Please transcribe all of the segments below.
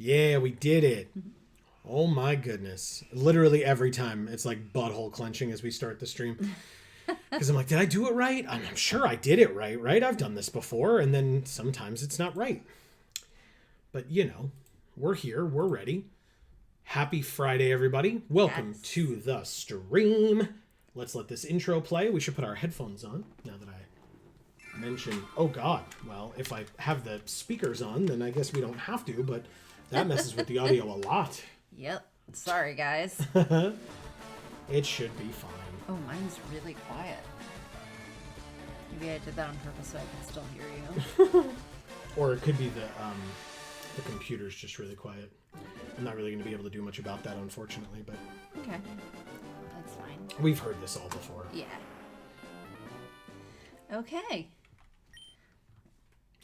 Yeah, we did it. Oh my goodness. Literally every time it's like butthole clenching as we start the stream. Because I'm like, did I do it right? I'm sure I did it right? I've done this before. And then sometimes it's not right. But, you know, we're here. We're ready. Happy Friday, everybody. Welcome to the stream. Let's let this intro play. We should put our headphones on now that I mentioned. Oh, God. Well, if I have the speakers on, then I guess we don't have to. But that messes with the audio a lot. Yep. Sorry, guys. It should be fine. Oh, mine's really quiet. Maybe I did that on purpose so I can still hear you. Or it could be the computer's just really quiet. I'm not really going to be able to do much about that, unfortunately, but... Okay. That's fine. We've heard this all before. Yeah. Okay.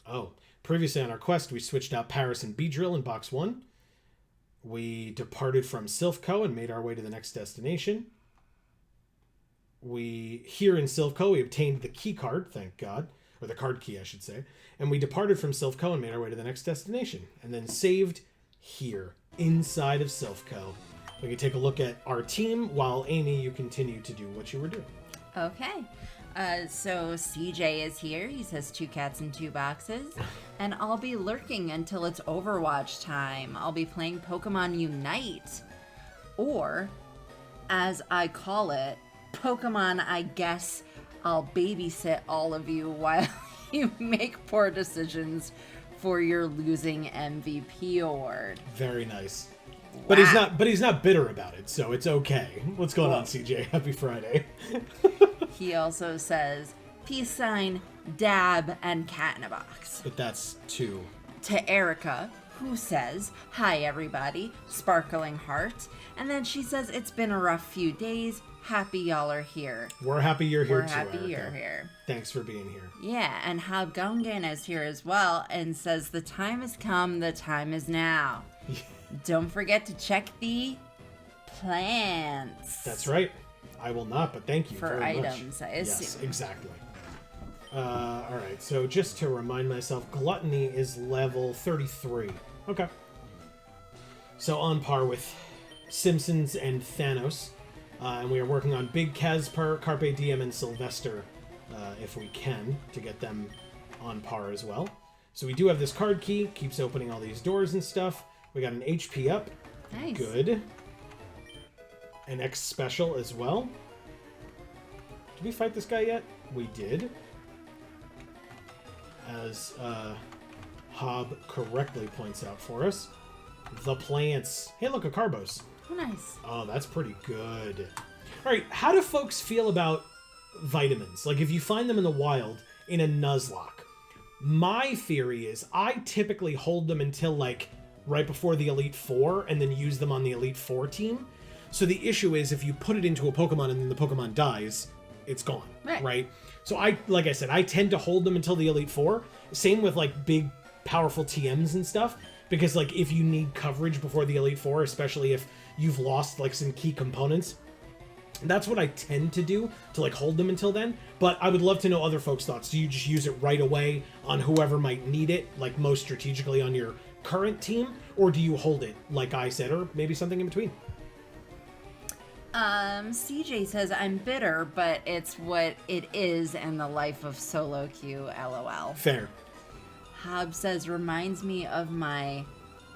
Oh, previously on our quest, we switched out Paris and Beedrill in Box 1. We departed from Silph Co and made our way to the next destination. Here in Silph Co, we obtained the key card, thank God. Or the card key, I should say. And we departed from Silph Co and made our way to the next destination. And then saved here, inside of Silph Co. We can take a look at our team while, Amy, you continue to do what you were doing. Okay. So CJ is here. He says 2 cats in 2 boxes. And I'll be lurking until it's Overwatch time. I'll be playing Pokemon Unite. Or, as I call it, Pokemon I guess I'll babysit all of you while you make poor decisions for your losing MVP award. Very nice. Wow. But he's not bitter about it, so it's okay. What's going on, CJ? Happy Friday. He also says, peace sign, dab, and cat in a box. But that's 2. To Erica, who says, hi everybody, sparkling heart. And then she says, it's been a rough few days. Happy y'all are here. We're happy you're here too, We're happy Erica. you're here. Thanks for being here. Yeah, and Habgongen is here as well and says, the time has come, the time is now. Don't forget to check the plants. That's right. I will not, but thank you for very items, much. I assume. Yes, exactly. All right, so just to remind myself, Gluttony is level 33. Okay. So on par with Simpsons and Thanos. And we are working on Big Casper, Carpe Diem, and Sylvester, if we can, to get them on par as well. So we do have this card key, keeps opening all these doors and stuff. We got an HP up. Nice. Good. An X special as well. Did we fight this guy yet? We did. As Hob correctly points out for us. The plants. Hey, look, a Carbos. Oh, nice. Oh, that's pretty good. All right, how do folks feel about vitamins? Like, if you find them in the wild in a Nuzlocke. My theory is I typically hold them until, like, right before the Elite Four and then use them on the Elite Four team. So the issue is if you put it into a Pokemon and then the Pokemon dies, it's gone, right? So like I said, I tend to hold them until the Elite Four. Same with, like, big, powerful TMs and stuff. Because, like, if you need coverage before the Elite Four, especially if you've lost, like, some key components, that's what I tend to do, to, like, hold them until then. But I would love to know other folks' thoughts. Do you just use it right away on whoever might need it, like, most strategically on your current team? Or do you hold it, like I said, or maybe something in between? CJ says, I'm bitter, but it's what it is in the life of solo queue, LOL. Fair. Hob says, reminds me of my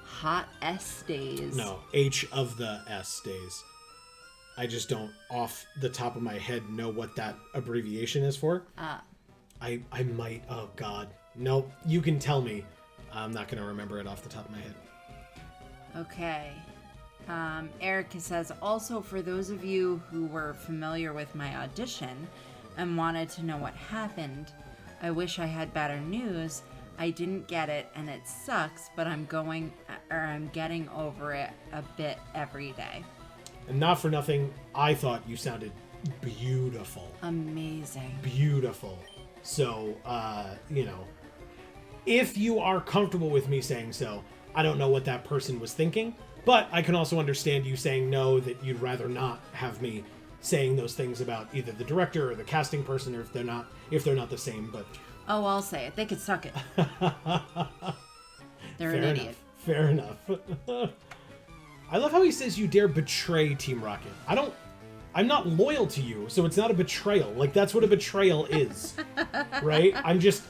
hot S days. No, H of the S days. I just don't, off the top of my head, know what that abbreviation is for. I might, oh God. Nope, you can tell me. I'm not going to remember it off the top of my head. Okay. Erica says, also for those of you who were familiar with my audition and wanted to know what happened, I wish I had better news. I didn't get it and it sucks, but I'm getting over it a bit every day. And not for nothing, I thought you sounded beautiful. Amazing. Beautiful. So, you know, if you are comfortable with me saying so, I don't know what that person was thinking, but I can also understand you saying no, that you'd rather not have me saying those things about either the director or the casting person, or if they're not the same. But oh, I'll say it. They could suck it. They're an idiot. Fair enough. I love how he says you dare betray Team Rocket. I'm not loyal to you, so it's not a betrayal. Like, that's what a betrayal is. Right? I'm just...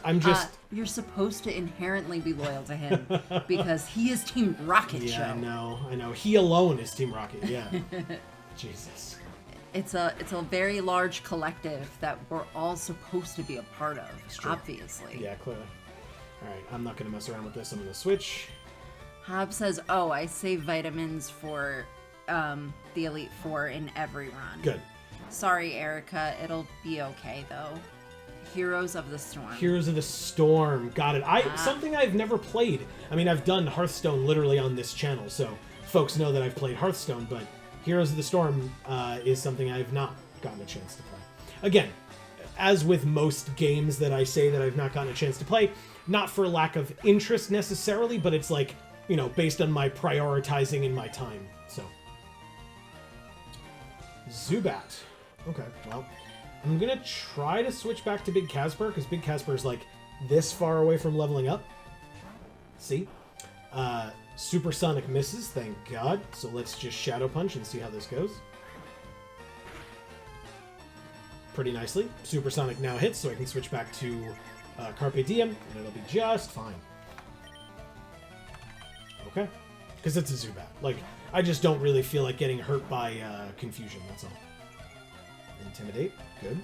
You're supposed to inherently be loyal to him because he is Team Rocket Show. Yeah, I know. He alone is Team Rocket, yeah. Jesus. It's a very large collective that we're all supposed to be a part of, obviously. Yeah, clearly. All right, I'm not going to mess around with this. I'm going to switch. Hob says, oh, I save vitamins for the Elite Four in every run. Good. Sorry, Erica. It'll be okay, though. Heroes of the Storm. Heroes of the Storm. Got it. Something I've never played. I mean, I've done Hearthstone literally on this channel, so folks know that I've played Hearthstone, but Heroes of the Storm is something I've not gotten a chance to play. Again, as with most games that I say that I've not gotten a chance to play, not for lack of interest necessarily, but it's like, you know, based on my prioritizing in my time, so. Zubat. Okay, well, I'm gonna try to switch back to Big Casper, because Big Casper is like this far away from leveling up. See? Supersonic misses, thank God. So let's just Shadow Punch and see how this goes. Pretty nicely. Supersonic now hits, so I can switch back to Carpe Diem, and it'll be just fine. Okay. Because it's a Zubat. Like, I just don't really feel like getting hurt by Confusion, that's all. Intimidate, good.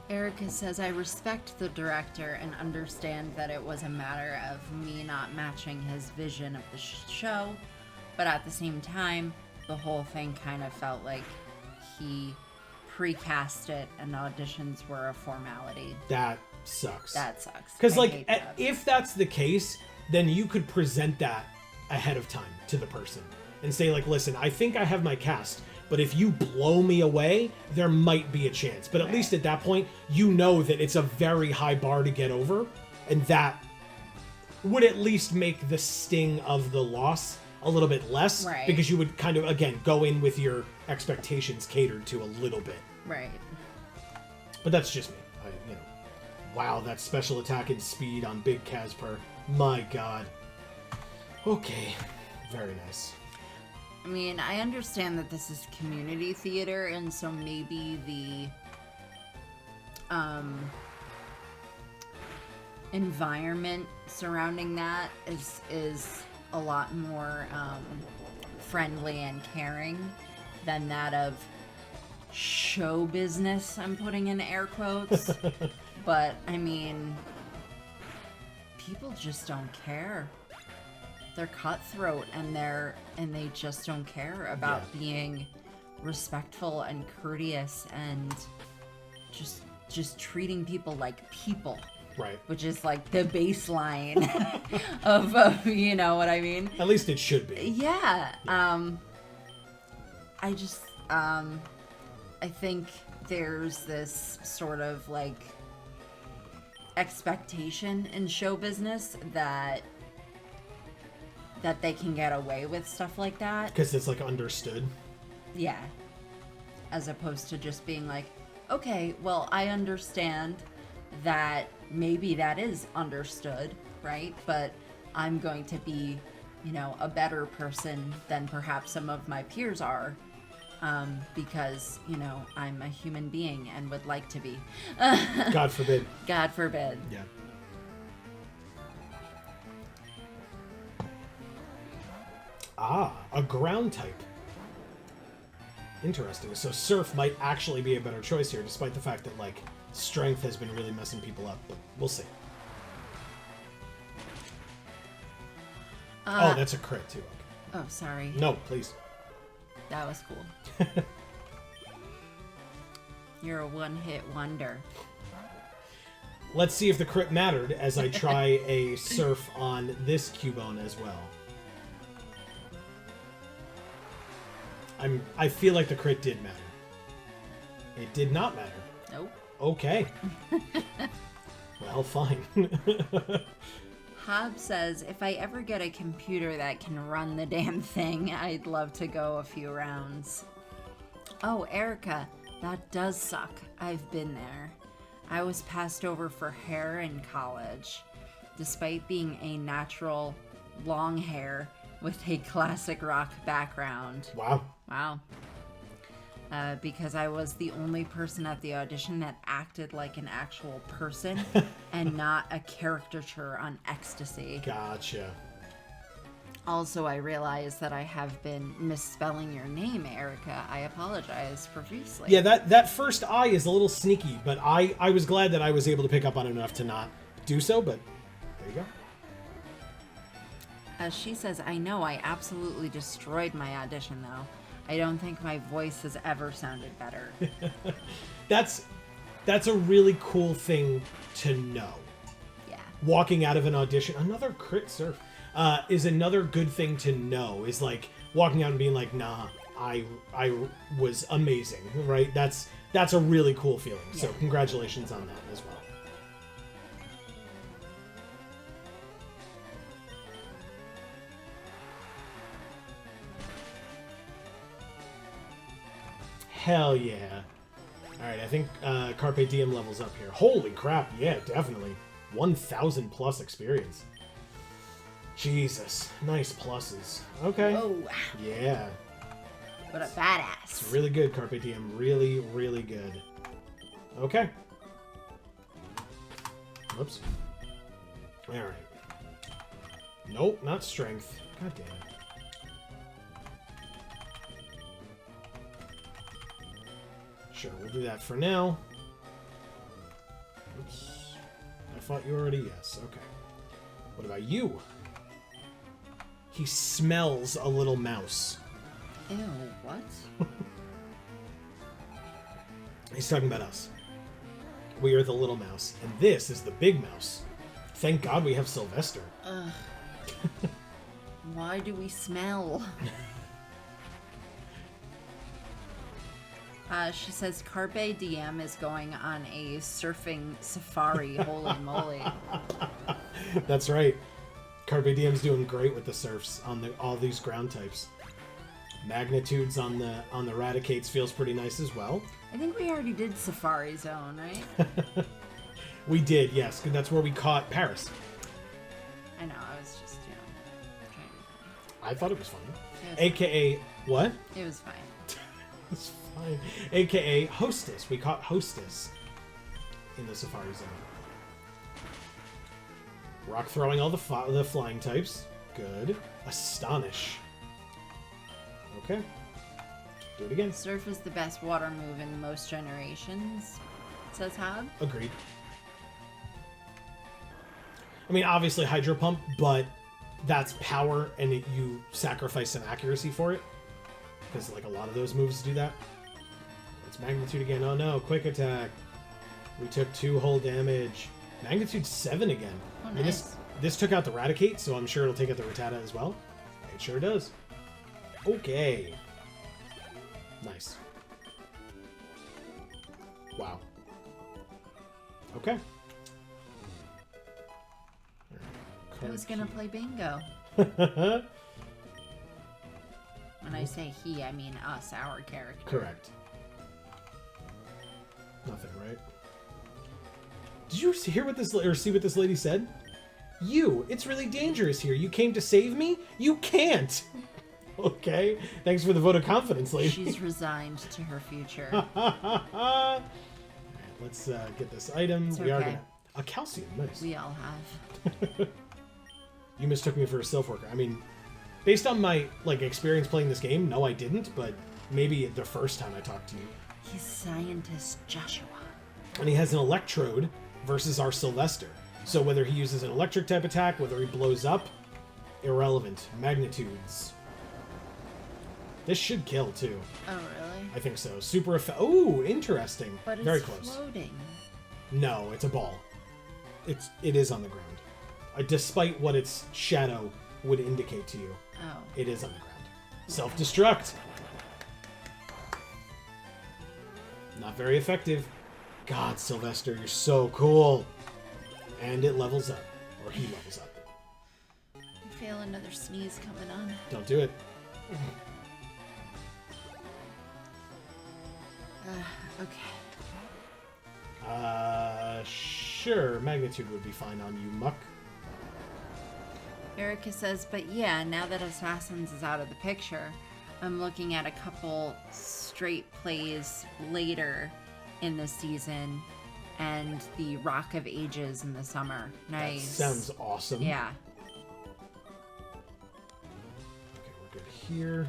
Erica says, I respect the director and understand that it was a matter of me not matching his vision of the show, but at the same time, the whole thing kind of felt like he precast it and the auditions were a formality. That sucks. That sucks. Because, like, if that's the case, then you could present that ahead of time to the person and say, like, listen, I think I have my cast, but if you blow me away, there might be a chance. But at least at that point, you know that it's a very high bar to get over, and that would at least make the sting of the loss a little bit less, right? Because you would kind of, again, go in with your expectations catered to a little bit. Right. But that's just me. Wow, that special attack and speed on Big Casper. My God. Okay. Very nice. I mean, I understand that this is community theater, and so maybe the environment surrounding that is a lot more friendly and caring than that of show business, I'm putting in air quotes. But, I mean, people just don't care. They're cutthroat, and they just don't care about being respectful and courteous and just treating people like people. Right. Which is like the baseline of you know what I mean? At least it should be. Yeah. I think there's this sort of like expectation in show business that they can get away with stuff like that. Because it's like understood. Yeah. As opposed to just being like, okay, well, I understand that maybe that is understood, right? But I'm going to be, a better person than perhaps some of my peers are. Because, I'm a human being and would like to be. God forbid. God forbid. Yeah. Ah, a ground type. Interesting. So Surf might actually be a better choice here, despite the fact that, like, Strength has been really messing people up, but we'll see. Oh, that's a crit, too. Okay. Oh, sorry. No, please. That was cool. You're a one-hit wonder. Let's see if the crit mattered as I try a Surf on this Cubone as well. I feel like the crit did matter. It did not matter. Nope. Okay. Well, fine. Hob says, if I ever get a computer that can run the damn thing, I'd love to go a few rounds. Oh, Erica, that does suck. I've been there. I was passed over for hair in college. Despite being a natural long hair with a classic rock background. Wow. Wow. Because I was the only person at the audition that acted like an actual person and not a caricature on ecstasy. Gotcha. Also, I realized that I have been misspelling your name, Erica. I apologize profusely. Yeah, that first I is a little sneaky, but I was glad that I was able to pick up on it enough to not do so, but there you go. She says, I know I absolutely destroyed my audition, though. I don't think my voice has ever sounded better. That's a really cool thing to know. Yeah. Walking out of an audition, another crit surf, is another good thing to know. Is like walking out and being like, nah, I was amazing, right? That's a really cool feeling. Yeah. So congratulations on that as well. Hell yeah. Alright, I think Carpe Diem levels up here. Holy crap, yeah, definitely. 1,000 plus experience. Jesus, nice pluses. Okay. Whoa. Yeah. What a badass. It's really good, Carpe Diem. Really, really good. Okay. Whoops. Alright. Nope, not strength. God damn it. Sure, we'll do that for now. Oops. I thought you already, yes. Okay. What about you? He smells a little mouse. Ew, what? He's talking about us. We are the little mouse, and this is the big mouse. Thank God we have Sylvester. Ugh. Why do we smell? She says Carpe Diem is going on a surfing safari. Holy moly. That's right. Carpe Diem's doing great with the surfs on all these ground types. Magnitudes on the Raticates feels pretty nice as well. I think we already did Safari Zone, right? We did, yes. That's where we caught Paris. I know, I was just, trying to be funny. I thought it was funny. AKA, what? It was fine. It's fine. AKA Hostess. We caught Hostess in the Safari Zone. Rock throwing all the flying types. Good. Astonish. Okay. Do it again. Surf is the best water move in most generations, says Hob. Agreed. I mean, obviously Hydro Pump, but that's power, and you sacrifice some accuracy for it. Because, like, a lot of those moves do that. It's Magnitude again. Oh, no. Quick Attack. We took 2 whole damage. Magnitude 7 again. Oh, I mean, nice. this took out the Raticate, so I'm sure it'll take out the Rattata as well. It sure does. Okay. Nice. Wow. Okay. Who's gonna play bingo? When I say he, I mean us, our character. Correct. Nothing, right? Did you hear what this or see what this lady said? It's really dangerous here. You came to save me? You can't. Okay. Thanks for the vote of confidence, lady. She's resigned to her future. Alright, let's get this item. It's we are okay. gonna a calcium, nice. We all have. You mistook me for a Silph worker. I mean, based on my experience playing this game, no, I didn't. But maybe the first time I talked to you. He's scientist Joshua. And he has an electrode versus our Sylvester. So whether he uses an electric type attack, whether he blows up, irrelevant. Magnitudes. This should kill too. Oh, really? I think so. Super effect. Ooh, interesting. But it's very close. floating. No, it's a ball. It is on the ground. Despite what its shadow would indicate to you. Oh. It is on the ground. Self-destruct. Not very effective. God, Sylvester, you're so cool. And it levels up. Or he levels up. I feel another sneeze coming on. Don't do it. Okay. Sure. Magnitude would be fine on you, Muck. Erica says, but yeah, now that Assassins is out of the picture, I'm looking at a couple straight plays later in the season and the Rock of Ages in the summer. Nice. That sounds awesome. Yeah. Okay, we're good here.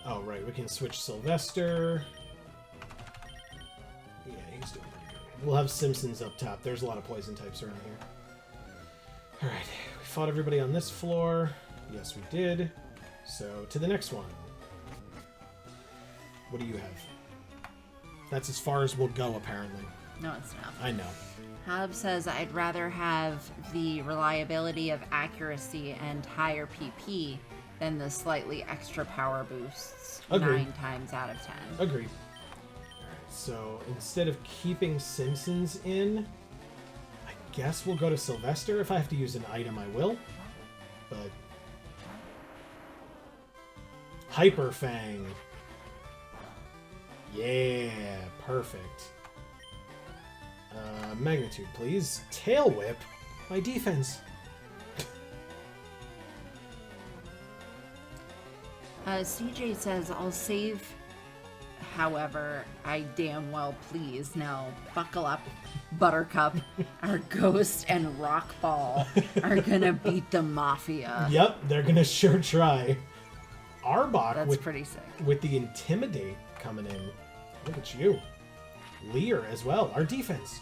Oh, right, we can switch Sylvester. Yeah, he's doing pretty good. We'll have Simpsons up top. There's a lot of poison types around here. Alright, we fought everybody on this floor. Yes, we did. So, to the next one. What do you have? That's as far as we'll go, apparently. No, it's not. I know. Hob says, I'd rather have the reliability of accuracy and higher PP than the slightly extra power boosts. Agreed. 9 times out of 10. Agreed. Alright, so instead of keeping Simpsons in, I guess we'll go to Sylvester. If I have to use an item, I will. But... Hyper Fang. Yeah, perfect. Magnitude, please. Tail Whip? My defense. CJ says, I'll save, however, I damn well please. Now, buckle up, Buttercup. Our Ghost and Rock Ball are gonna beat the Mafia. Yep, they're gonna sure try. Arbok That's with, pretty sick. with the Intimidate coming in. Look at you. Lear as well, our defense.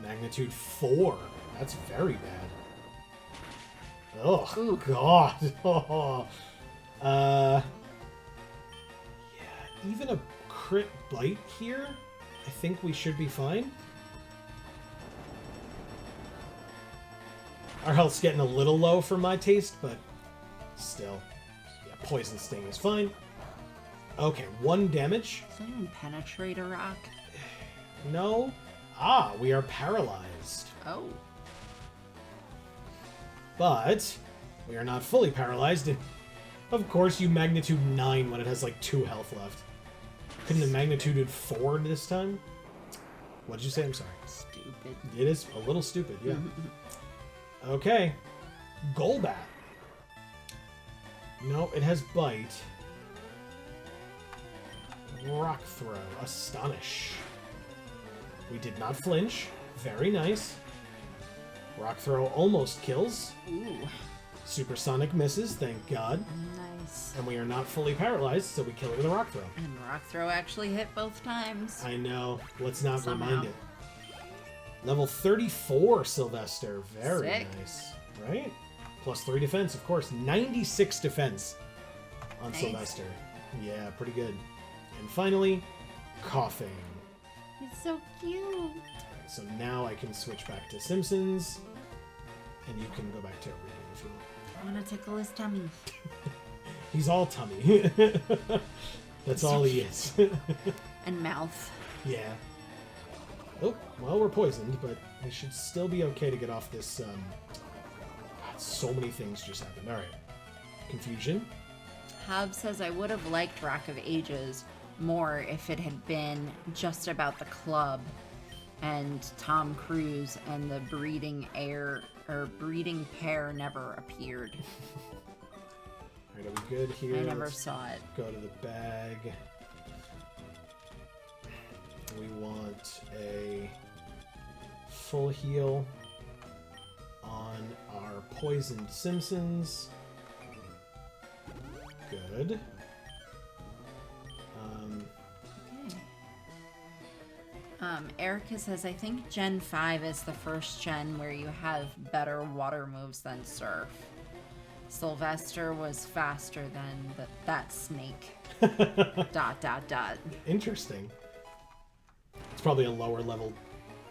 Magnitude 4. That's very bad. Oh, Ooh. God. Yeah, even a crit bite here, I think we should be fine. Our health's getting a little low for my taste, but still. Yeah, Poison Sting is fine. Okay, 1 damage. Does anyone penetrate a rock? No. Ah, we are paralyzed. Oh. But we are not fully paralyzed. And of course, you magnitude 9 when it has like 2 health left. Couldn't have magnitude 4 this time? What did you say? I'm sorry. Stupid. It is a little stupid, yeah. Okay. Golbat. No, it has Bite. Rock Throw. Astonish. We did not flinch. Very nice. Rock Throw almost kills. Ooh. Supersonic misses, thank God. Nice. And we are not fully paralyzed, so we kill it with a Rock Throw. And Rock Throw actually hit both times. I know. Let's not Somehow. remind it. Level 34, Sylvester. Very Sick. nice. Right? Plus 3 defense, of course. 96 defense on Nice. Sylvester. Yeah, pretty good. And finally, Coughing. It's so cute. Alright, so now I can switch back to Simpsons, and you can go back to reading if you want. I want to tickle his tummy. He's all tummy. That's all he is. And mouth. Yeah. Oh, well, we're poisoned, but we should still be okay to get off this, God, so many things just happened. Alright. Confusion. Hob says, I would have liked Rock of Ages more if it had been just about the club and Tom Cruise and the breeding pair never appeared. Alright, are we good here? I never Let's saw it. go to the bag. We want a full heal on our poisoned Simpsons. Good. Erica says, I think Gen 5 is the first gen where you have better water moves than Surf. Sylvester was faster than that snake. ... Interesting. It's probably a lower level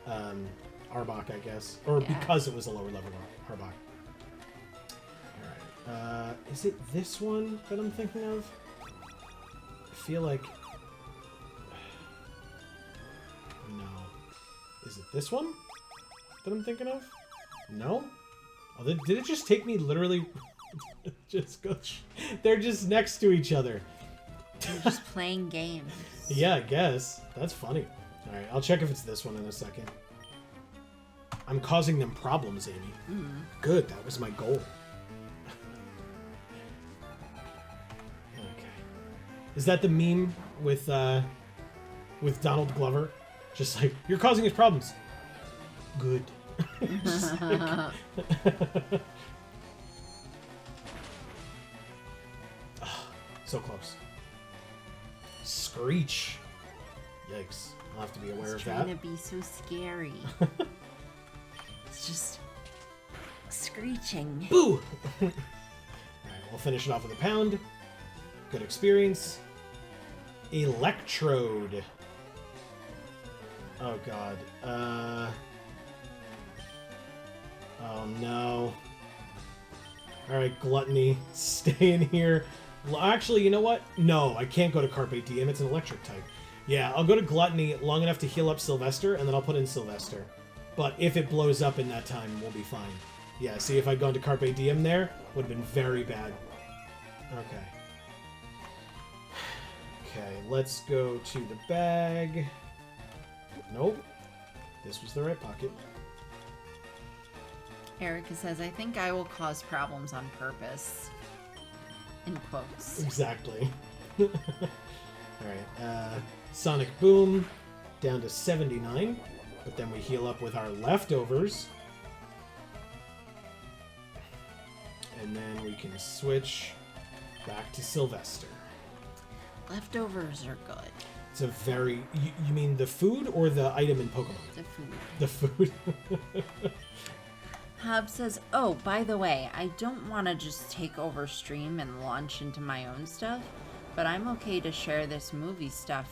Arbok, I guess. Or Yeah. because it was a lower level Arbok. Alright. Is it this one that I'm thinking of? I feel like... No. Is it this one that I'm thinking of? No? Oh, did it just take me literally... just go... They're just next to each other. You're just playing games. Yeah, I guess. That's funny. Alright, I'll check if it's this one in a second. I'm causing them problems, Amy. Good, that was my goal. Okay. Is that the meme with Donald Glover? Just like, you're causing us problems. Good. Just like... So close. Screech. Yikes. I'll have to be aware of that. It's trying to be so scary. It's just screeching. Boo! Alright, we'll finish it off with a pound. Good experience. Electrode. Oh god. Oh no. Alright, Gluttony. Stay in here. Actually, you know what? No, I can't go to Carpe Diem. It's an electric type. Yeah, I'll go to Gluttony long enough to heal up Sylvester, and then I'll put in Sylvester. But if it blows up in that time, we'll be fine. Yeah, see, if I'd gone to Carpe Diem there, would have been very bad. Okay. Okay, let's go to the bag. Nope. This was the right pocket. Erica says, I think I will cause problems on purpose. In quotes. Exactly. Alright, Sonic Boom down to 79. But then we heal up with our leftovers. And then we can switch back to Sylvester. Leftovers are good. It's a very... You mean the food or the item in Pokemon? The food. The food. Hub says, oh, by the way, I don't want to just take over stream and launch into my own stuff, but I'm okay to share this movie stuff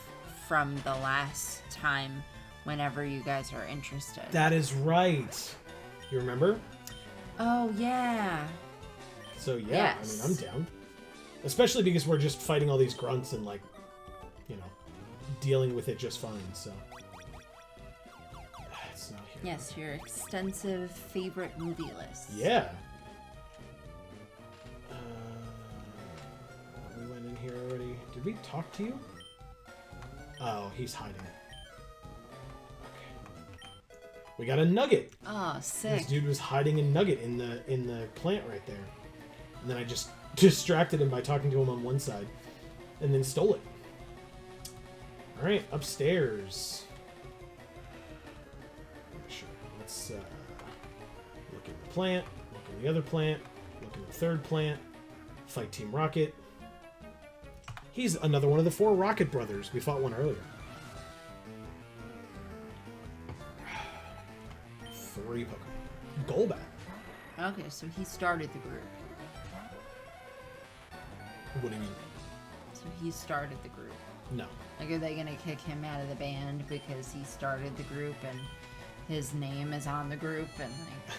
from the last time whenever you guys are interested. That is right. You remember? Oh, yeah. So, yeah, Yes. I mean, I'm down. Especially because we're just fighting all these grunts and, like, you know, dealing with it just fine, so... It's not here. Yes, your extensive favorite movie list. Yeah. We went in here already. Did we talk to you? Oh, he's hiding. Okay. We got a nugget. Oh, sick. This dude was hiding a nugget in the plant right there. And then I just distracted him by talking to him on one side. And then stole it. Alright, upstairs. Sure. Let's look at the plant, look at the other plant, look at the third plant, fight Team Rocket. He's another one of the 4 Rocket brothers. We fought one earlier. 3 Pokemon. Golbat. Okay, so he started the group. What do you mean? So he started the group. No. Like, are they gonna kick him out of the band because he started the group and his name is on the group, and like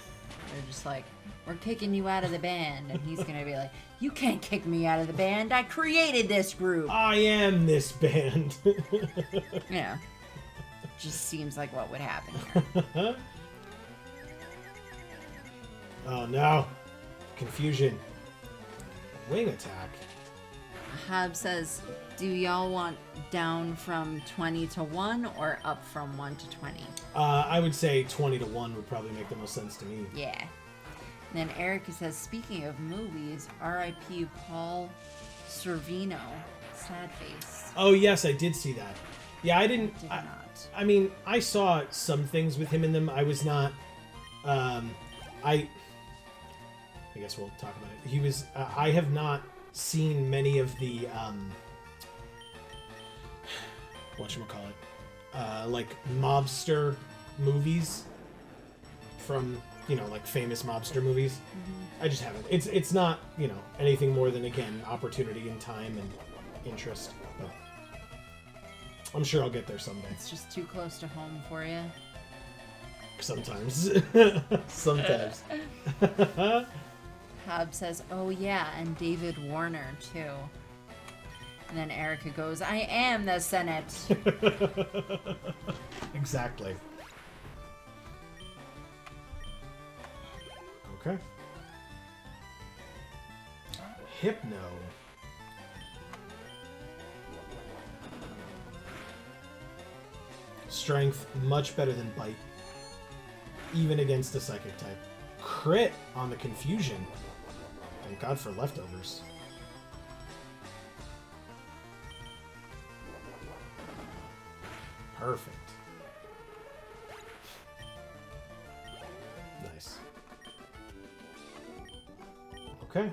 they're just like, we're kicking you out of the band, and he's gonna be like, you can't kick me out of the band, I created this group. I am this band. Yeah. Just seems like what would happen here. Oh no. Confusion. Wing attack. Hab says, do y'all want down from 20 to 1 or up from 1 to 20? I would say 20 to 1 would probably make the most sense to me. Yeah. And then Erica says, speaking of movies, R.I.P. Paul Sorvino. Sad face. Oh yes, I did see that. Yeah, I didn't. Did not. I mean, I saw some things with him in them. I was not. I guess we'll talk about it. He was. I have not seen many of the whatchamacallit, like mobster movies from, you know, like famous mobster movies. I just haven't. It's not, you know, anything more than, again, opportunity and time and interest. But I'm sure I'll get there someday. It's just too close to home for you. Sometimes. Sometimes. Hab says, oh yeah, and David Warner too. And then Erica goes, I am the Senate. Exactly. Okay. Hypno. Strength, much better than Bite. even against a psychic type. Crit on the confusion. Thank God for leftovers. Perfect. Nice. Okay.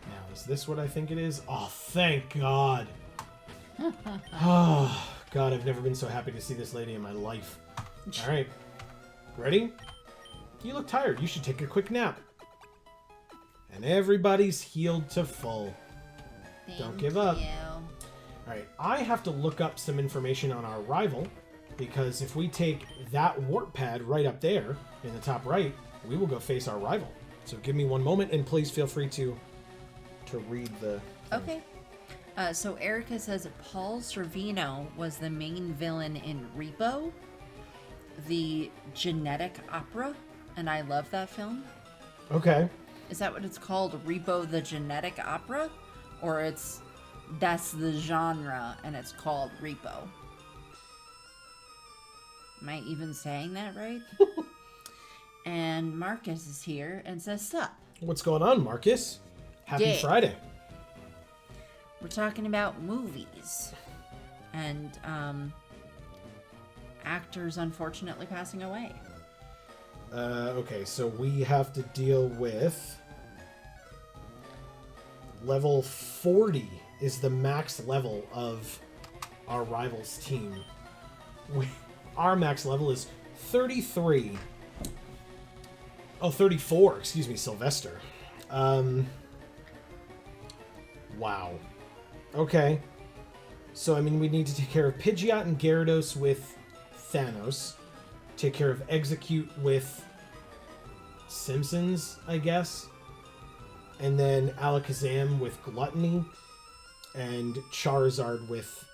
Now, is this what I think it is? Oh, thank God. Oh, God, I've never been so happy to see this lady in my life. All right. Ready? You look tired. You should take a quick nap. And everybody's healed to full. Don't give up. All right, I have to look up some information on our rival, because if we take that warp pad right up there in the top right, we will go face our rival. So give me one moment, and please feel free to read the thing. Okay. So Erica says Paul Sorvino was the main villain in Repo, the genetic opera, and I love that film. Okay. Is that what it's called? Repo the genetic opera? Or that's the genre and it's called Repo? Am I even saying that right? And Marcus is here and says, sup? What's going on, Marcus? Happy Friday. We're talking about movies. And actors unfortunately passing away. Okay, so we have to deal with... Level 40 is the max level of our rival's team. Our max level is 33. Oh, 34, excuse me, Sylvester. Wow. Okay. So, I mean, we need to take care of Pidgeot and Gyarados with Thanos. Take care of Execute with Simpsons, I guess. And then Alakazam with Gluttony. And Charizard with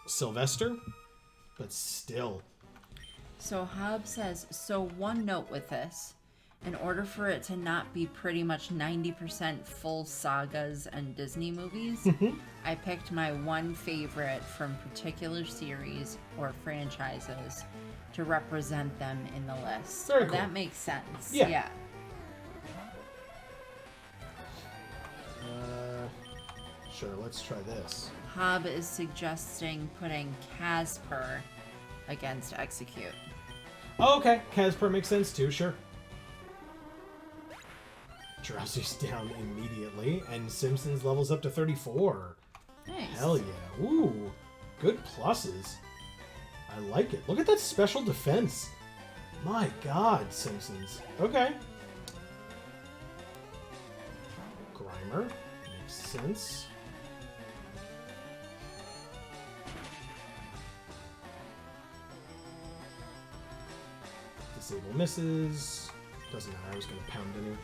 Sylvester. But still. So Hob says, so one note with this. In order for it to not be pretty much 90% full sagas and Disney movies, I picked my one favorite from particular series or franchises to represent them in the list. Very cool. That makes sense. Yeah. Sure, let's try this. Hob is suggesting putting Casper against Execute. Oh, okay. Casper makes sense too, sure. Drowsy's down immediately, and Simpsons levels up to 34. Nice. Hell yeah. Ooh, good pluses. I like it. Look at that special defense. My God, Simpsons. Okay. Grimer. Makes sense. Disable misses. Doesn't matter. I was going to pound anyway.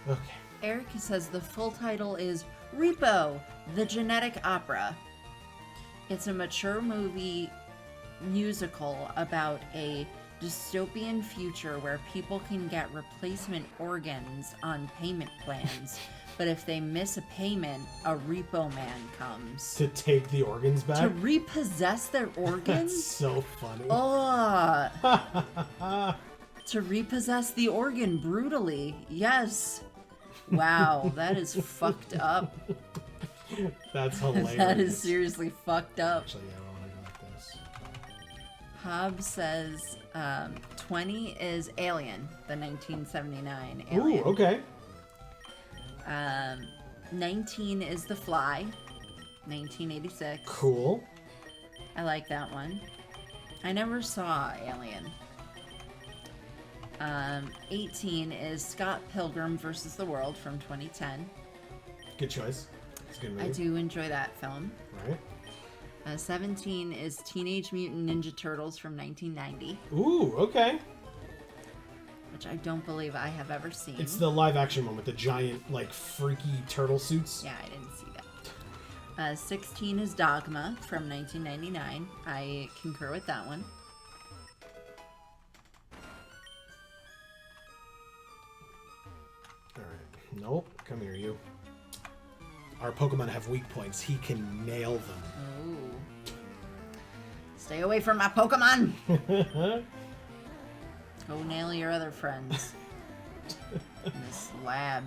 Okay. Erica says the full title is Repo, the Genetic Opera. It's a mature movie musical about a dystopian future where people can get replacement organs on payment plans, but if they miss a payment, a repo man comes. To take the organs back? To repossess their organs? That's so funny. Oh. To repossess the organ brutally. Yes. Wow, that is fucked up. That's hilarious. That is seriously fucked up. Actually, yeah, I want to go like this. Hob says 20 is Alien, the 1979 Alien. Ooh, okay. 19 is The Fly, 1986. Cool. I like that one. I never saw Alien. 18 is Scott Pilgrim vs. the World from 2010. Good choice. It's a good movie. I do enjoy that film. Right. 17 is Teenage Mutant Ninja Turtles from 1990. Ooh, okay. Which I don't believe I have ever seen. It's the live action one with the giant, like, freaky turtle suits. Yeah, I didn't see that. 16 is Dogma from 1999. I concur with that one. Alright. Nope. Come here, you. our Pokemon have weak points, he can nail them. Oh. Stay away from my Pokemon! Go nail your other friends. In this lab.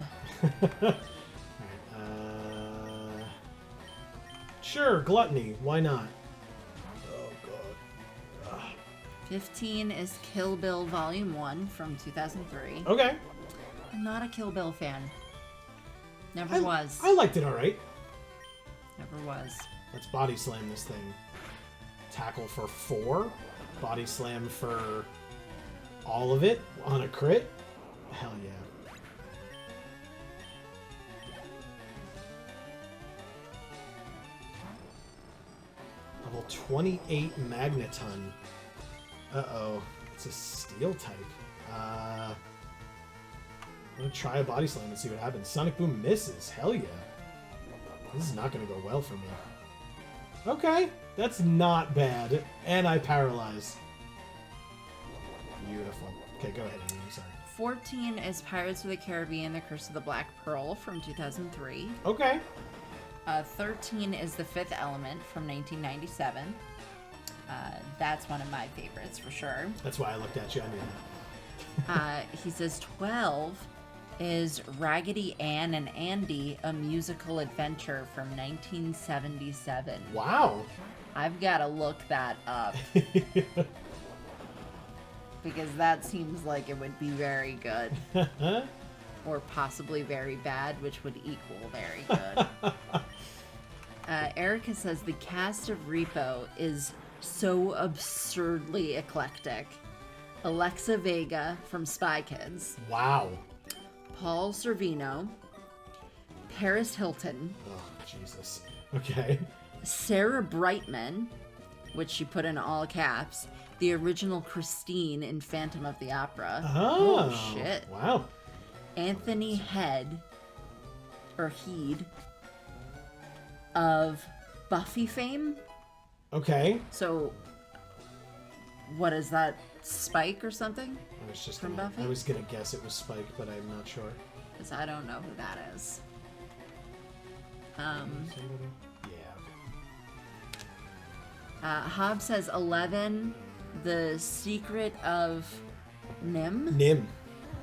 Sure, Gluttony. Why not? Oh, God. Ugh. 15 is Kill Bill Volume 1 from 2003. Okay. I'm not a Kill Bill fan. Never was. I liked it all right. Never was. Let's body slam this thing. Tackle for 4. Body slam for all of it on a crit. Hell yeah. Level 28 Magneton. Uh-oh. It's a steel type. I'm gonna try a body slam and see what happens. Sonic Boom misses. Hell yeah. This is not gonna go well for me. Okay. That's not bad. And I paralyze. Beautiful. Okay, go ahead, Amy. I'm sorry. 14 is Pirates of the Caribbean, The Curse of the Black Pearl from 2003. Okay. 13 is The Fifth Element from 1997. That's one of my favorites for sure. That's why I looked at you. I knew that. He says 12 is Raggedy Ann and Andy, A Musical Adventure from 1977. Wow. I've got to look that up. Because that seems like it would be very good. Or possibly very bad, which would equal very good. Erica says the cast of Repo is so absurdly eclectic. Alexa Vega from Spy Kids. Wow. Paul Sorvino. Paris Hilton. Oh, Jesus. Okay. Sarah Brightman, which she put in all caps. The original Christine in Phantom of the Opera. Oh, shit. Wow. Anthony Head, or Heed, of Buffy fame. Okay. So, what is that? Spike or something? I was just From Buffy? I was gonna guess it was Spike, but I'm not sure. Because I don't know who that is. Somebody? Yeah. Hobbs says 11, The Secret of Nim Nim.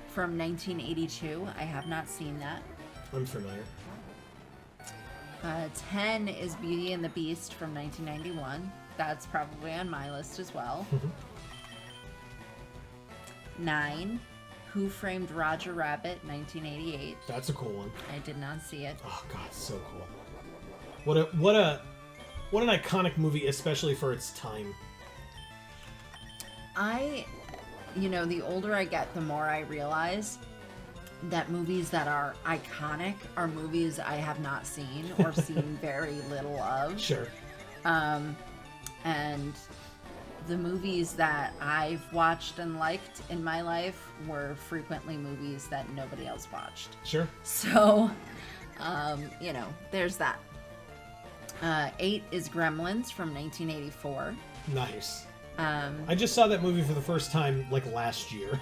from 1982. I have not seen that. I'm familiar. 10 is Beauty and the Beast from 1991. That's probably on my list as well. 9, Who Framed Roger Rabbit, 1988. That's a cool one. I did not see it. Oh God, so cool. What an iconic movie, especially for its time. The older I get, the more I realize that movies that are iconic are movies I have not seen or seen very little of. Sure. And the movies that I've watched and liked in my life were frequently movies that nobody else watched. Sure. So, there's that. 8 is Gremlins from 1984. Nice. Um, I just saw that movie for the first time last year.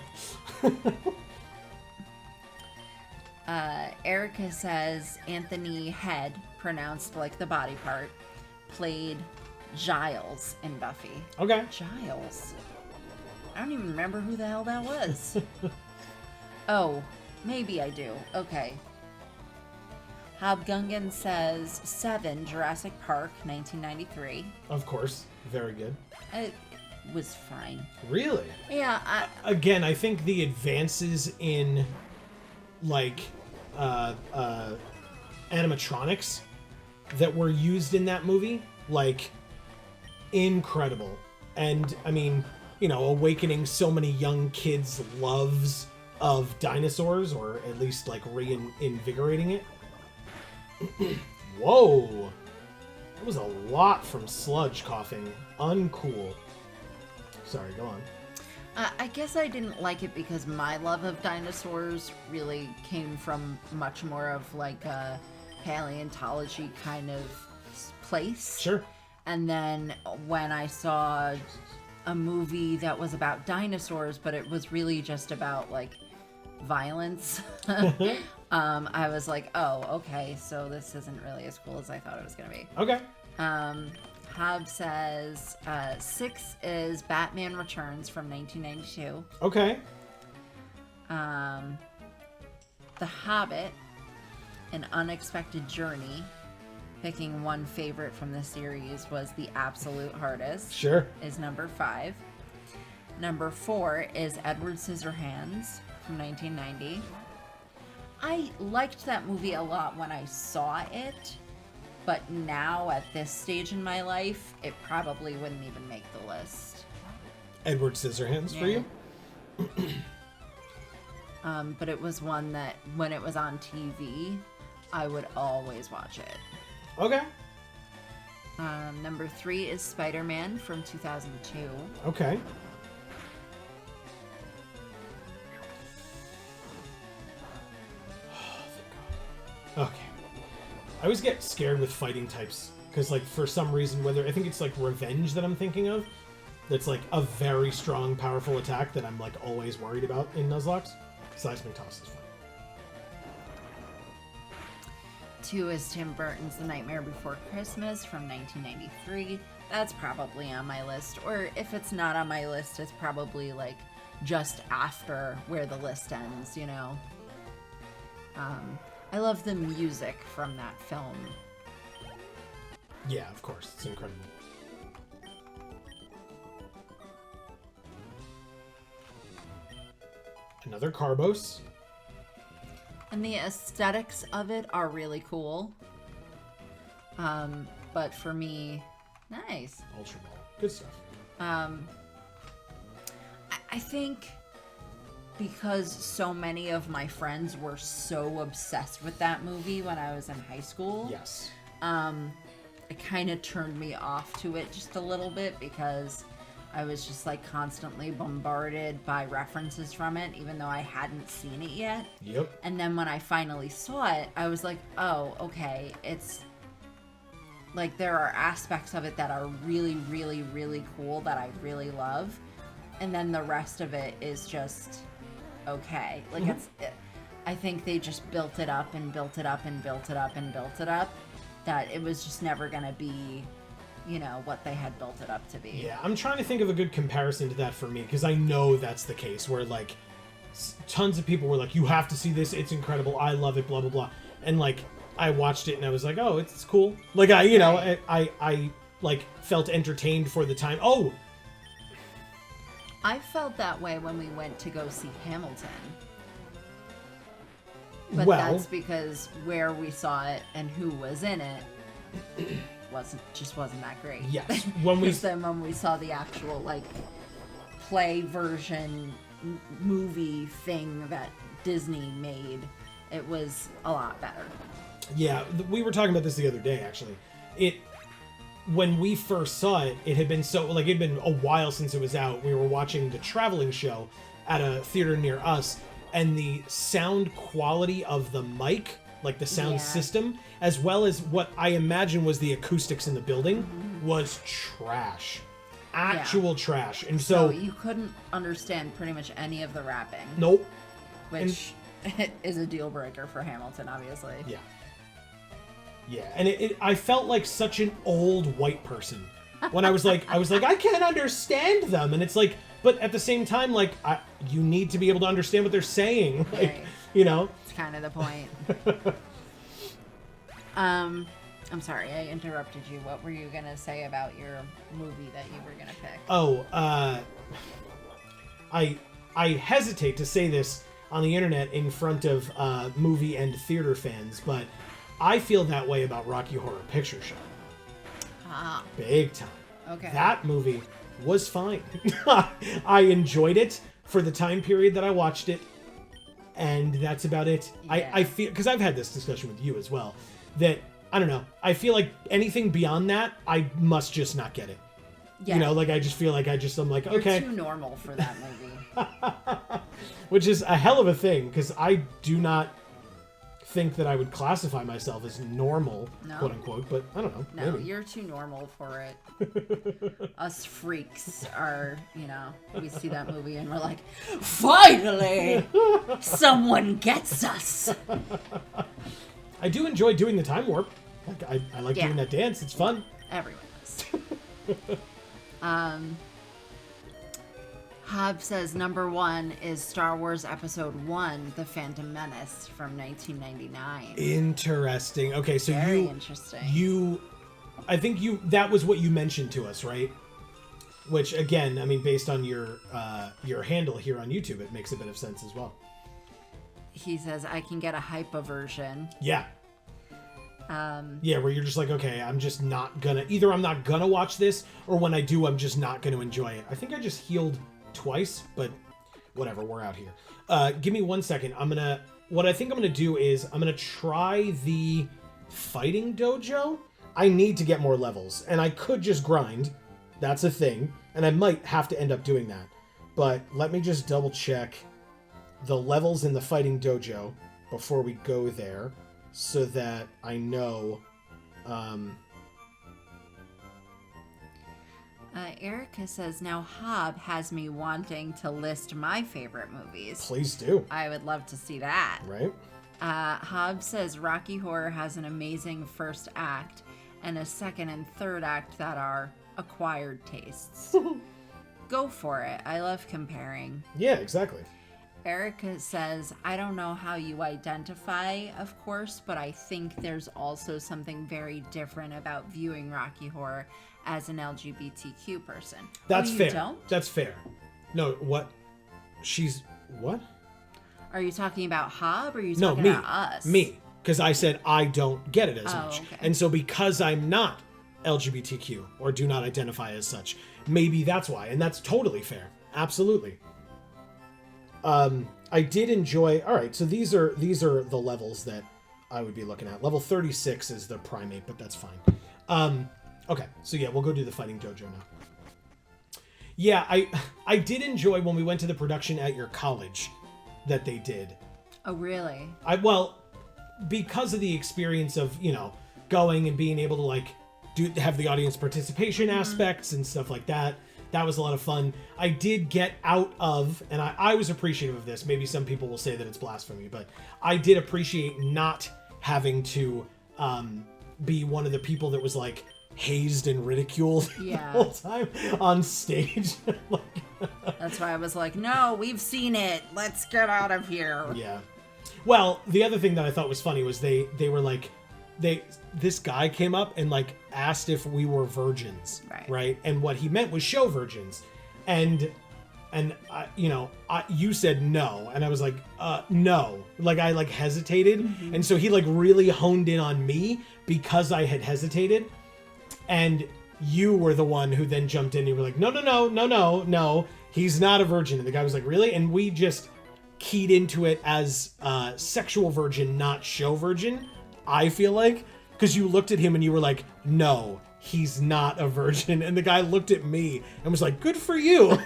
Erica says Anthony Head, pronounced like the body part, played Giles in Buffy. Okay. Giles? I don't even remember who the hell that was. Oh, maybe I do. Okay. Hobgungan says 7, Jurassic Park, 1993. Of course. Very good. It was fine. Really? Yeah. Again, I think the advances in animatronics that were used in that movie, incredible. And I mean, awakening so many young kids' loves of dinosaurs, or at least reinvigorating it. Whoa, that was a lot from Sludge coughing. Uncool. Sorry, go on. I guess I didn't like it because my love of dinosaurs really came from much more of a paleontology kind of place. Sure. And then when I saw a movie that was about dinosaurs, but it was really just about violence, I was like, oh, okay, so this isn't really as cool as I thought it was going to be. Okay. Hob says 6 is Batman Returns from 1992. Okay. The Hobbit, An Unexpected Journey. Picking one favorite from the series was the absolute hardest. Sure. Is number 5. Number 4 is Edward Scissorhands from 1990. I liked that movie a lot when I saw it, but now at this stage in my life, it probably wouldn't even make the list. Edward Scissorhands for you? But it was one that when it was on TV, I would always watch it. Okay. Number 3 is Spider-Man from 2002. Okay. Okay. I always get scared with fighting types because, like, for some reason, whether I think it's like revenge that I'm thinking of, that's like a very strong, powerful attack that I'm like always worried about in Nuzlocke. Seismic toss is fine. 2 is Tim Burton's The Nightmare Before Christmas from 1993. That's probably on my list, or if it's not on my list, it's probably like just after where the list ends, you know. I love the music from that film. Yeah, of course. It's incredible. Another Carbos. And the aesthetics of it are really cool. But for me, nice. Ultra Ball. Good stuff. I think because so many of my friends were so obsessed with that movie when I was in high school. Yes. It kind of turned me off to it just a little bit because I was just like constantly bombarded by references from it, even though I hadn't seen it yet. Yep. And then when I finally saw it, I was like, oh, okay, it's like there are aspects of it that are really, really, really cool that I really love. And then the rest of it is just okay. Like I think they just built it up and built it up and built it up and built it up, that it was just never going to be, you know, what they had built it up to be. Yeah, I'm trying to think of a good comparison to that for me, because I know that's the case, where, like, tons of people were like, you have to see this, it's incredible, I love it, blah, blah, blah. And, like, I watched it and I was like, oh, it's cool. Like, I like, felt entertained for the time. Oh! I felt that way when we went to go see Hamilton. But that's because where we saw it and who was in it wasn't that great. Yes. When we saw the actual like play version movie thing that Disney made, it was a lot better. Yeah, we were talking about this the other day actually. When we first saw it, it had been it'd been a while since it was out. We were watching the traveling show at a theater near us, and the sound quality of the mic, like the sound system, as well as what I imagine was the acoustics in the building, was trash. Actual trash. And so you couldn't understand pretty much any of the rapping. Nope. Which is a deal breaker for Hamilton, obviously. Yeah. Yeah, and I felt like such an old white person when I was like, I can't understand them, and it's like, but at the same time, like, you need to be able to understand what they're saying, like, right. You know. It's kind of the point. I'm sorry, I interrupted you. What were you gonna say about your movie that you were gonna pick? Oh, I hesitate to say this on the internet in front of movie and theater fans, but I feel that way about Rocky Horror Picture Show. Big time. Okay. That movie was fine. I enjoyed it for the time period that I watched it, and that's about it. Yeah. I feel, because I've had this discussion with you as well, that, I don't know, I feel like anything beyond that, I must just not get it. Yeah. You know, like, I just feel like I'm like, okay. You're too normal for that movie. Which is a hell of a thing, because I do not think that I would classify myself as normal, quote unquote, but I don't know. No, maybe. you're too normal for it. Us freaks are, we see that movie and we're like, finally, someone gets us. I do enjoy doing the time warp. Like I like doing that dance. It's fun. Everyone does. Hob says number 1 is Star Wars Episode 1, The Phantom Menace from 1999. Interesting. Okay, so Very interesting. I think that was what you mentioned to us, right? Which again, I mean, based on your handle here on YouTube, it makes a bit of sense as well. He says I can get a hyper version. Yeah. Yeah, where you're just like, okay, I'm just not gonna, either I'm not gonna watch this, or when I do, I'm just not gonna enjoy it. I think I just healed twice, but whatever, we're out here. Give me 1 second. What I think I'm gonna do is I'm gonna try the Fighting Dojo. I need to get more levels, and I could just grind. That's a thing, and I might have to end up doing that. But let me just double check the levels in the Fighting Dojo before we go there, so that I know. Erica says, now Hob has me wanting to list my favorite movies. Please do. I would love to see that. Right? Hob says Rocky Horror has an amazing first act and a second and third act that are acquired tastes. Go for it. I love comparing. Yeah, exactly. Erica says, I don't know how you identify, of course, but I think there's also something very different about viewing Rocky Horror as an LGBTQ person. That's fair. Don't? That's fair. No, what? What? Are you talking about Hob or are you talking about us? Me. Because I said I don't get it as much. Okay. And so because I'm not LGBTQ or do not identify as such, maybe that's why. And that's totally fair. Absolutely. I did enjoy. All right, so these are the levels that I would be looking at. Level 36 is the primate, but that's fine. Okay, so yeah, we'll go do the Fighting Dojo now. Yeah, I did enjoy when we went to the production at your college that they did. Oh, really? Well, because of the experience of, going and being able to have the audience participation aspects and stuff like that. That was a lot of fun. I did get out of, and I was appreciative of this. Maybe some people will say that it's blasphemy, but I did appreciate not having to be one of the people that was hazed and ridiculed the whole time on stage. That's why I was like, no, we've seen it. Let's get out of here. Yeah. Well, the other thing that I thought was funny was they were this guy came up and asked if we were virgins, right? And what he meant was show virgins, and you said no, and I was like, no, I hesitated, and so he really honed in on me because I had hesitated, and you were the one who then jumped in. And you were like, no, he's not a virgin, and the guy was like, really, and we just keyed into it as sexual virgin, not show virgin. I feel like, because you looked at him and you were like, no, he's not a virgin. And the guy looked at me and was like, good for you.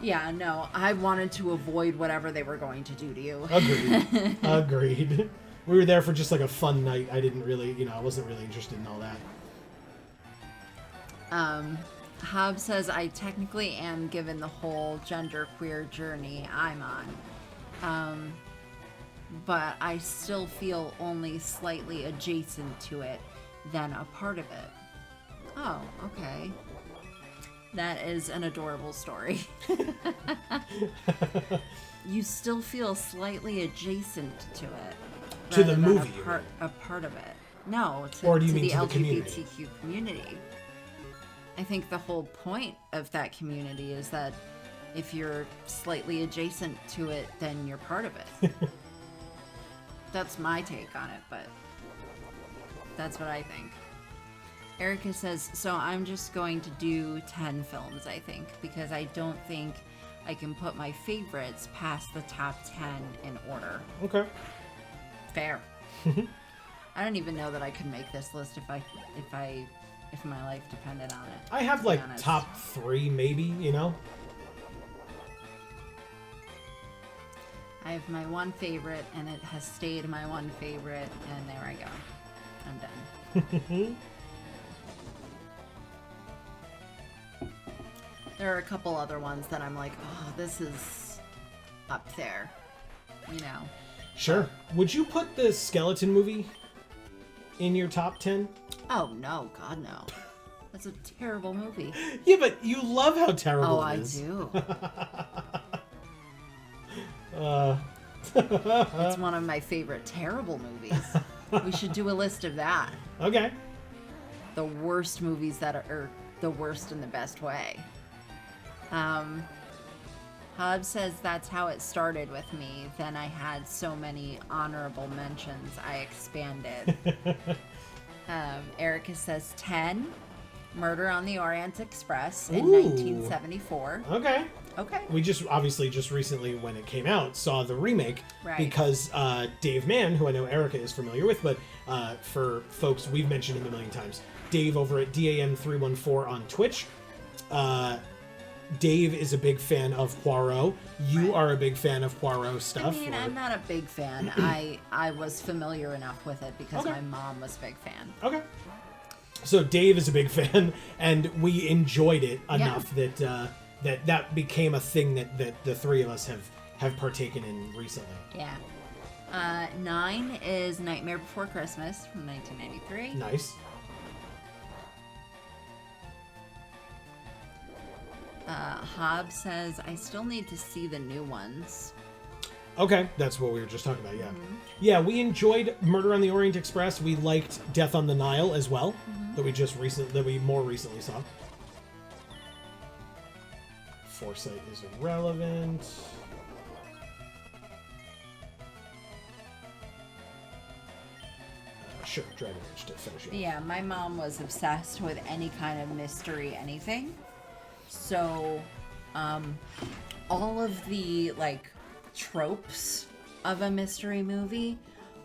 Yeah, no, I wanted to avoid whatever they were going to do to you. Agreed. We were there for just a fun night. I didn't really, I wasn't really interested in all that. Hob says, I technically am given the whole genderqueer journey I'm on. But I still feel only slightly adjacent to it than a part of it. Oh, okay. That is an adorable story. You still feel slightly adjacent to it. To the movie? A part of it. No, or do you to mean the to the LGBTQ community. I think the whole point of that community is that if you're slightly adjacent to it, then you're part of it. That's my take on it, but that's what I think. Erica says, so I'm just going to do 10 films, I think, because I don't think I can put my favorites past the top 10 in order. Okay. Fair. I don't even know that I could make this list if my life depended on it. I have top 3 maybe, I have my one favorite, and it has stayed my one favorite, and there I go. I'm done. There are a couple other ones that I'm like, oh, this is up there, you know. Sure. Would you put the Skeleton movie in your top 10? Oh, no. God, no. That's a terrible movie. Yeah, but you love how terrible it is. Oh, I do. It's one of my favorite terrible movies. We should do a list of that. Okay. The worst movies that are the worst in the best way. Hub says that's how it started with me. Then I had so many honorable mentions, I expanded. Erica says 10. Murder on the Orient Express in 1974. Okay. Okay. We just recently, when it came out, saw the remake. Right. Because Dave Mann, who I know Erica is familiar with, but for folks, we've mentioned him a million times. Dave over at DAM314 on Twitch. Dave is a big fan of Poirot. You are a big fan of Poirot stuff. I mean, I'm not a big fan. I was familiar enough with it because my mom was a big fan. Okay. So Dave is a big fan, and we enjoyed it enough that became a thing that the three of us have partaken in recently. Yeah. 9 is Nightmare Before Christmas from 1993. Nice. Hobb says, I still need to see the new ones. Okay, that's what we were just talking about, yeah. Mm-hmm. Yeah, we enjoyed Murder on the Orient Express. We liked Death on the Nile as well, that we more recently saw. Foresight is irrelevant. Sure, Dragon Age to finish it. Yeah, my mom was obsessed with any kind of mystery, anything. So, all of the, like, tropes of a mystery movie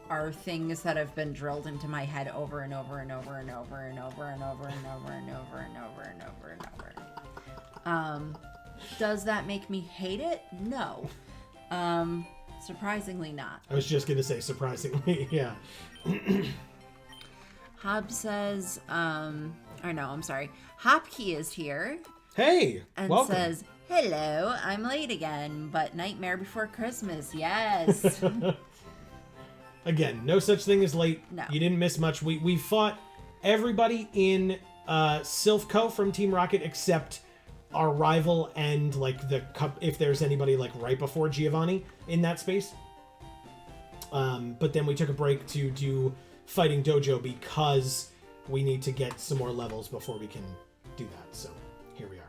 are things that have been drilled into my head over and over and over and over and over and over and over and over and over and over and over. Does that make me hate it? No. Surprisingly not. I was just gonna say surprisingly, yeah. Hob says, Hopkey is here. Hey, and welcome. Says, hello, I'm late again, but Nightmare Before Christmas, yes. Again, no such thing as late. No. You didn't miss much. We fought everybody in Silph Co from Team Rocket except our rival and like the cup, if there's anybody like right before Giovanni in that space. But then we took a break to do Fighting Dojo because we need to get some more levels before we can do that. So here we are.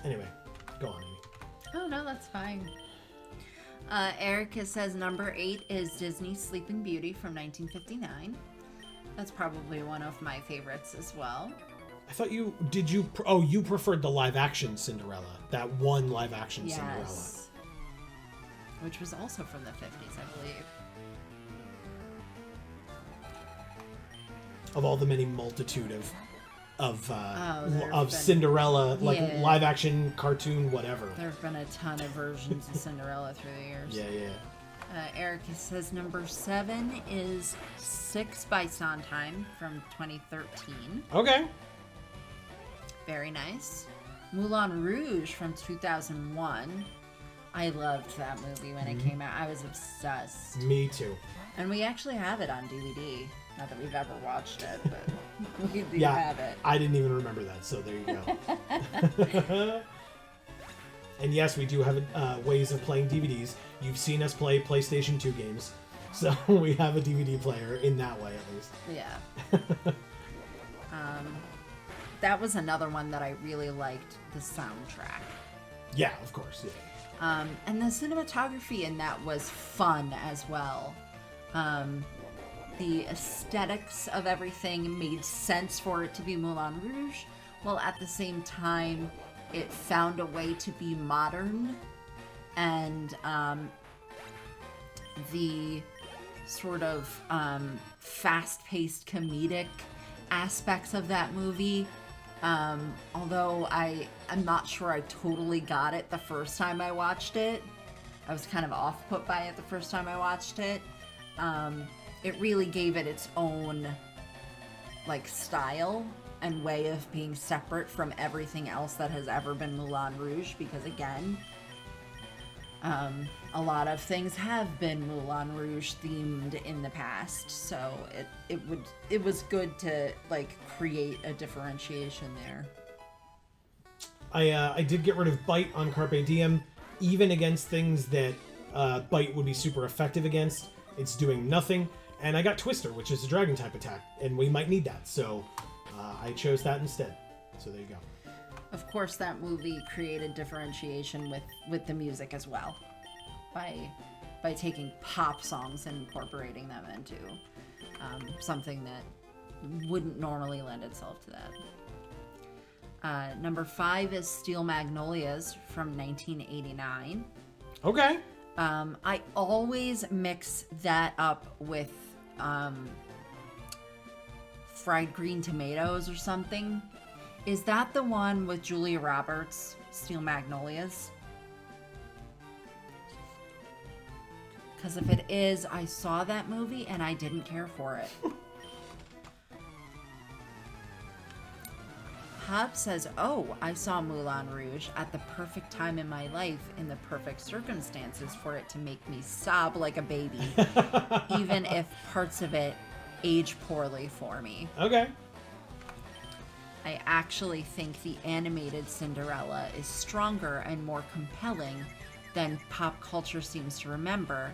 Anyway, go on, Amy. Oh, no, that's fine. Erica says number 8 is Disney's Sleeping Beauty from 1959. That's probably one of my favorites as well. I thought you preferred the live action Cinderella. That one live action Cinderella. Which was also from the 50s, I believe. Of all the many multitude of Cinderella, like live action, cartoon, whatever. There have been a ton of versions of Cinderella through the years. Yeah. Erica says number 7 is 6 by Sondheim from 2013. Okay. Very nice. Moulin Rouge from 2001. I loved that movie when it came out. I was obsessed. Me too. And we actually have it on DVD. Not that we've ever watched it, but we do have it. I didn't even remember that, so there you go. And yes, we do have ways of playing DVDs. You've seen us play PlayStation 2 games, so we have a DVD player in that way, at least. Yeah. That was another one that I really liked, the soundtrack. Yeah, of course, yeah. And the cinematography in that was fun as well. The aesthetics of everything made sense for it to be Moulin Rouge, while at the same time it found a way to be modern, and the sort of fast-paced comedic aspects of that movie, although I'm not sure I totally got it the first time I watched it, I was kind of off-put by it the first time I watched it. It really gave it its own, like, style and way of being separate from everything else that has ever been Moulin Rouge, because, again, a lot of things have been Moulin Rouge themed in the past, so it was good to, like, create a differentiation there. I did get rid of Bite on Carpe Diem, even against things that Bite would be super effective against. It's doing nothing. And I got Twister, which is a dragon type attack, and we might need that, so I chose that instead. So there you go. Of course, that movie created differentiation with the music as well, by taking pop songs and incorporating them into something that wouldn't normally lend itself to that. Number 5 is Steel Magnolias from 1989. Okay. I always mix that up with fried green tomatoes or something. Is that the one with Julia Roberts, Steel Magnolias? Because if it is, I saw that movie and I didn't care for it. Hub says, oh, I saw Moulin Rouge at the perfect time in my life, in the perfect circumstances for it to make me sob like a baby, even if parts of it age poorly for me. Okay. I actually think the animated Cinderella is stronger and more compelling than pop culture seems to remember,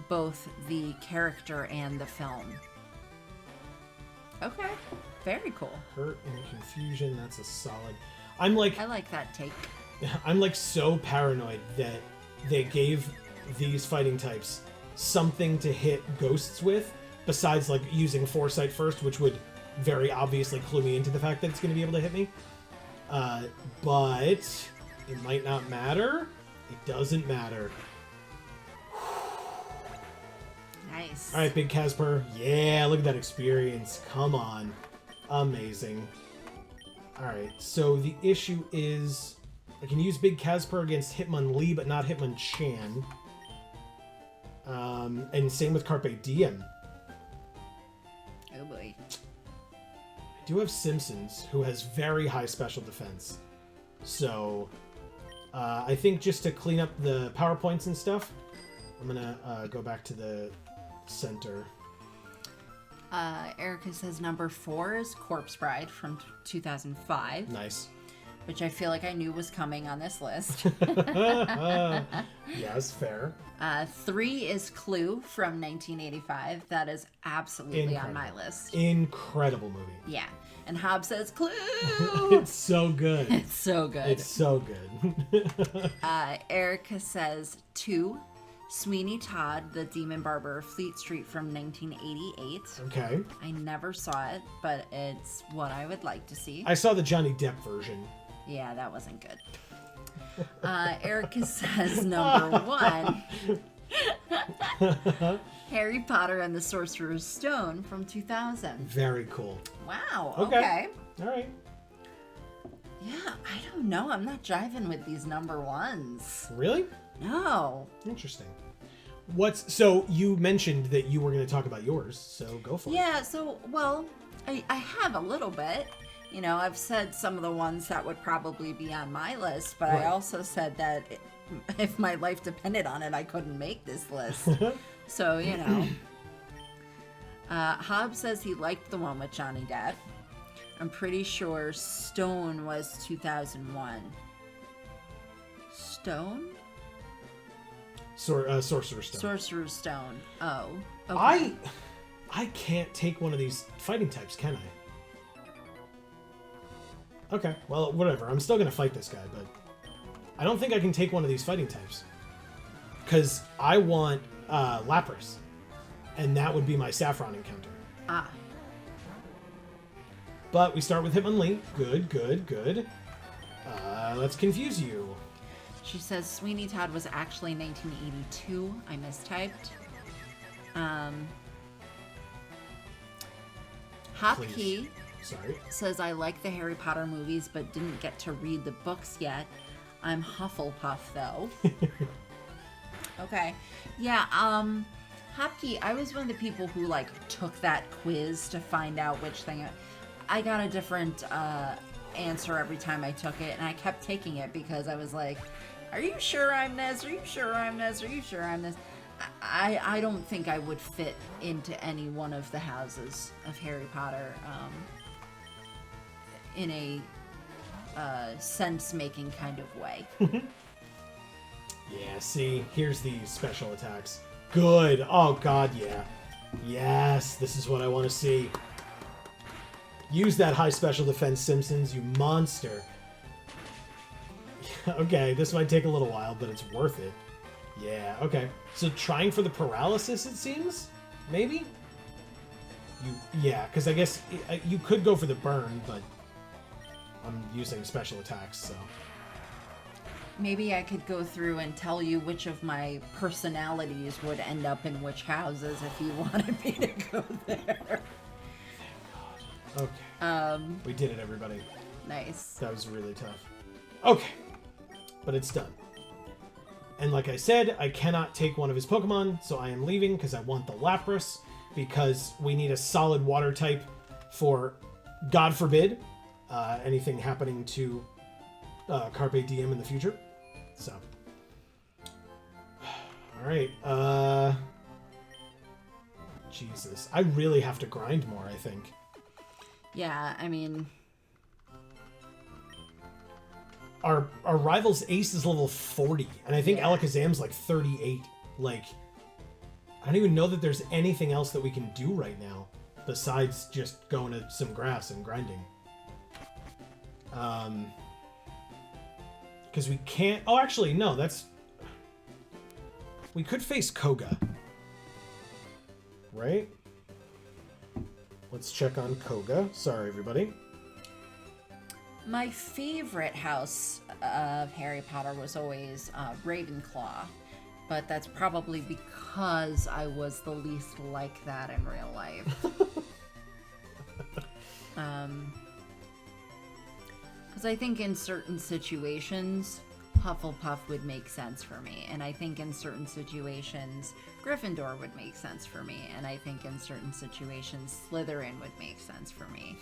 both the character and the film. Okay. Very cool. Hurt and Confusion, that's a solid. I like that take. I'm like so paranoid that they gave these fighting types something to hit ghosts with, besides like using Foresight first, which would very obviously clue me into the fact that it's going to be able to hit me. But it might not matter. It doesn't matter. Nice. All right, Big Casper. Yeah, look at that experience. Come on. Amazing. Alright, so the issue is I can use Big Casper against Hitmonlee, but not Hitmonchan. And same with Carpe Diem. Oh boy. I do have Simpsons, who has very high special defense. So, I think just to clean up the PowerPoints and stuff, I'm gonna go back to the center. Erica says number 4 is Corpse Bride from 2005. Nice. Which I feel like I knew was coming on this list. Yes, fair. 3 is Clue from 1985. That is absolutely on my list. Incredible movie. Yeah. And Hobbs says Clue! It's so good. It's so good. It's so good. Erica says 2. Sweeney Todd, the Demon Barber of Fleet Street from 1988. Okay. I never saw it, but it's what I would like to see. I saw the Johnny Depp version. Yeah, that wasn't good. Erica says number 1. Harry Potter and the Sorcerer's Stone from 2000. Very cool. Wow, okay. All right. Yeah, I don't know. I'm not jiving with these number 1s. Really? No. Interesting. So you mentioned that you were going to talk about yours, so go for it. Yeah, so, well, I have a little bit. You know, I've said some of the ones that would probably be on my list, but right. I also said that if my life depended on it, I couldn't make this list. So, you know. Hobbs says he liked the one with Johnny Depp. I'm pretty sure Stone was 2001. Stone? Sorcerer's Stone. Sorcerer's Stone. Oh. Okay. I can't take one of these fighting types, can I? Okay, well, whatever. I'm still going to fight this guy, but I don't think I can take one of these fighting types. Because I want Lapras, and that would be my Saffron encounter. Ah. But we start with Hitmonlee. Good. Let's confuse you. She says Sweeney Todd was actually 1982. I mistyped. Hopkey says I like the Harry Potter movies but didn't get to read the books yet. I'm Hufflepuff though. Okay. Yeah, Hopkey, I was one of the people who, like, took that quiz to find out which thing. I got a different answer every time I took it, and I kept taking it because I was like, are you sure I'm this? Are you sure I'm this? Are you sure I'm this? I don't think I would fit into any one of the houses of Harry Potter in a sense-making kind of way. Yeah, see, here's the special attacks. Good. Oh, God, yeah. Yes, this is what I want to see. Use that high special defense, Simpsons, you monster. Okay, this might take a little while, but it's worth it. Yeah, okay. So trying for the paralysis, it seems? Maybe? Yeah, because I guess you could go for the burn, but I'm using special attacks, so... Maybe I could go through and tell you which of my personalities would end up in which houses if you wanted me to go there. Okay. We did it, everybody. Nice. That was really tough. Okay. But it's done. And like I said, I cannot take one of his Pokemon, so I am leaving because I want the Lapras, because we need a solid water type for, God forbid, anything happening to Carpe Diem in the future. So. Alright. Jesus. I really have to grind more, I think. Yeah, I mean... Our rival's Ace is level 40, and I think Alakazam's like 38. Like, I don't even know that there's anything else that we can do right now besides just going to some grass and grinding. Because we can't... Oh, actually, no, that's... We could face Koga. Right? Let's check on Koga. Sorry, everybody. My favorite house of Harry Potter was always Ravenclaw, but that's probably because I was the least like that in real life. Because I think in certain situations, Hufflepuff would make sense for me, and I think in certain situations, Gryffindor would make sense for me, and I think in certain situations, Slytherin would make sense for me.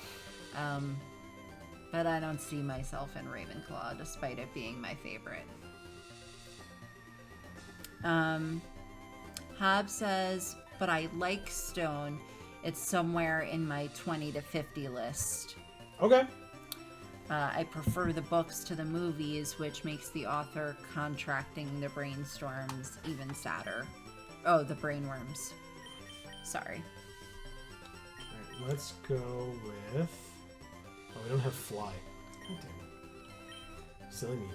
But I don't see myself in Ravenclaw, despite it being my favorite. Hob says, but I like Stone. It's somewhere in my 20 to 50 list. Okay. I prefer the books to the movies, which makes the author contracting the brainstorms even sadder. Oh, the brainworms. Sorry. All right, let's go with... Oh, we don't have Fly. God damn it. Silly me.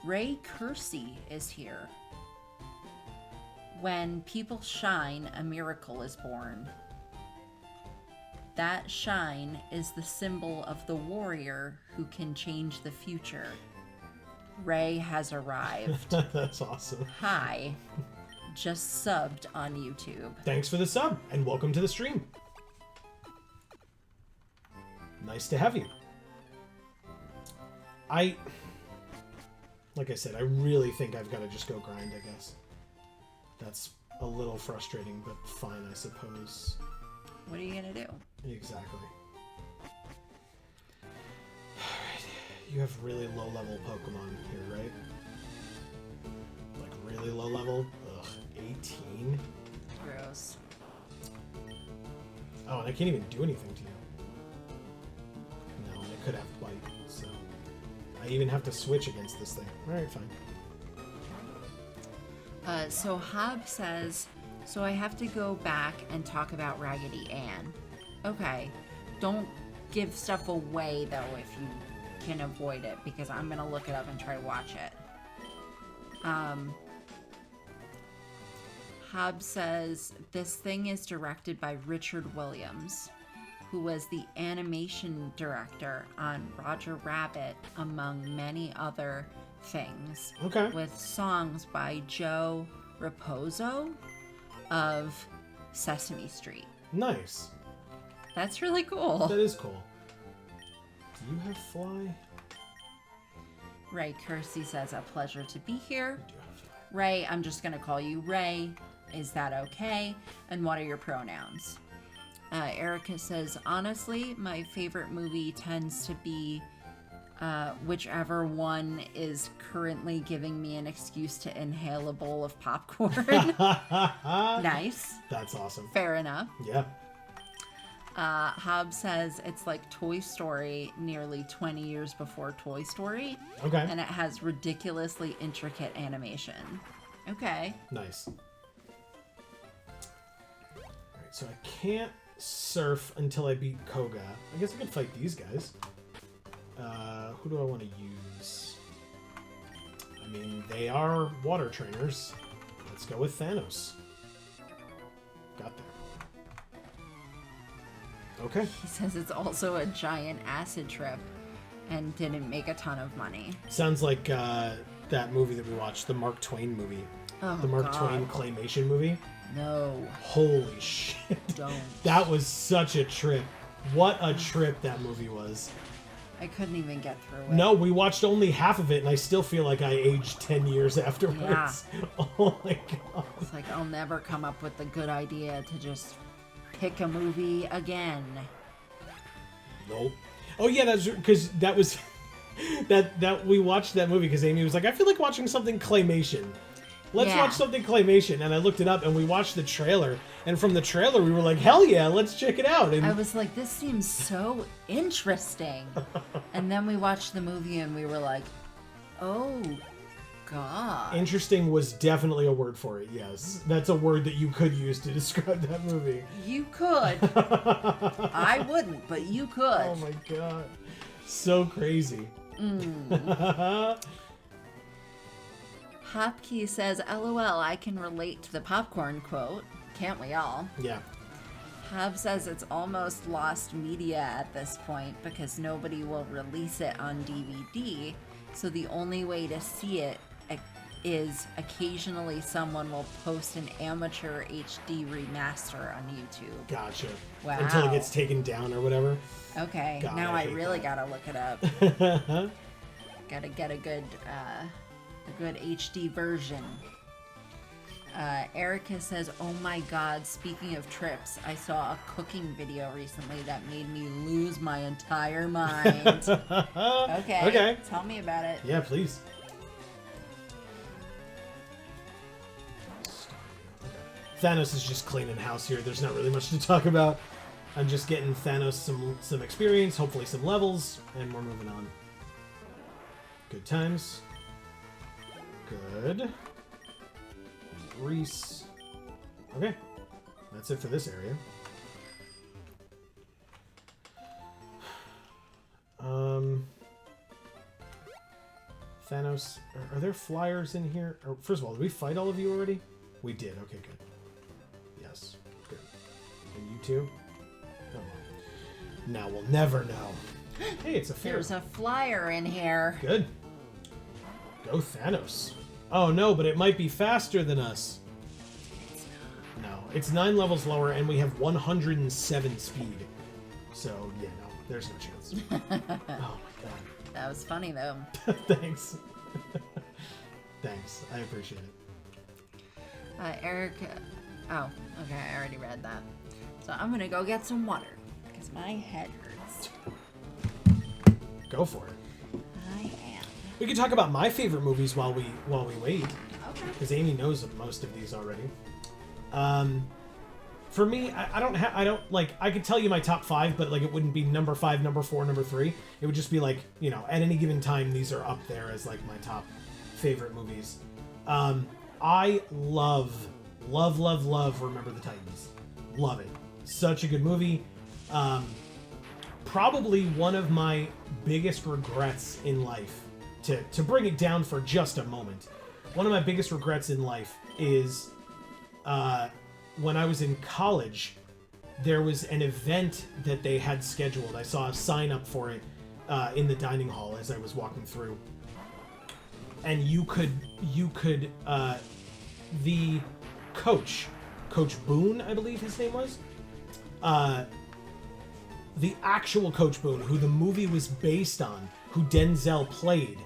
Ray Kersey is here. When people shine, a miracle is born. That shine is the symbol of the warrior who can change the future. Ray has arrived. That's awesome. Hi. Just subbed on YouTube. Thanks for the sub, and welcome to the stream. Nice to have you. Like I said, I really think I've got to just go grind, I guess. That's a little frustrating, but fine, I suppose. What are you gonna do? Exactly. Alright. You have really low-level Pokemon here, right? Like, really low level? Ugh, 18? Gross. Oh, and I can't even do anything to you. No, and I could have Bite, so... I even have to switch against this thing. Alright, fine. So Hob says, so I have to go back and talk about Raggedy Ann. Okay. Don't give stuff away, though, if you can avoid it, because I'm going to look it up and try to watch it. Hob says, this thing is directed by Richard Williams, who was the animation director on Roger Rabbit, among many other things. Okay. With songs by Joe Raposo of Sesame Street. Nice. That's really cool. That is cool. Do you have Fly? Right, Kersey says, a pleasure to be here. I do have Fly. Ray, I'm just going to call you Ray. Is that okay? And what are your pronouns? Erica says, honestly, my favorite movie tends to be whichever one is currently giving me an excuse to inhale a bowl of popcorn. Nice. That's awesome. Fair enough. Yeah. Hobbs says it's like Toy Story nearly 20 years before Toy Story. Okay. And it has ridiculously intricate animation. Okay. Nice. Alright, so I can't surf until I beat Koga. I guess I could fight these guys. Who do I want to use? I mean, they are water trainers. Let's go with Thanos. Got there. Okay. He says it's also a giant acid trip and didn't make a ton of money. Sounds like that movie that we watched, the Mark Twain movie. Oh, the Mark God. Twain claymation movie. No. Holy shit. Don't. That was such a trip. What a trip that movie was. I couldn't even get through it. No, we watched only half of it, and I still feel like I aged 10 years afterwards. Yeah. Oh my god. It's like I'll never come up with the good idea to just pick a movie again. Nope. Oh yeah, that's because that was that we watched that movie because Amy was like, I feel like watching something claymation. Let's watch something claymation, and I looked it up, and we watched the trailer, and from the trailer we were like, hell yeah, let's check it out. And I was like, this seems so interesting. And then we watched the movie, and we were like, oh, God. interesting was definitely a word for it, yes. That's a word that you could use to describe that movie. You could. I wouldn't, but you could. Oh my god. So crazy. Hopkey says, LOL, I can relate to the popcorn quote. Can't we all? Yeah. Hob says it's almost lost media at this point because nobody will release it on DVD, so the only way to see it is occasionally someone will post an amateur HD remaster on YouTube. Gotcha. Wow. Until it gets taken down or whatever. Okay, God, now I I hate really that. gotta look it up. Gotta get a good HD version. Erica says, oh my god, speaking of trips, I saw a cooking video recently that made me lose my entire mind. Okay. Tell me about it. Yeah, please. Thanos is just cleaning house here. There's not really much to talk about. I'm just getting Thanos some experience, hopefully some levels, and we're moving on. Good times. Good. Reese. Okay. That's it for this area. Thanos. Are there flyers in here? Or, first of all, did we fight all of you already? We did. Okay, good. Yes. Good. And you too? Oh, well. Now we'll never know. Hey, it's a fair. There's a flyer in here. Good. Go Thanos. Oh no, but it might be faster than us. No, it's 9 levels lower and we have 107 speed. So, yeah, no, there's no chance. Oh my god. That was funny, though. Thanks. Thanks, I appreciate it. Erica... Oh, okay, I already read that. So I'm gonna go get some water, because my head hurts. Go for it. I am. We can talk about my favorite movies while we wait. Okay. Because Amy knows of most of these already. For me, I don't like, I could tell you my top 5, but like it wouldn't be number 5, number 4, number 3. It would just be like, you know, at any given time, these are up there as like my top favorite movies. I love Remember the Titans. Love it. Such a good movie. Probably one of my biggest regrets in life, to bring it down for just a moment, one of my biggest regrets in life is when I was in college, there was an event that they had scheduled. I saw a sign up for it in the dining hall as I was walking through. And you could the Coach Boone, I believe his name was, the actual Coach Boone, who the movie was based on, who Denzel played,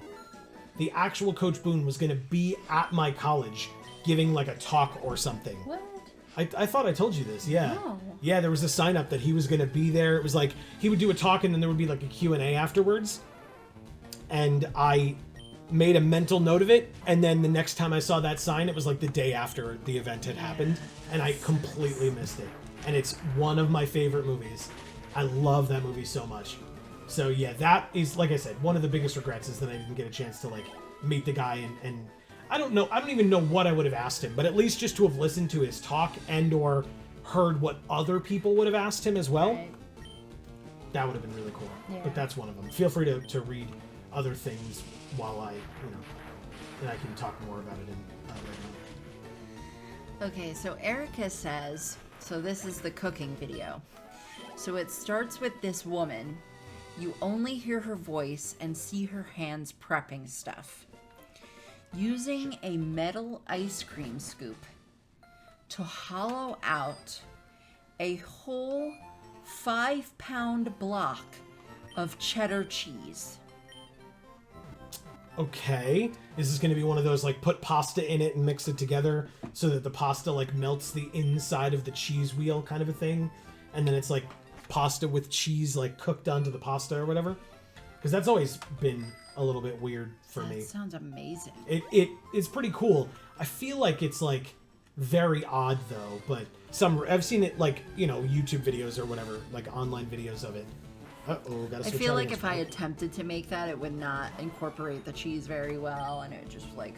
the actual Coach Boone was going to be at my college giving like a talk or something. What? I thought I told you this, yeah. No. Yeah, there was a sign up that he was going to be there. It was like, he would do a talk and then there would be like a Q&A afterwards. And I made a mental note of it, and then the next time I saw that sign, it was like the day after the event had happened, and I completely missed it. And it's one of my favorite movies. I love that movie so much. So yeah, that is, like I said, one of the biggest regrets is that I didn't get a chance to like meet the guy and I don't even know what I would have asked him, but at least just to have listened to his talk and or heard what other people would have asked him as well. Right. That would have been really cool. Yeah. But that's one of them. Feel free to read other things while I, and I can talk more about it in later on. Okay, so Erica says, so this is the cooking video. So it starts with this woman. You only hear her voice and see her hands prepping stuff. Using a metal ice cream scoop to hollow out a whole 5-pound block of cheddar cheese. Okay. Is this going to be one of those, like, put pasta in it and mix it together so that the pasta, like, melts the inside of the cheese wheel kind of a thing? And then it's, like, pasta with cheese, like, cooked onto the pasta or whatever? Because that's always been a little bit weird for me. That sounds amazing. It's pretty cool. I feel like it's, like, very odd, though. But I've seen it, like, YouTube videos or whatever, like, online videos of it. Uh-oh, gotta I switch feel like audience. if I attempted to make that, it would not incorporate the cheese very well, and it would just like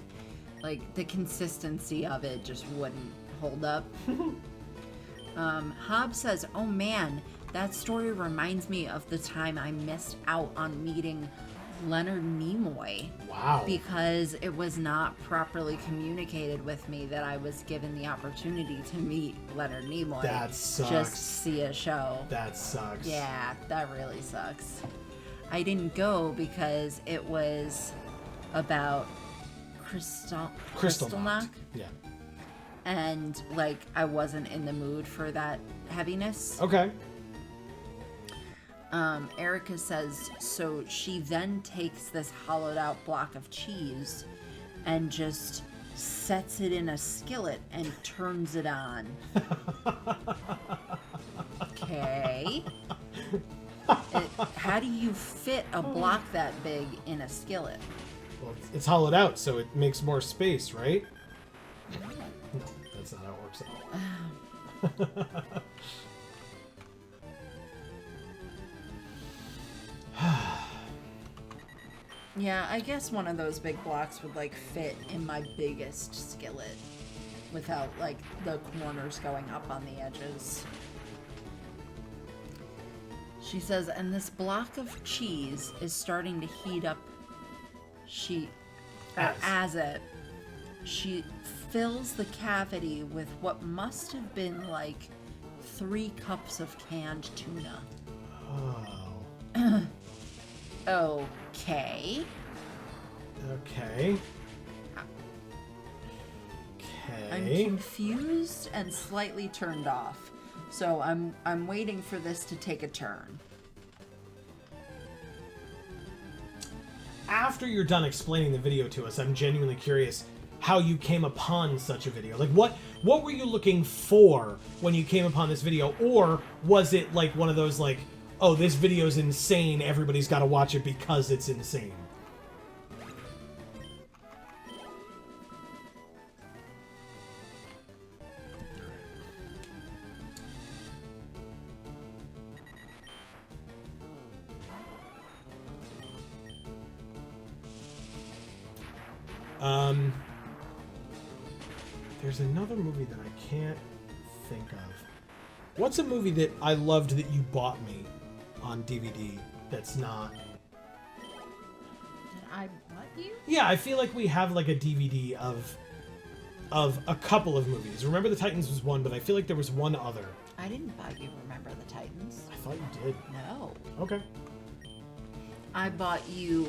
the consistency of it just wouldn't hold up. Hobbs says, "Oh man, that story reminds me of the time I missed out on meeting Leonard Nimoy. Wow. Because it was not properly communicated with me that I was given the opportunity to meet Leonard Nimoy. That sucks. Just see a show. That sucks. Yeah, that really sucks. I didn't go because it was about Kristallnacht. Yeah. And, like, I wasn't in the mood for that heaviness. Okay. Erica says, so she then takes this hollowed out block of cheese and just sets it in a skillet and turns it on. Okay. How do you fit a block that big in a skillet? Well, it's hollowed out, so it makes more space, right? No, that's not how it works at all. Yeah, I guess one of those big blocks would, like, fit in my biggest skillet without, like, the corners going up on the edges. She says, and this block of cheese is starting to heat up. She fills the cavity with what must have been like 3 cups of canned tuna. Oh. Okay. Okay. I'm Okay. confused and slightly turned off. So I'm waiting for this to take a turn. After you're done explaining the video to us, I'm genuinely curious how you came upon such a video. Like, what were you looking for when you came upon this video? Or was it like one of those, like, oh, this video's insane, everybody's got to watch it because it's insane? There's another movie that I can't think of. What's a movie that I loved that you bought me on DVD that's not... Did I butt you? Yeah, I feel like we have like a DVD of a couple of movies. Remember the Titans was one, but I feel like there was one other. I didn't buy you Remember the Titans. I thought you did. No. Okay. I bought you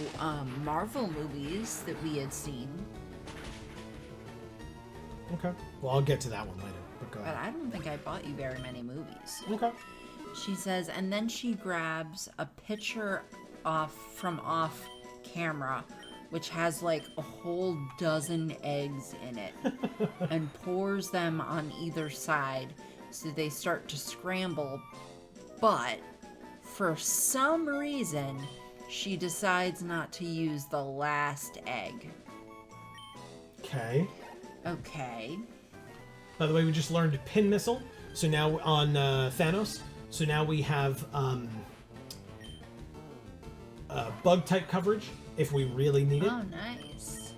Marvel movies that we had seen. Okay. Well, I'll get to that one later. But go But ahead. I don't think I bought you very many movies. Okay. She says, and then she grabs a picture off camera which has like a whole dozen eggs in it, and pours them on either side so they start to scramble. But for some reason, she decides not to use the last egg. Okay. Okay. By the way, we just learned Pin Missile. So now on Thanos. So now we have bug type coverage if we really need it. Oh, nice.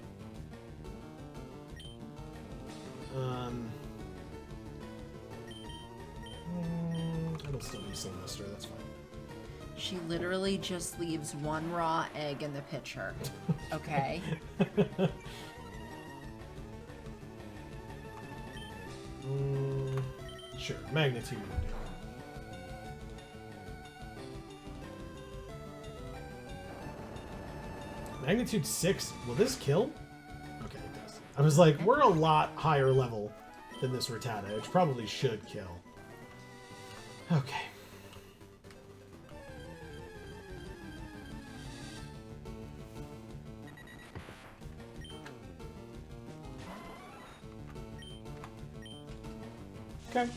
It'll still be Sinister, that's fine. She literally just leaves one raw egg in the pitcher. Okay. Sure, magnitude. Magnitude 6. Will this kill? Okay, it does. I was like, we're a lot higher level than this Rattata, which probably should kill. Okay. Okay.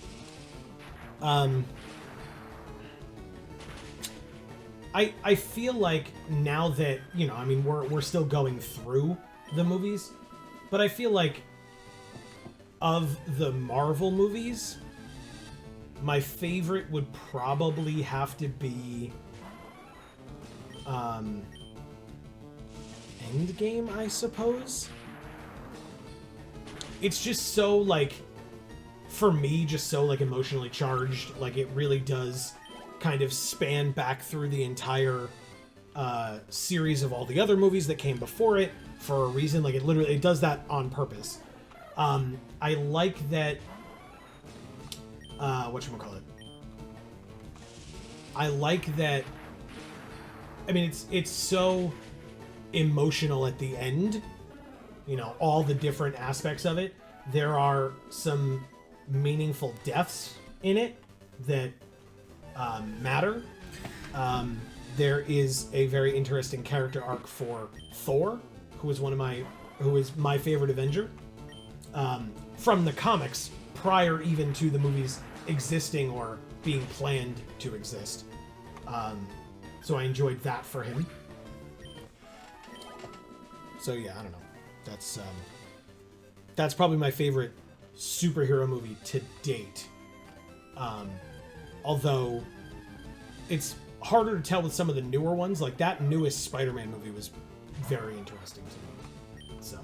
I feel like now that, you know, I mean, we're still going through the movies, but I feel like of the Marvel movies, my favorite would probably have to be Endgame, I suppose. It's just so, like, for me, just so, like, emotionally charged. Like, it really does kind of span back through the entire series of all the other movies that came before it for a reason. Like, it does that on purpose. I like that, whatchamacallit? I like that, I mean, it's so emotional at the end, you know, all the different aspects of it. There are some meaningful deaths in it that matter. There is a very interesting character arc for Thor, who is my favorite Avenger from the comics prior even to the movies existing or being planned to exist. So I enjoyed that for him. So yeah, I don't know. That's probably my favorite superhero movie to date. Although it's harder to tell with some of the newer ones. Like that newest Spider-Man movie was very interesting to me. So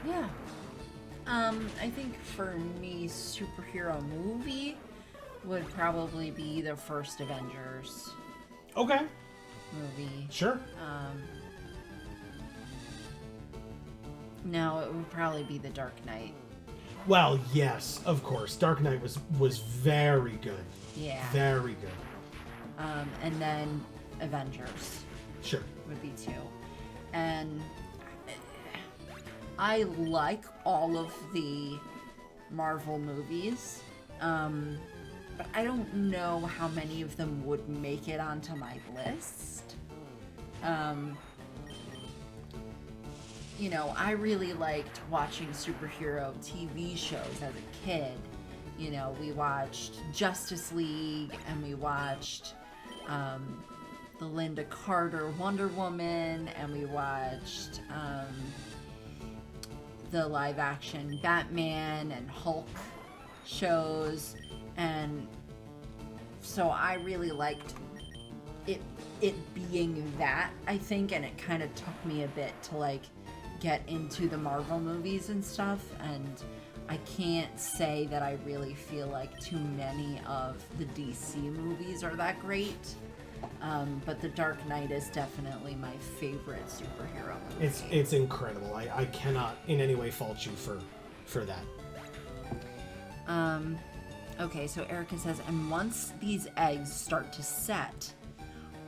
yeah. I think for me, superhero movie would probably be the first Avengers okay, movie. sure. No, it would probably be The Dark Knight. Well, yes, of course. Dark Knight was very good. Yeah. Very good. And then Avengers Sure. would be 2. And I like all of the Marvel movies, but I don't know how many of them would make it onto my list. You know, I really liked watching superhero TV shows as a kid. You know, we watched Justice League, and we watched the Linda Carter Wonder Woman, and we watched the live action Batman and Hulk shows, and so I really liked it being that, I think, and it kind of took me a bit to like get into the Marvel movies and stuff, and I can't say that I really feel like too many of the DC movies are that great. But The Dark Knight is definitely my favorite superhero movie. It's incredible. I cannot in any way fault you for that. Okay, so Erica says, and once these eggs start to set,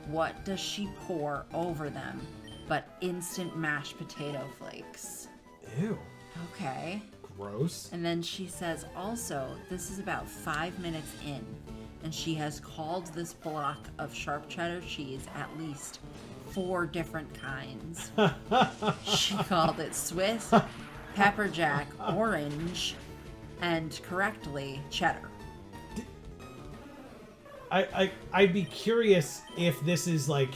what does she pour over them but instant mashed potato flakes? Ew. Okay. Gross. And then she says, also, this is about 5 minutes in. and she has called this block of sharp cheddar cheese at least 4 different kinds. She called it Swiss, pepper jack, orange, and correctly cheddar. I'd be curious if this is like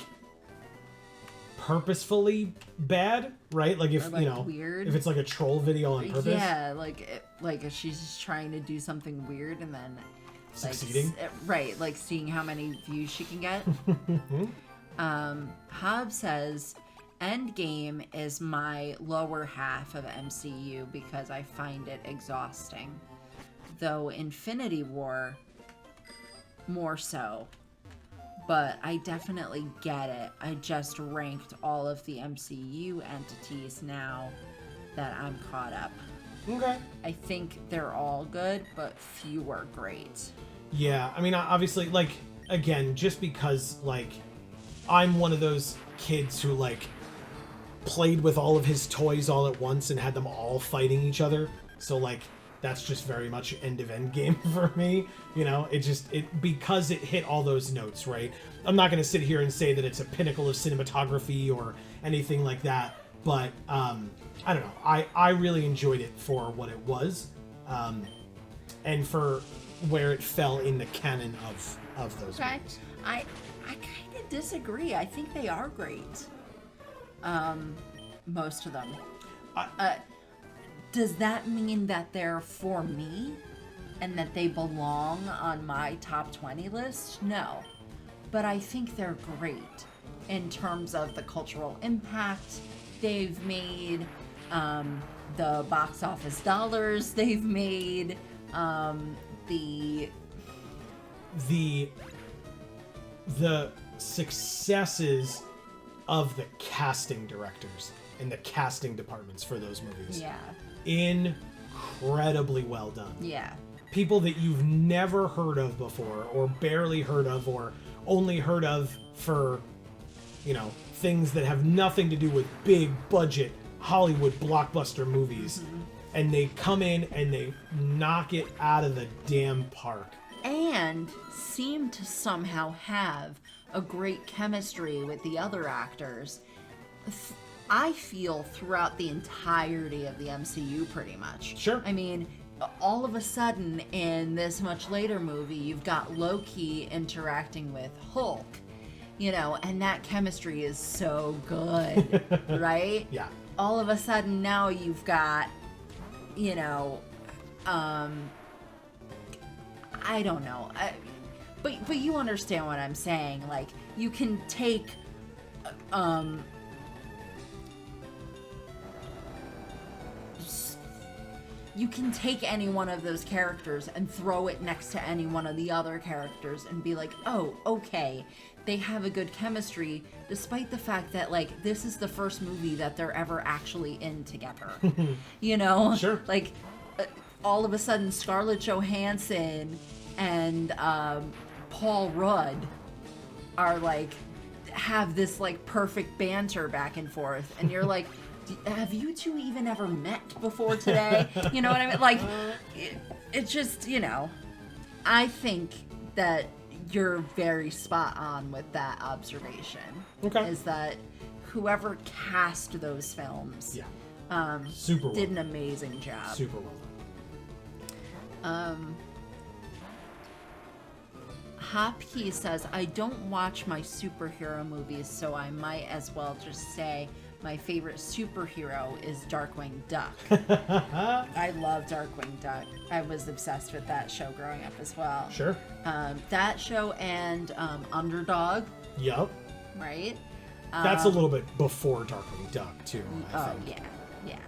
purposefully bad, right? Like if weird. if it's like a troll video on purpose. Yeah, like if she's just trying to do something weird and then succeeding. Right, like seeing how many views she can get. Hobbs says Endgame is my lower half of MCU because I find it exhausting. Though Infinity War more so. But I definitely get it. I just ranked all of the MCU entities now that I'm caught up. Okay. I think they're all good, but few are great. Yeah, I mean, obviously, like, again, just because, like, I'm one of those kids who, like, played with all of his toys all at once and had them all fighting each other. So, like, that's just very much end of Endgame for me. You know, because it hit all those notes, right? I'm not going to sit here and say that it's a pinnacle of cinematography or anything like that, but I don't know. I really enjoyed it for what it was, and for where it fell in the canon of those movies. I kind of disagree. I think they are great. Most of them. Does that mean that they're for me and that they belong on my top 20 list? No. But I think they're great in terms of the cultural impact they've made, the box office dollars they've made, the successes of the casting directors and the casting departments for those movies. Yeah. Incredibly well done. Yeah. People that you've never heard of before, or barely heard of, or only heard of for, you know, things that have nothing to do with big budget Hollywood blockbuster movies. Mm-hmm. And they come in and they knock it out of the damn park. And seem to somehow have a great chemistry with the other actors. I feel throughout the entirety of the MCU pretty much. Sure. I mean, all of a sudden in this much later movie, you've got Loki interacting with Hulk, you know, and that chemistry is so good, right? Yeah. All of a sudden now you've got, you know, I don't know, but you understand what I'm saying. Like, you can take, you can take any one of those characters and throw it next to any one of the other characters and be like, oh, okay, they have a good chemistry, despite the fact that, like, this is the first movie that they're ever actually in together. You know? Sure. Like, all of a sudden, Scarlett Johansson and Paul Rudd are, like, have this, like, perfect banter back and forth. And you're like, have you two even ever met before today? You know what I mean? Like, it just, you know, I think that you're very spot on with that observation. Okay. Is that whoever cast those films super well did an amazing job. Super well done. Hopkey says, I don't watch my superhero movies, so I might as well just say my favorite superhero is Darkwing Duck. I love Darkwing Duck. I was obsessed with that show growing up as well. Sure. That show and Underdog. Yup. Right? That's a little bit before Darkwing Duck, too, I think. Yeah.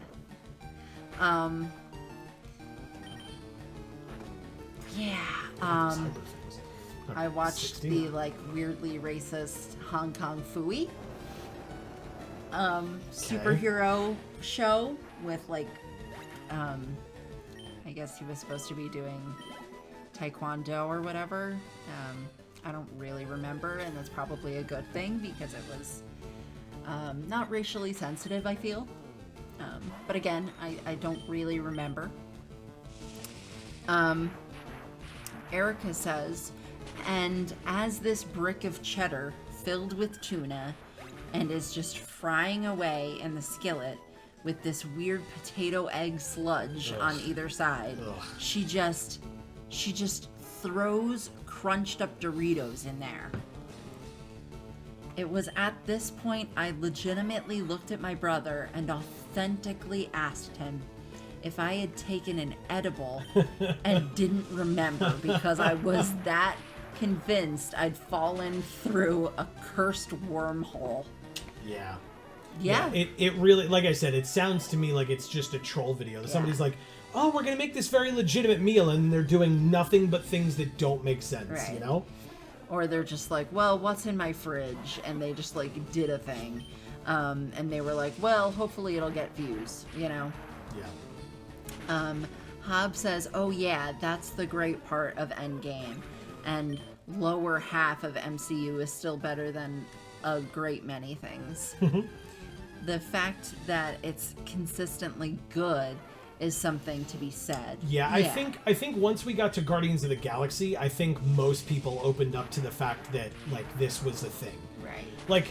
I watched 16. the, like, weirdly racist Hong Kong Phooey superhero show with, like, I guess he was supposed to be doing taekwondo or whatever. I don't really remember, and that's probably a good thing because it was not racially sensitive, I feel. But again, I don't really remember. Erica says, And as this brick of cheddar filled with tuna and is just frying away in the skillet with this weird potato egg sludge on either side, she just throws crunched up Doritos in there. It was at this point I legitimately looked at my brother and authentically asked him if I had taken an edible and didn't remember, because I was that convinced I'd fallen through a cursed wormhole. Yeah. Yeah. It really, like I said, it sounds to me like it's just a troll video. Somebody's like, oh, we're going to make this very legitimate meal, and they're doing nothing but things that don't make sense, you know? Or they're just like, well, what's in my fridge? And they just, like, did a thing. And they were like, well, hopefully it'll get views, you know? Yeah. Hobb says, oh, yeah, that's the great part of Endgame. And lower half of MCU is still better than a great many things. The fact that it's consistently good is something to be said. Yeah, I think once we got to Guardians of the Galaxy, I think most people opened up to the fact that, like, this was a thing. Right. Like,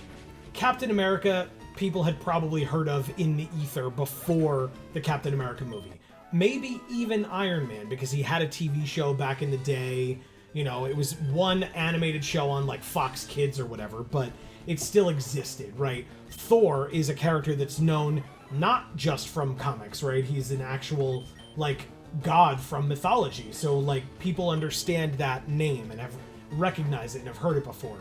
Captain America, people had probably heard of in the ether before the Captain America movie. Maybe even Iron Man, because he had a TV show back in the day. You know, it was one animated show on, like, Fox Kids or whatever, but it still existed, right? Thor is a character that's known not just from comics, right? He's an actual, like, god from mythology. So, like, people understand that name and have recognized it and have heard it before.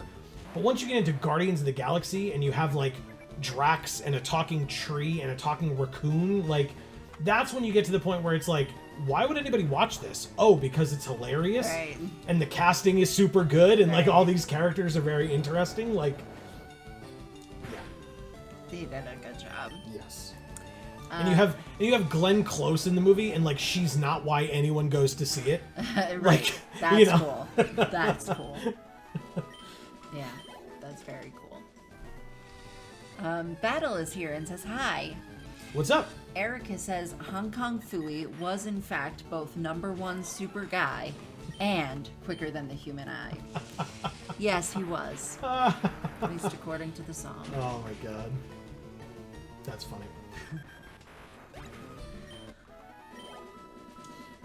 But once you get into Guardians of the Galaxy and you have, like, Drax and a talking tree and a talking raccoon, like, that's when you get to the point where it's like, why would anybody watch this? Oh, because it's hilarious. Right. And the casting is super good and, like, all these characters are very interesting. Like, yeah. They did a good job. Yes. And you have Glenn Close in the movie, and, like, she's not why anyone goes to see it. Right. Like, That's you know. cool. That's cool. Yeah, that's very cool. Battle is here and says hi. What's up? Erica says Hong Kong Fooey was in fact both #1 super guy and quicker than the human eye. Yes, he was. At least according to the song. Oh my god. That's funny.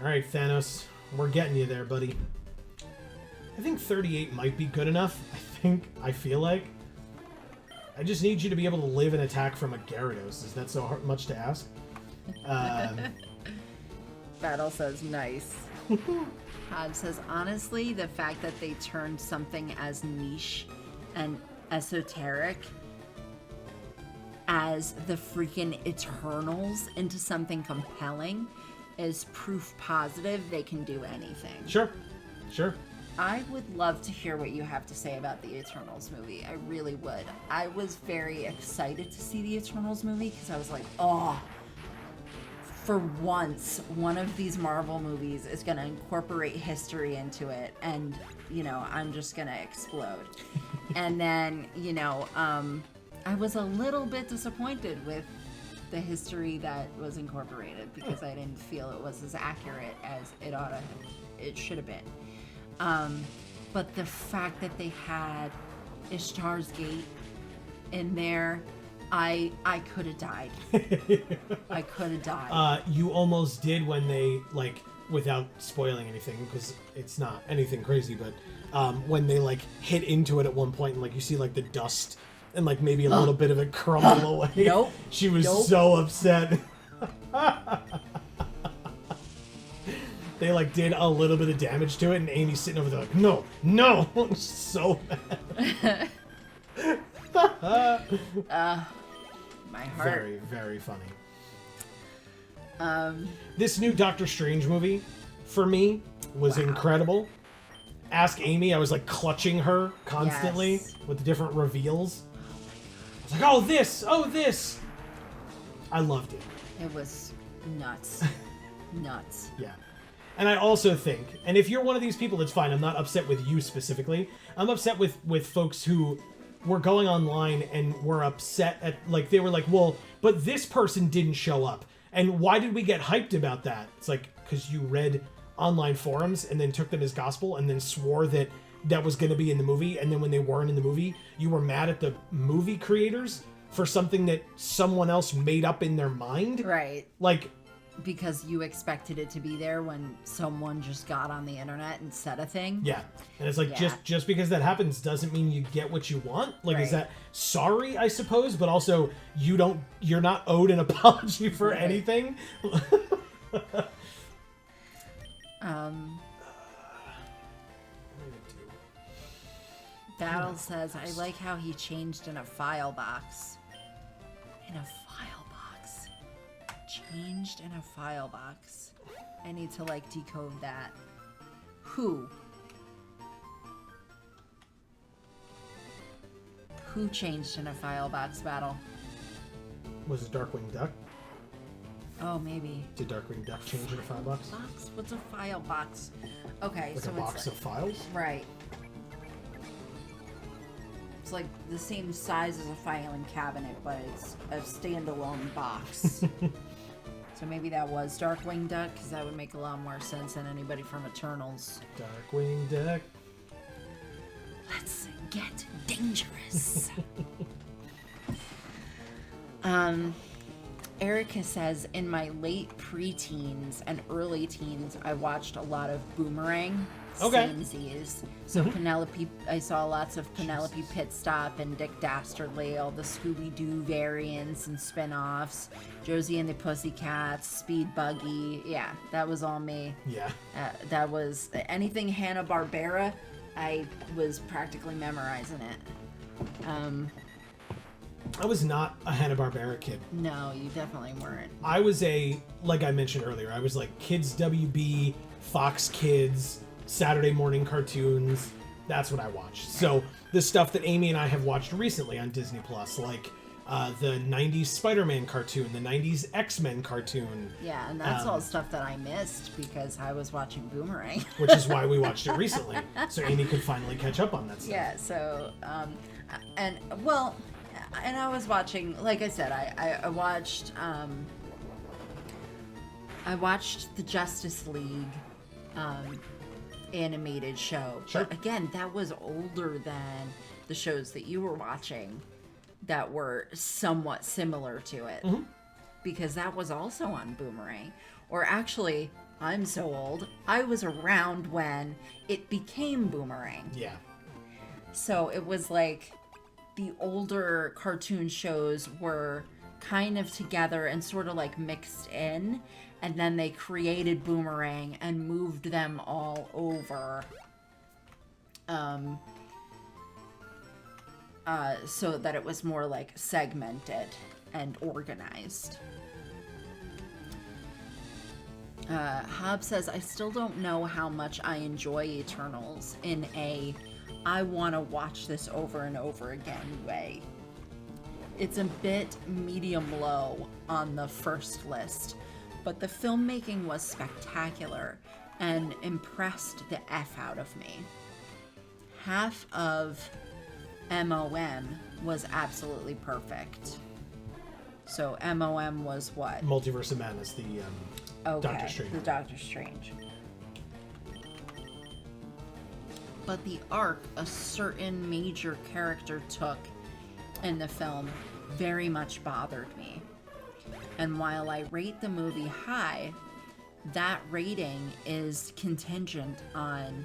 Alright, Thanos. We're getting you there, buddy. I think 38 might be good enough. I feel like. I just need you to be able to live and attack from a Gyarados. Is that so much to ask? Battle says nice. Hobb says, honestly, the fact that they turned something as niche and esoteric as the freaking Eternals into something compelling is proof positive they can do anything. Sure. I would love to hear what you have to say about the Eternals movie. I really would. I was very excited to see the Eternals movie because I was like, oh, for once, one of these Marvel movies is going to incorporate history into it, and, you know, I'm just going to explode. And then, you know, I was a little bit disappointed with the history that was incorporated because I didn't feel it was as accurate as it should have been. But the fact that they had Ishtar's Gate in there, I could have died. I could have died. You almost did when they, like, without spoiling anything, because it's not anything crazy, but when they, like, hit into it at one point and, like, you see, like, the dust and, like, maybe a little bit of it crumble away. Nope. She was so upset. They, like, did a little bit of damage to it, and Amy's sitting over there like, no, so mad. My heart. Very, very funny. This new Doctor Strange movie, for me, was incredible. Ask Amy, I was, like, clutching her constantly with the different reveals. I was like, oh, this! I loved it. It was nuts. Nuts. Yeah. And I also think, and if you're one of these people, it's fine. I'm not upset with you specifically. I'm upset with folks who were going online and were upset at, like, they were like, well, but this person didn't show up. And why did we get hyped about that? It's like, because you read online forums and then took them as gospel and then swore that that was going to be in the movie, and then when they weren't in the movie, you were mad at the movie creators for something that someone else made up in their mind. Right. Like, because you expected it to be there when someone just got on the internet and said a thing. yeah. And it's like, just because that happens doesn't mean you get what you want. Like, is that sorry, I suppose, but also you're not owed an apology for anything. Battle says, I like how he changed in a file box. In a file box. Changed in a file box. I need to, like, decode that. Who? Who changed in a file box, Battle? Was it Darkwing Duck? Oh, maybe. Did Darkwing Duck change in a file box? Box? What's a file box? Okay, Like so a box it's of files? right. It's like the same size as a filing cabinet, but it's a standalone box. So maybe that was Darkwing Duck, because that would make a lot more sense than anybody from Eternals. Darkwing Duck. Let's get dangerous. Erica says, in my late preteens and early teens, I watched a lot of Boomerang. Okay. Samesies. So Penelope, I saw lots of Penelope Pitstop and Dick Dastardly, all the Scooby-Doo variants and spin-offs, Josie and the Pussycats, Speed Buggy. Yeah, that was all me. Yeah. That was anything Hanna-Barbera. I was practically memorizing it. I was not a Hanna-Barbera kid. No, you definitely weren't. I was like I mentioned earlier, I was like Kids WB, Fox Kids, Saturday morning cartoons. That's what I watched. So the stuff that Amy and I have watched recently on Disney Plus, like the 90s Spider-Man cartoon, the 90s X-Men cartoon. Yeah, and that's all stuff that I missed because I was watching Boomerang. Which is why we watched it recently. So Amy could finally catch up on that stuff. Yeah, so, and I was watching, like I said, I watched the Justice League animated show. Sure. But again, that was older than the shows that you were watching that were somewhat similar to it. Mm-hmm. Because that was also on Boomerang. Or actually, I'm so old, I was around when it became Boomerang. Yeah. So it was like the older cartoon shows were kind of together and sort of like mixed in, and then they created Boomerang and moved them all over so that it was more like segmented and organized. Hobbs says, I still don't know how much I enjoy Eternals in a I want to watch this over and over again way. It's a bit medium low on the first list, but the filmmaking was spectacular and impressed the F out of me. Half of MOM was absolutely perfect. So MOM was what? Multiverse of Madness, the Doctor Strange. The Doctor Strange. But the arc a certain major character took in the film very much bothered me. And while I rate the movie high, that rating is contingent on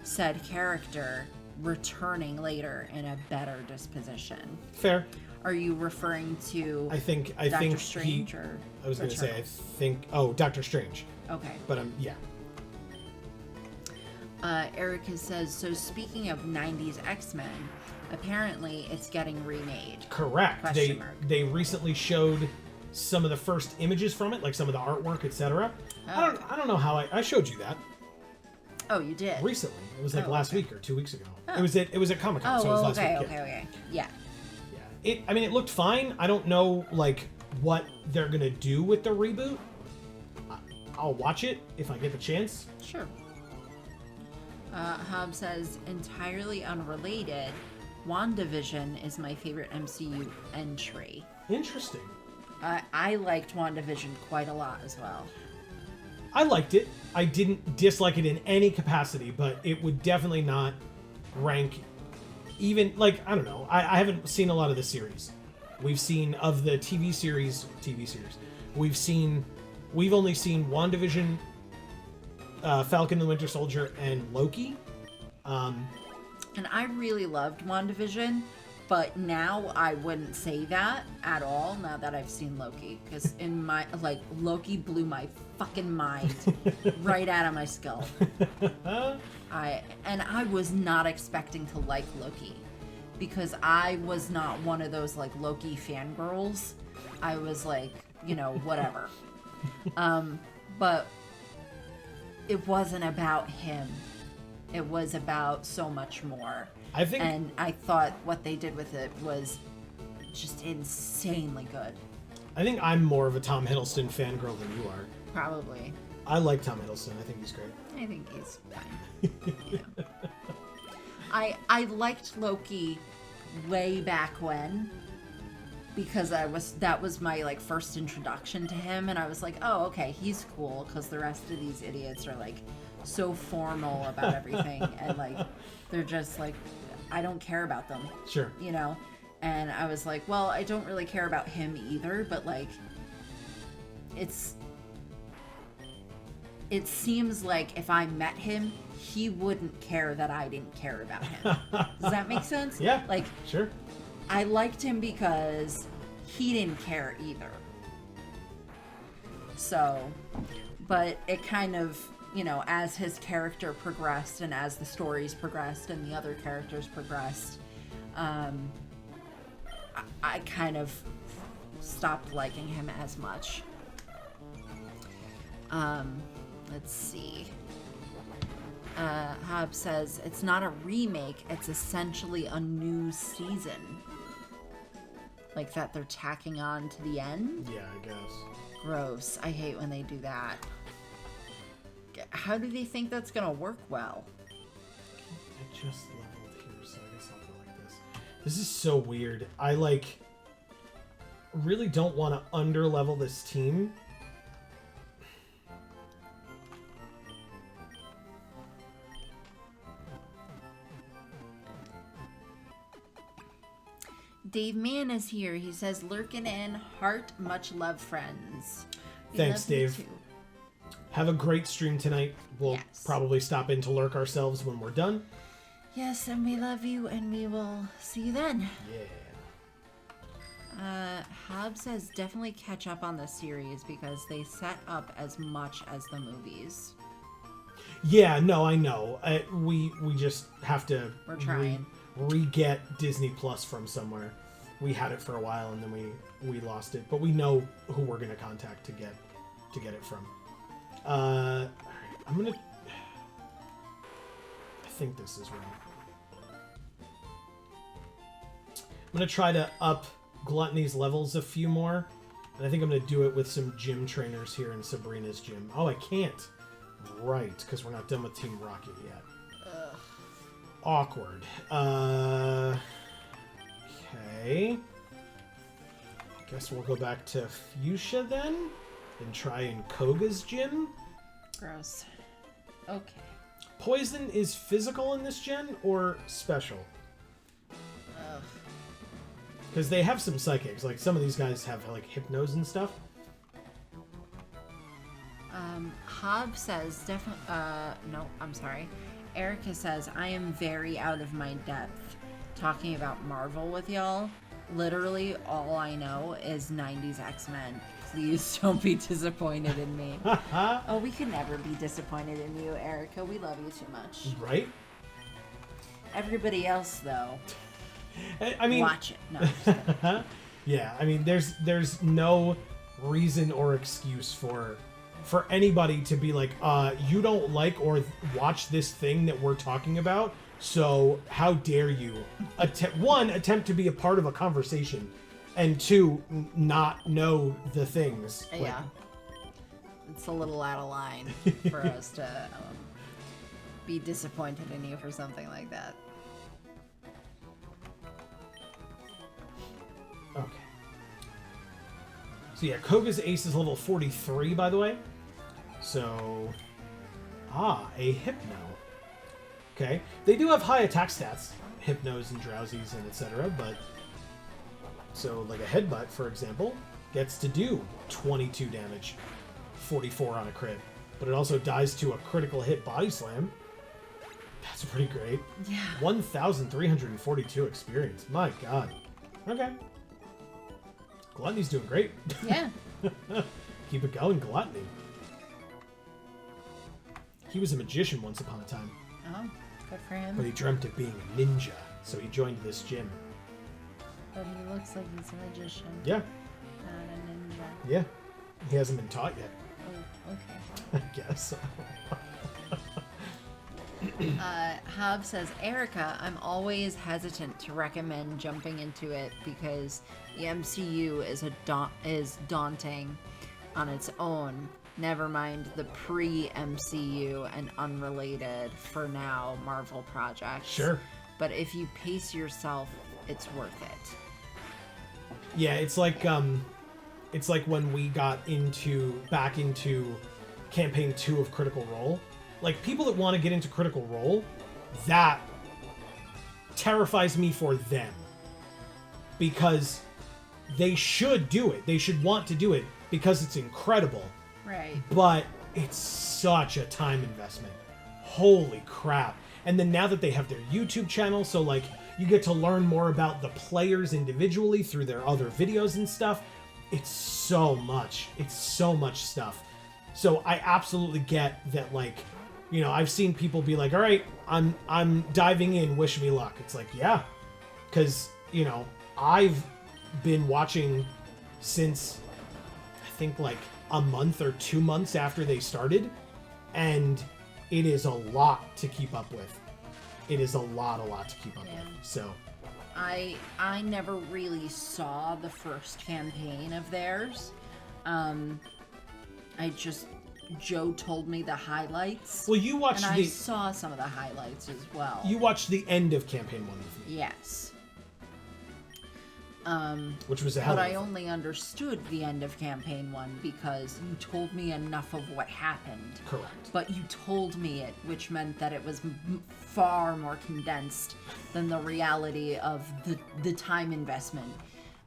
said character returning later in a better disposition. Fair. Are you referring to I think Doctor Strange or I was going to say, I Eternals? think... Oh, Doctor Strange. Okay. But, yeah. Erica says, so speaking of 90s X-Men, apparently it's getting remade. Correct. Question mark. They recently showed some of the first images from it, like some of the artwork, etc. Oh. I don't know how I showed you that Oh, you did? recently. It was like last week or 2 weeks ago. Oh. It was at Comic-Con, Oh, so it was well, last okay, week. okay. Yeah. Yeah. It looked fine. I don't know like what they're gonna do with the reboot. I'll watch it if I get the chance. Sure. Hobbs says, entirely unrelated, WandaVision is my favorite MCU entry. Interesting. I liked WandaVision quite a lot as well. I liked it. I didn't dislike it in any capacity, but it would definitely not rank even, like, I don't know. I haven't seen a lot of the series. We've seen of the TV series. We've only seen WandaVision, Falcon and the Winter Soldier, and Loki. And I really loved WandaVision, but now I wouldn't say that at all now that I've seen Loki. Because in my, like, Loki blew my fucking mind right out of my skull. I was not expecting to like Loki. Because I was not one of those, like, Loki fangirls. I was like, you know, whatever. But it wasn't about him. It was about so much more. And I thought what they did with it was just insanely good. I think I'm more of a Tom Hiddleston fangirl than you are. Probably. I like Tom Hiddleston. I think he's great. I think he's fine. Yeah. I liked Loki way back when, because that was my, like, first introduction to him, and I was like, oh, okay, he's cool, because the rest of these idiots are, like, so formal about everything, and, like, they're just like, I don't care about them. Sure. You know? And I was like, well, I don't really care about him either, but, like, it seems like if I met him, he wouldn't care that I didn't care about him. Does that make sense? Yeah. Like, sure. I liked him because he didn't care either. So, but it kind of, you know, as his character progressed and as the stories progressed and the other characters progressed, I kind of stopped liking him as much. Let's see. Hob says, it's not a remake, it's essentially a new season. Like that they're tacking on to the end? Yeah, I guess. Gross. I hate when they do that. How do they think that's gonna work well? I just leveled here, so I guess I'll go like this. This is so weird. I, like, really don't want to under-level this team. Dave Mann is here. He says, lurking in, heart, much love, friends. Thanks, Dave. Have a great stream tonight. We'll probably stop in to lurk ourselves when we're done. Yes, and we love you, and we will see you then. Yeah. Hob says, definitely catch up on the series because they set up as much as the movies. Yeah, no, I know. We just have to... We're trying. Re-get Disney Plus from somewhere. We had it for a while and then we lost it, but we know who we're gonna contact to get it from. Alright, I think this is right. I'm gonna try to up Gluttony's levels a few more, and I think I'm gonna do it with some gym trainers here in Sabrina's gym. Oh, I can't. Right, because we're not done with Team Rocket yet. Awkward. Okay. Guess we'll go back to Fuchsia then, and try in Koga's gym. Gross. Okay. Poison is physical in this gen or special? Because they have some psychics. Like, some of these guys have, like, hypnos and stuff. Hob says, definitely, no, I'm sorry. Erica says, I am very out of my depth talking about Marvel with y'all. Literally, all I know is 90s X-Men. Please don't be disappointed in me. Oh, we can never be disappointed in you, Erica. We love you too much. Right? Everybody else, though, I mean... watch it. No, yeah, I mean, there's no reason or excuse for anybody to be like, you don't like or watch this thing that we're talking about, so how dare you attempt to be a part of a conversation, and two, not know the things. Yeah. It's a little out of line for us to be disappointed in you for something like that. Okay. So yeah, Koga's ace is level 43, by the way. So, a hypno. Okay, they do have high attack stats, Hypnos and Drowsies and etc. But so like a Headbutt, for example, gets to do 22 damage, 44 on a crit, but it also dies to a critical hit Body Slam. That's pretty great. Yeah. 1,342 experience. My God. Okay. Gluttony's doing great. Yeah. Keep it going, Gluttony. He was a magician once upon a time. Oh, good for him. But he dreamt of being a ninja, so he joined this gym. But he looks like he's a magician. Yeah. Not a ninja. Yeah. He hasn't been taught yet. Oh, okay. I guess. Hob says, Erica, I'm always hesitant to recommend jumping into it because the MCU is daunting on its own. Never mind the pre-MCU and unrelated, for now, Marvel projects. Sure. But if you pace yourself, it's worth it. Yeah, it's like when we got back into campaign 2 of Critical Role. Like, people that want to get into Critical Role, that terrifies me for them. Because they should do it. They should want to do it because it's incredible. Right. But it's such a time investment. Holy crap. And then now that they have their YouTube channel, so like you get to learn more about the players individually through their other videos and stuff. It's so much. It's so much stuff. So I absolutely get that, like, you know, I've seen people be like, all right, I'm diving in, wish me luck. It's like, yeah. Because, you know, I've been watching since, I think, like, a month or 2 months after they started, and it is a lot to keep up with. It is a lot to keep up with. So I never really saw the first campaign of theirs. Joe told me the highlights. Well, you watched and I saw some of the highlights as well. You watched the end of campaign 1 with me. Yes. Which was a hell of But a I only understood the end of campaign 1 because you told me enough of what happened. Correct. But you told me it, which meant that it was far more condensed than the reality of the time investment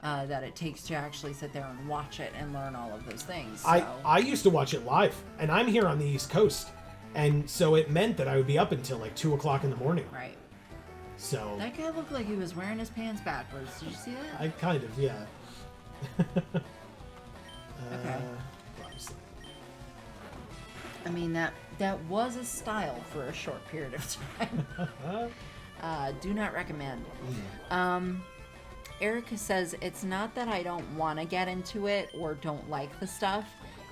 that it takes to actually sit there and watch it and learn all of those things. So. I used to watch it live, and I'm here on the East Coast, and so it meant that I would be up until like 2 o'clock in the morning. Right. So that guy looked like he was wearing his pants backwards. Did you see that? I kind of, yeah. Okay. I mean, that was a style for a short period of time. Do not recommend. Erica says, it's not that I don't want to get into it or don't like the stuff.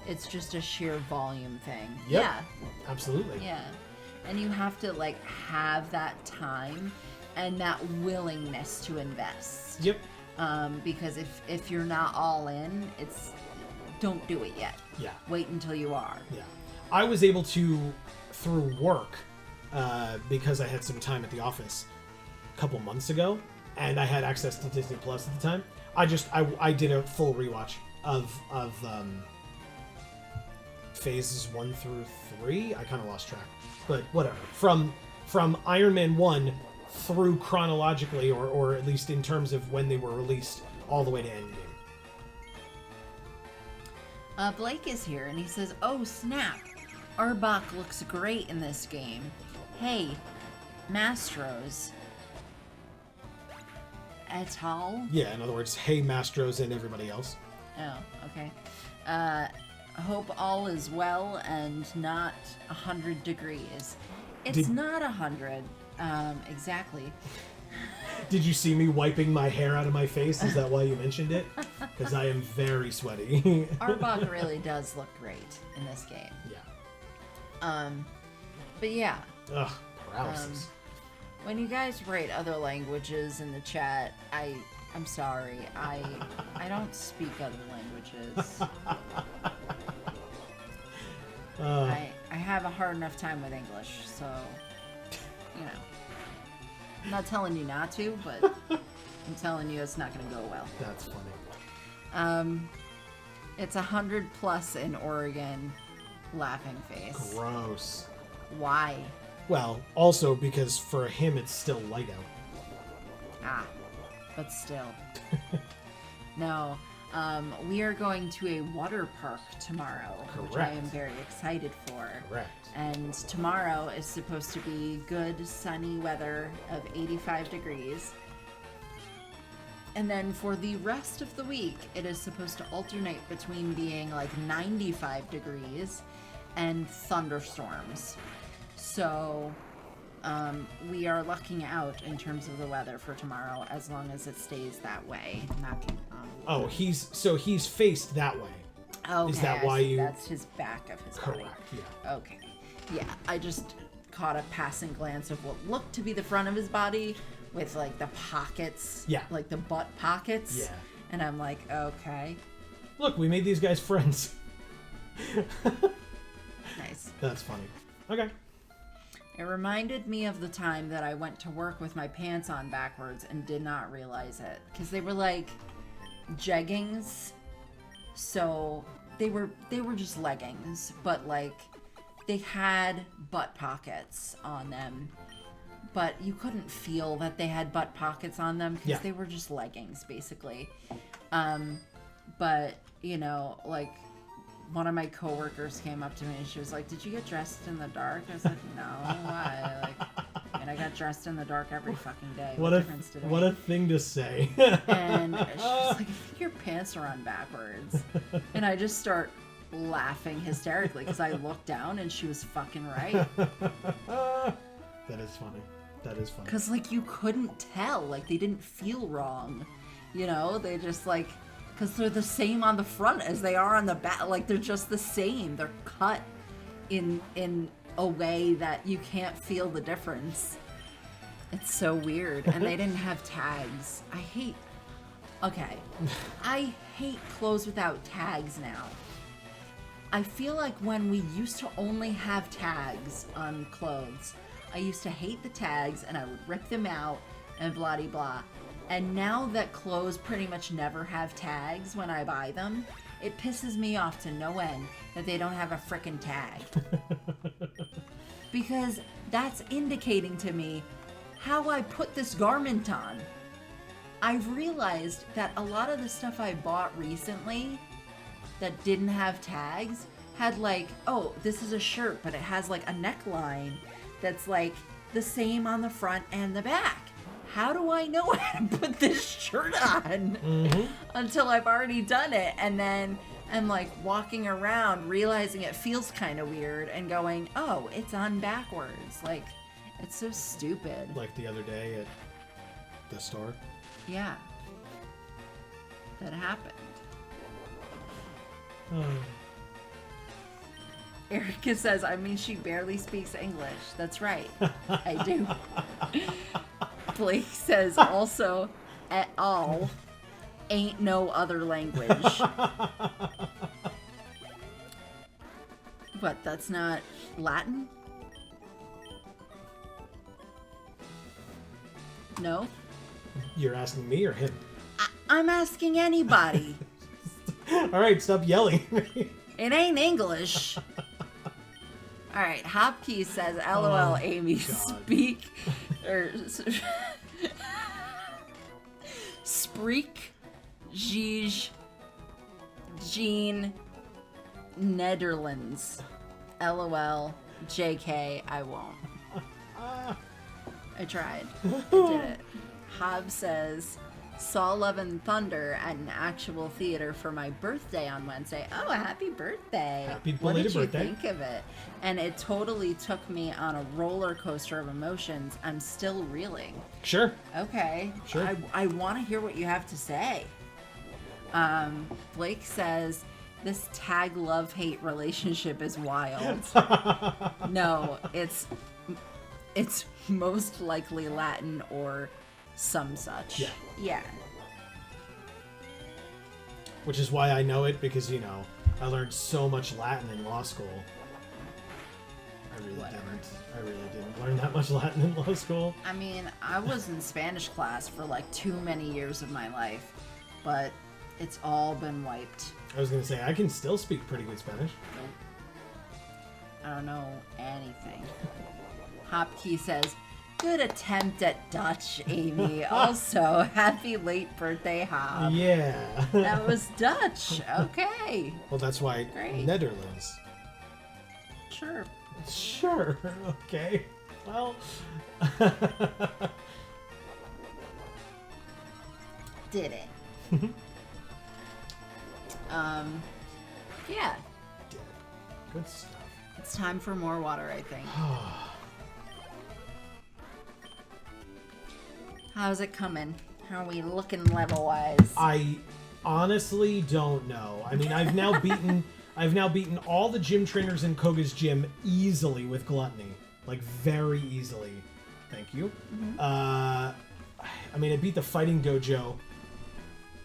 It's just a sheer volume thing. Yep. Yeah. Absolutely. Yeah. And you have to, like, have that time and that willingness to invest. Yep. Because if you're not all in, don't do it yet. Yeah. Wait until you are. Yeah. I was able to, through work, because I had some time at the office a couple months ago, and I had access to Disney Plus at the time. I did a full rewatch of phases 1 through 3. I kind of lost track, but whatever. From Iron Man 1 through chronologically, or at least in terms of when they were released, all the way to Endgame. Blake is here, and he says, oh, snap. Arbok looks great in this game. Hey, Mastros. Et al. Yeah, in other words, hey, Mastros and everybody else. Oh, okay. Hope all is well and not 100 degrees. It's not 100, exactly. Did you see me wiping my hair out of my face? Is that why you mentioned it? Because I am very sweaty. Arbok really does look great in this game. Yeah. But yeah. Ugh, paralysis. When you guys write other languages in the chat, I'm sorry. I don't speak other languages. I have a hard enough time with English, so, you know. I'm not telling you not to, but I'm telling you it's not going to go well. That's funny. It's 100 plus in Oregon. Laughing face. Gross. Why? Well, also because for him it's still light out. Ah, but still. No, we are going to a water park tomorrow, which I am very excited for. Correct. And tomorrow is supposed to be good, sunny weather of 85 degrees. And then for the rest of the week, it is supposed to alternate between being like 95 degrees and thunderstorms. So we are lucking out in terms of the weather for tomorrow, as long as it stays that way. Oh, he's faced that way. Okay, is that why you? That's his back of his body. Correct. Yeah. Okay. Yeah, I just caught a passing glance of what looked to be the front of his body with like the pockets. Yeah. Like the butt pockets. Yeah. And I'm like, okay. Look, we made these guys friends. Nice. That's funny. Okay. It reminded me of the time that I went to work with my pants on backwards and did not realize it. Because they were like jeggings. So they were just leggings. But like they had butt pockets on them. But you couldn't feel that they had butt pockets on them because they were just leggings, basically. But, you know, like, one of my coworkers came up to me and she was like, "Did you get dressed in the dark?" I was like, "No, why?" Like, and I got dressed in the dark every fucking day. What difference did it make? What a thing to say. And she was like, "I think your pants are on backwards." And I just start laughing hysterically because I looked down and she was fucking right. That is funny. That is funny. Because, like, you couldn't tell. Like, they didn't feel wrong. You know? They just, like... Because they're the same on the front as they are on the back. Like, they're just the same. They're cut in a way that you can't feel the difference. It's so weird. And they didn't have tags. I hate... Okay. I hate clothes without tags now. I feel like when we used to only have tags on clothes... I used to hate the tags and I would rip them out and blah de blah. And now that clothes pretty much never have tags when I buy them, it pisses me off to no end that they don't have a frickin' tag. Because that's indicating to me how I put this garment on. I've realized that a lot of the stuff I bought recently that didn't have tags had like, oh, this is a shirt, but it has like a neckline that's like the same on the front and the back. How do I know how to put this shirt on until I've already done it? And then I'm like walking around realizing it feels kind of weird and going, oh, it's on backwards. Like, it's so stupid. Like the other day at the store? Yeah. That happened. Oh. Erica says, I mean, she barely speaks English. That's right. I do. Blake says, also, at all, ain't no other language. What, that's not Latin? No? You're asking me or him? I'm asking anybody. All right, stop yelling. It ain't English. All right, Hopkey says, LOL, Amy, God. speak, or Spreek, Gij, Jean, Netherlands, LOL, JK, I won't. I tried. I did it. Hob says, saw Love and Thunder at an actual theater for my birthday on Wednesday. Oh, happy birthday. Happy What did belated you birthday. think of it? And it totally took me on a roller coaster of emotions. I'm still reeling. Sure. Okay. Sure. I want to hear what you have to say. Blake says, this tag love-hate relationship is wild. No, it's most likely Latin or some such. Yeah. Yeah. Which is why I know it, because, you know, I learned so much Latin in law school. I really didn't learn that much Latin in law school. I mean, I was in Spanish class for like too many years of my life, but it's all been wiped. I was going to say, I can still speak pretty good Spanish. I don't know anything. Hopkey says, good attempt at Dutch, Amy. Also, happy late birthday, Hop. Yeah. That was Dutch. Okay. Well, that's why Great. Netherlands. Sure. Sure. Okay. Well. Did it. Yeah. Good stuff. It's time for more water, I think. How's it coming? How are we looking level-wise? I honestly don't know. I mean, I've now beaten all the gym trainers in Koga's gym easily with Gluttony. Like, very easily. Thank you. Mm-hmm. I mean, I beat the Fighting Dojo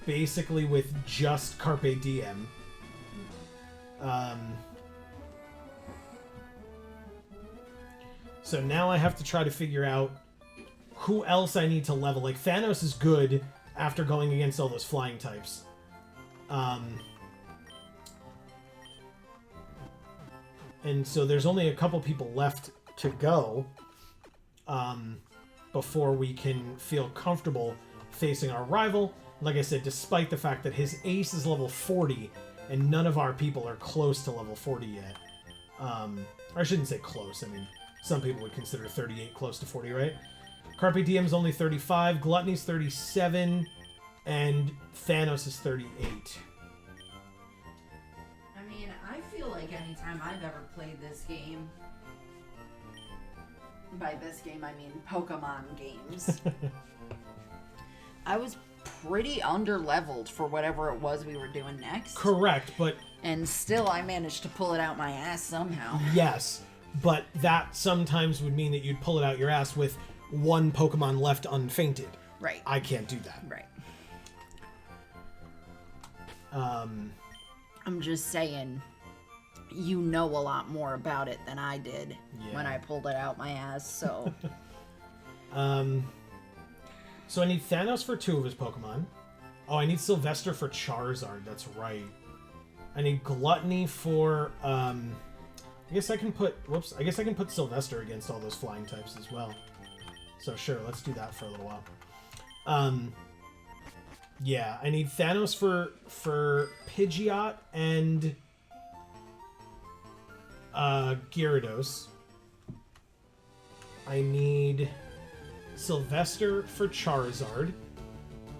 basically with just Carpe Diem. So now I have to try to figure out who else I need to level. Like, Thanos is good after going against all those flying types. And so there's only a couple people left to go before we can feel comfortable facing our rival. Like I said, despite the fact that his ace is level 40 and none of our people are close to level 40 yet. I shouldn't say close. I mean, some people would consider 38 close to 40, right? Carpe Diem's only 35, Gluttony's 37, and Thanos is 38. I mean, I feel like anytime I've ever played this game, by this game I mean Pokemon games, I was pretty under-leveled for whatever it was we were doing next. Correct, but... And still I managed to pull it out my ass somehow. Yes, but that sometimes would mean that you'd pull it out your ass with one Pokemon left unfainted. Right. I can't do that. Right. I'm just saying, you know a lot more about it than I did when I pulled it out my ass, so... So I need Thanos for 2 of his Pokemon. Oh, I need Sylvester for Charizard, that's right. I need Gluttony for, I guess I can put Sylvester against all those flying types as well. So sure, let's do that for a little while. Yeah, I need Thanos for Pidgeot and Gyarados. I need Sylvester for Charizard.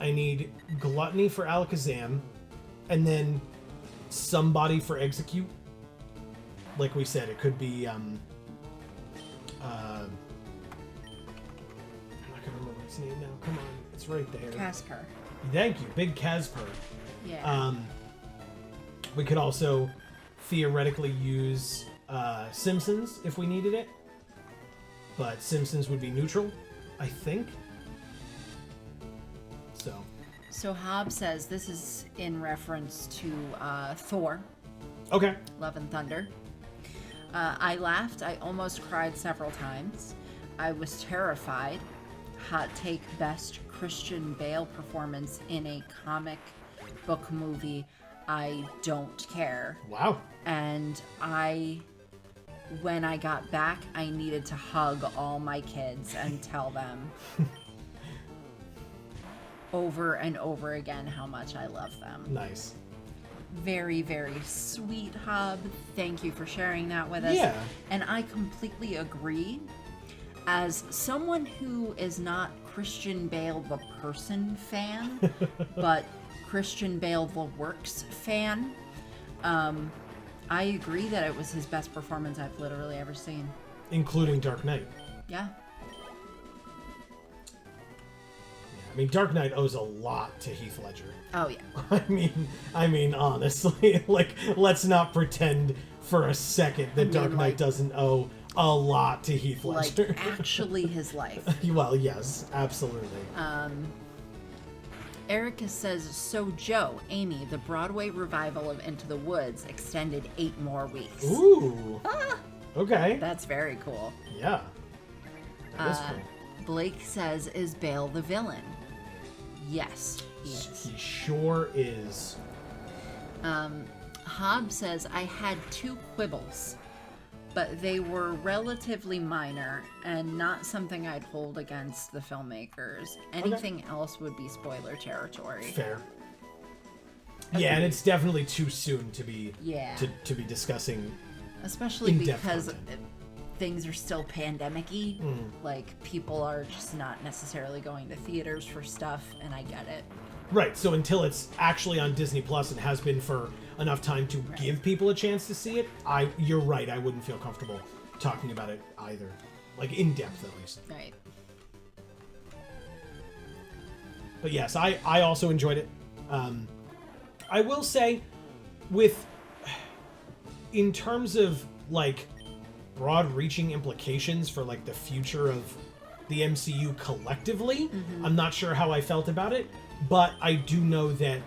I need Gluttony for Alakazam. And then somebody for Execute. Like we said, it could be I'm not gonna remember his name now. Come on, it's right there. Casper. Thank you, Big Casper. Yeah. We could also theoretically use Simpsons if we needed it, but Simpsons would be neutral, I think. So Hob says this is in reference to Thor. Okay. Love and Thunder. I laughed. I almost cried several times. I was terrified. Hot take: best Christian Bale performance in a comic book movie. I don't care. Wow. And when I got back, I needed to hug all my kids and tell them over and over again how much I love them. Nice. Very, very sweet, Hub. Thank you for sharing that with us. Yeah. And I completely agree. As someone who is not Christian Bale the person fan, but Christian Bale the works fan, I agree that it was his best performance I've literally ever seen. Including Dark Knight. Yeah. I mean, Dark Knight owes a lot to Heath Ledger. Oh, yeah. I mean, honestly, like, let's not pretend for a second that Dark Knight doesn't owe a lot to Heath Ledger. Like, actually his life. Well, yes, absolutely. Erica says, so Joe, Amy, the Broadway revival of Into the Woods extended 8 more weeks. Ooh. Okay. That's very cool. Yeah. That is cool. Blake says, is Bale the villain? Yes, he is. He sure is. Hob says, I had 2 quibbles. but they were relatively minor and not something I'd hold against the filmmakers. Anything else would be spoiler territory. Fair. Yeah, and it's definitely too soon to be to be discussing, especially because content. Things are still pandemic-y. Like, people are just not necessarily going to theaters for stuff, and I get it. Right, so until it's actually on Disney Plus and has been for enough time to give people a chance to see it, you're right, I wouldn't feel comfortable talking about it either. Like, in depth, at least. Right. But yes, I also enjoyed it. I will say, in terms of, like, broad-reaching implications for, like, the future of the MCU collectively, I'm not sure how I felt about it, but I do know that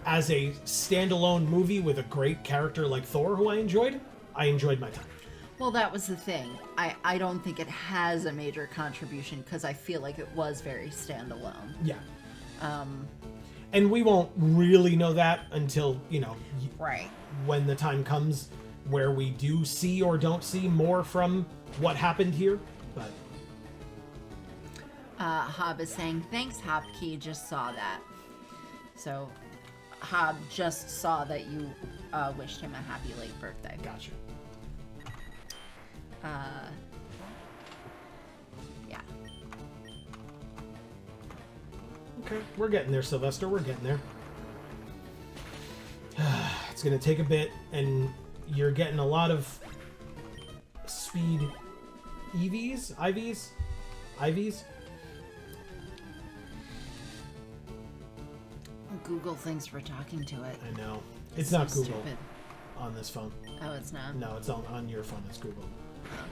as a standalone movie with a great character like Thor, who I enjoyed my time. Well, that was the thing. I don't think it has a major contribution because I feel like it was very standalone. Yeah. And we won't really know that until, when the time comes where we do see or don't see more from what happened here. But Hob is saying, thanks, Hopkey, just saw that. So Hob just saw that you wished him a happy late birthday. Gotcha. Yeah. Okay, we're getting there, Sylvester. We're getting there. It's gonna take a bit, and you're getting a lot of speed IVs. Google thinks we're talking to it. I know. It's not so Google stupid. on this phone. Oh, it's not? No, it's on your phone. It's Google.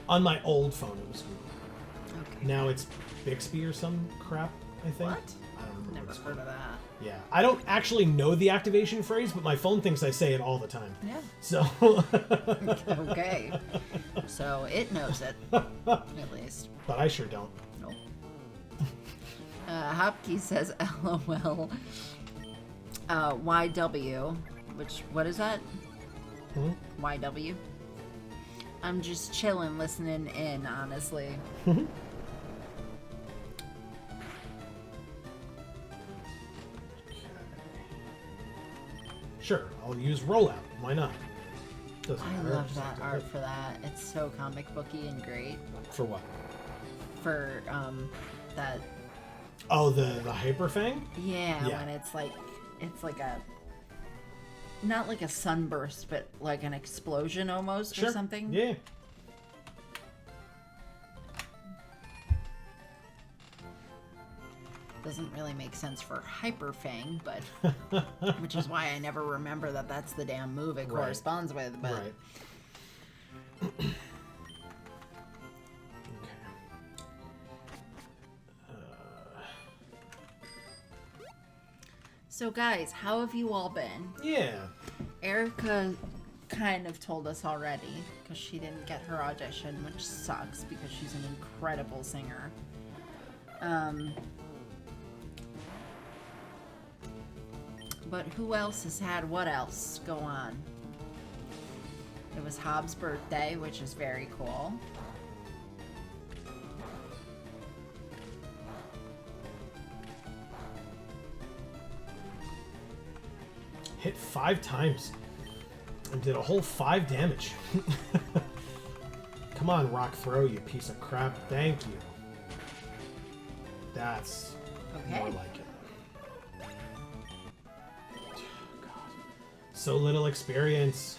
On my old phone, it was Google. Okay. Now it's Bixby or some crap, I think. What? I don't remember. Never heard of that. Yeah. I don't actually know the activation phrase, but my phone thinks I say it all the time. Yeah. So. Okay. So it knows it, at least. But I sure don't. Nope. Hopkey says, LOL. YW, what is that? YW? I'm just chilling, listening in, honestly. Sure, I'll use rollout. Why not? I love that art for that. It's so comic booky and great. For what? For that. Oh, the Hyper Fang? Yeah, when it's like a, not like a sunburst, but like an explosion almost, or something. Yeah. Doesn't really make sense for Hyper Fang, but which is why I never remember that that's the damn move it corresponds with. But right. So guys, how have you all been? Yeah. Erica kind of told us already because she didn't get her audition, which sucks because she's an incredible singer. But who else has had what else go on? It was Hobbs' birthday, which is very cool. Hit 5 times and did a whole 5 damage. Come on, Rock Throw, you piece of crap. Thank you. That's more like it. God. So little experience.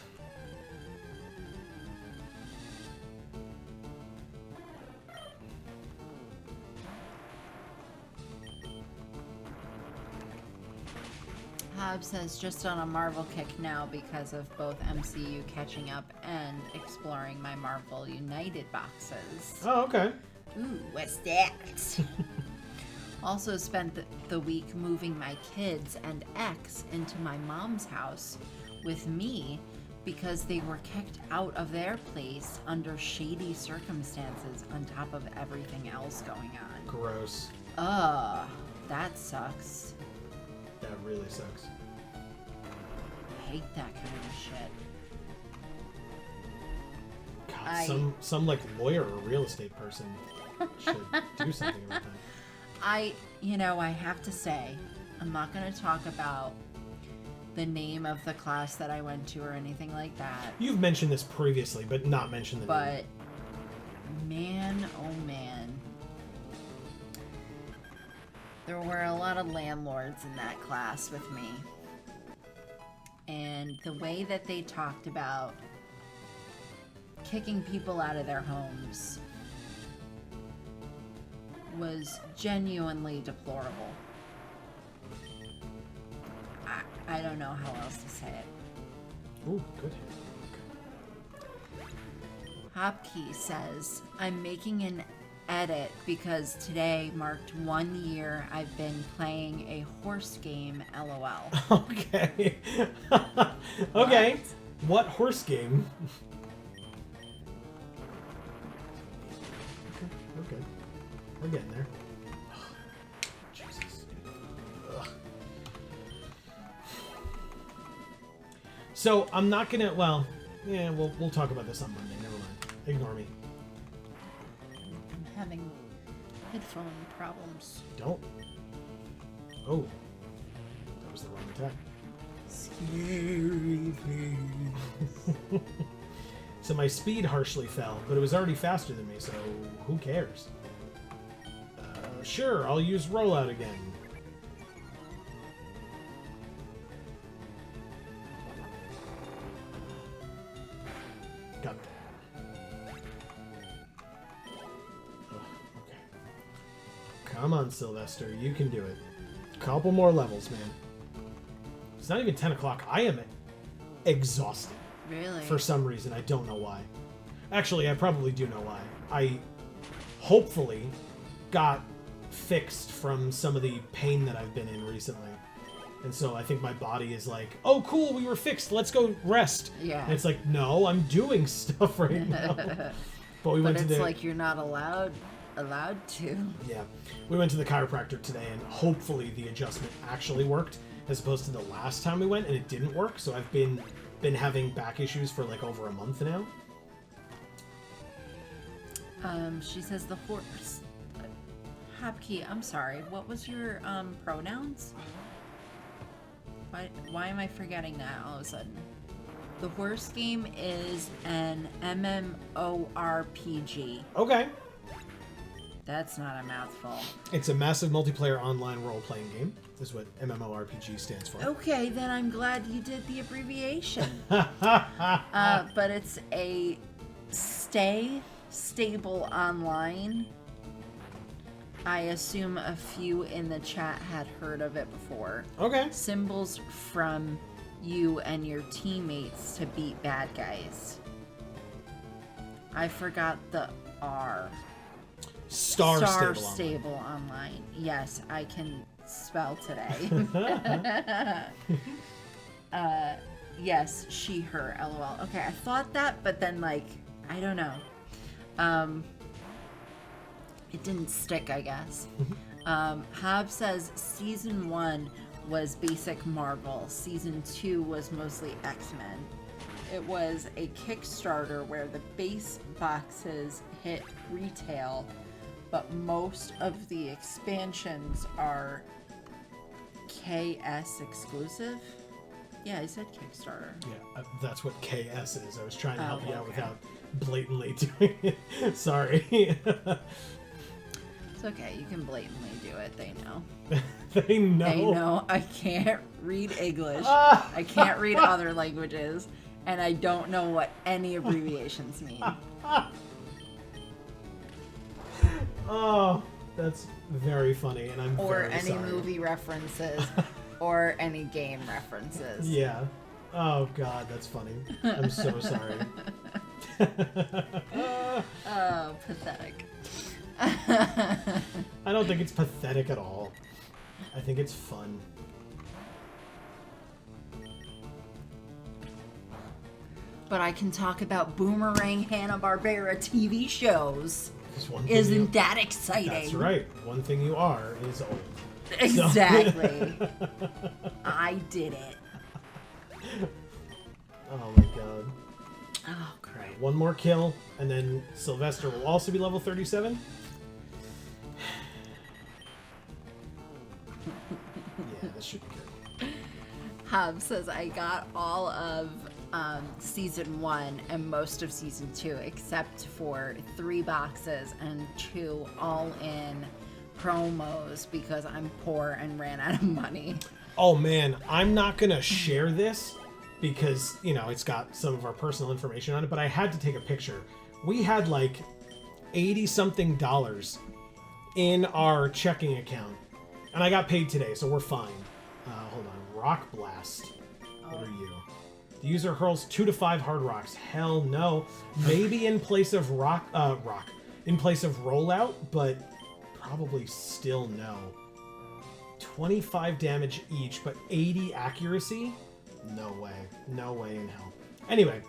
Hobbs says just on a Marvel kick now because of both MCU catching up and exploring my Marvel United boxes. Oh, okay. Ooh, what's that? Also spent the week moving my kids and ex into my mom's house with me because they were kicked out of their place under shady circumstances on top of everything else going on. Gross. That sucks. That really sucks. I hate that kind of shit. Some like lawyer or real estate person should do something about that. I have to say, I'm not going to talk about the name of the class that I went to or anything like that. You've mentioned this previously, but not mentioned the name. But, man, oh man. There were a lot of landlords in that class with me. And the way that they talked about kicking people out of their homes was genuinely deplorable. I don't know how else to say it. Ooh, good. Hopkey says, I'm making an edit because today marked 1 year I've been playing a horse game, LOL. Okay. Okay. What horse game? Okay, we're good. We're getting there. Jesus. Ugh. So I'm not gonna. Well, yeah, we'll talk about this on Monday. Never mind. Ignore me. I'm having headphone problems. Don't. Oh, that was the wrong attack. Scary things. So my speed harshly fell, but it was already faster than me, so who cares? Sure, I'll use rollout again. Got that. Oh, okay. Come on, Sylvester, you can do it. Couple more levels, man. It's not even 10 o'clock. I am exhausted. Really? For some reason. I don't know why. Actually, I probably do know why. I hopefully got fixed from some of the pain that I've been in recently. And so I think my body is like, oh, cool, we were fixed. Let's go rest. Yeah. And it's like, no, I'm doing stuff right now. But went to the... like you're not allowed to. Yeah. We went to the chiropractor today, and hopefully the adjustment actually worked, as opposed to the last time we went, and it didn't work. So I've been having back issues for like over a month now. She says the horse. Hopkey, I'm sorry. What was your pronouns? Why am I forgetting that all of a sudden? The horse game is an MMORPG. Okay. That's not a mouthful. It's a massive multiplayer online role-playing game. Is what MMORPG stands for. Okay, then I'm glad you did the abbreviation. But it's a stable online. I assume a few in the chat had heard of it before. Okay. Symbols from you and your teammates to beat bad guys. I forgot the R. Star Stable online. Yes, I can spell today. Yes, she, her, LOL. Okay, I thought that, but then like, I don't know. It didn't stick, I guess. Hob says season 1 was basic Marvel. Season 2 was mostly X-Men. It was a Kickstarter where the base boxes hit retail, but most of the expansions are KS exclusive. Yeah, I said Kickstarter. Yeah, that's what KS is. I was trying to help you out without blatantly doing it. Sorry. It's okay. You can blatantly do it. They know. They know. They know I can't read English. I can't read other languages. And I don't know what any abbreviations mean. Oh, that's very funny, and I'm very sorry. Or any movie references, or any game references. Yeah. Oh God, that's funny. I'm so sorry. Oh, pathetic. I don't think it's pathetic at all. I think it's fun. But I can talk about Boomerang Hanna-Barbera TV shows. Isn't that exciting? That's right. One thing you are is old. Exactly. I did it. Oh my God. Oh, great. one more kill, and then Sylvester will also be level 37. Yeah, this should be good. Hub says, I got all of season 1 and most of season 2 except for 3 boxes and 2 all-in promos because I'm poor and ran out of money. Oh man, I'm not gonna share this because, you know, it's got some of our personal information on it, but I had to take a picture. We had like $80-something in our checking account, and I got paid today, so we're fine. Hold on, Rock Blast. What are you? The user hurls 2 to 5 hard rocks. Hell no. Maybe in place of in place of rollout, but probably still no. 25 damage each, but 80 accuracy? No way. No way in hell. Anyway,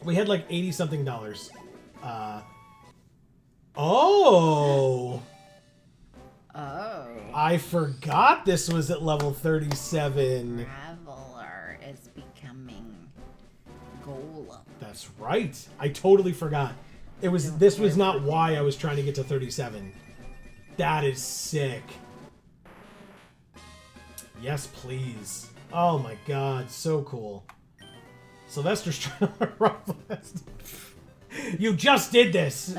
we had like $80-something. Oh! I forgot this was at level 37. Traveler is becoming Golem. That's right. I totally forgot. This was not why I was trying to get to 37. That is sick. Yes, please. Oh my god, so cool. Sylvester's trying to learn Rock Blast. You just did this!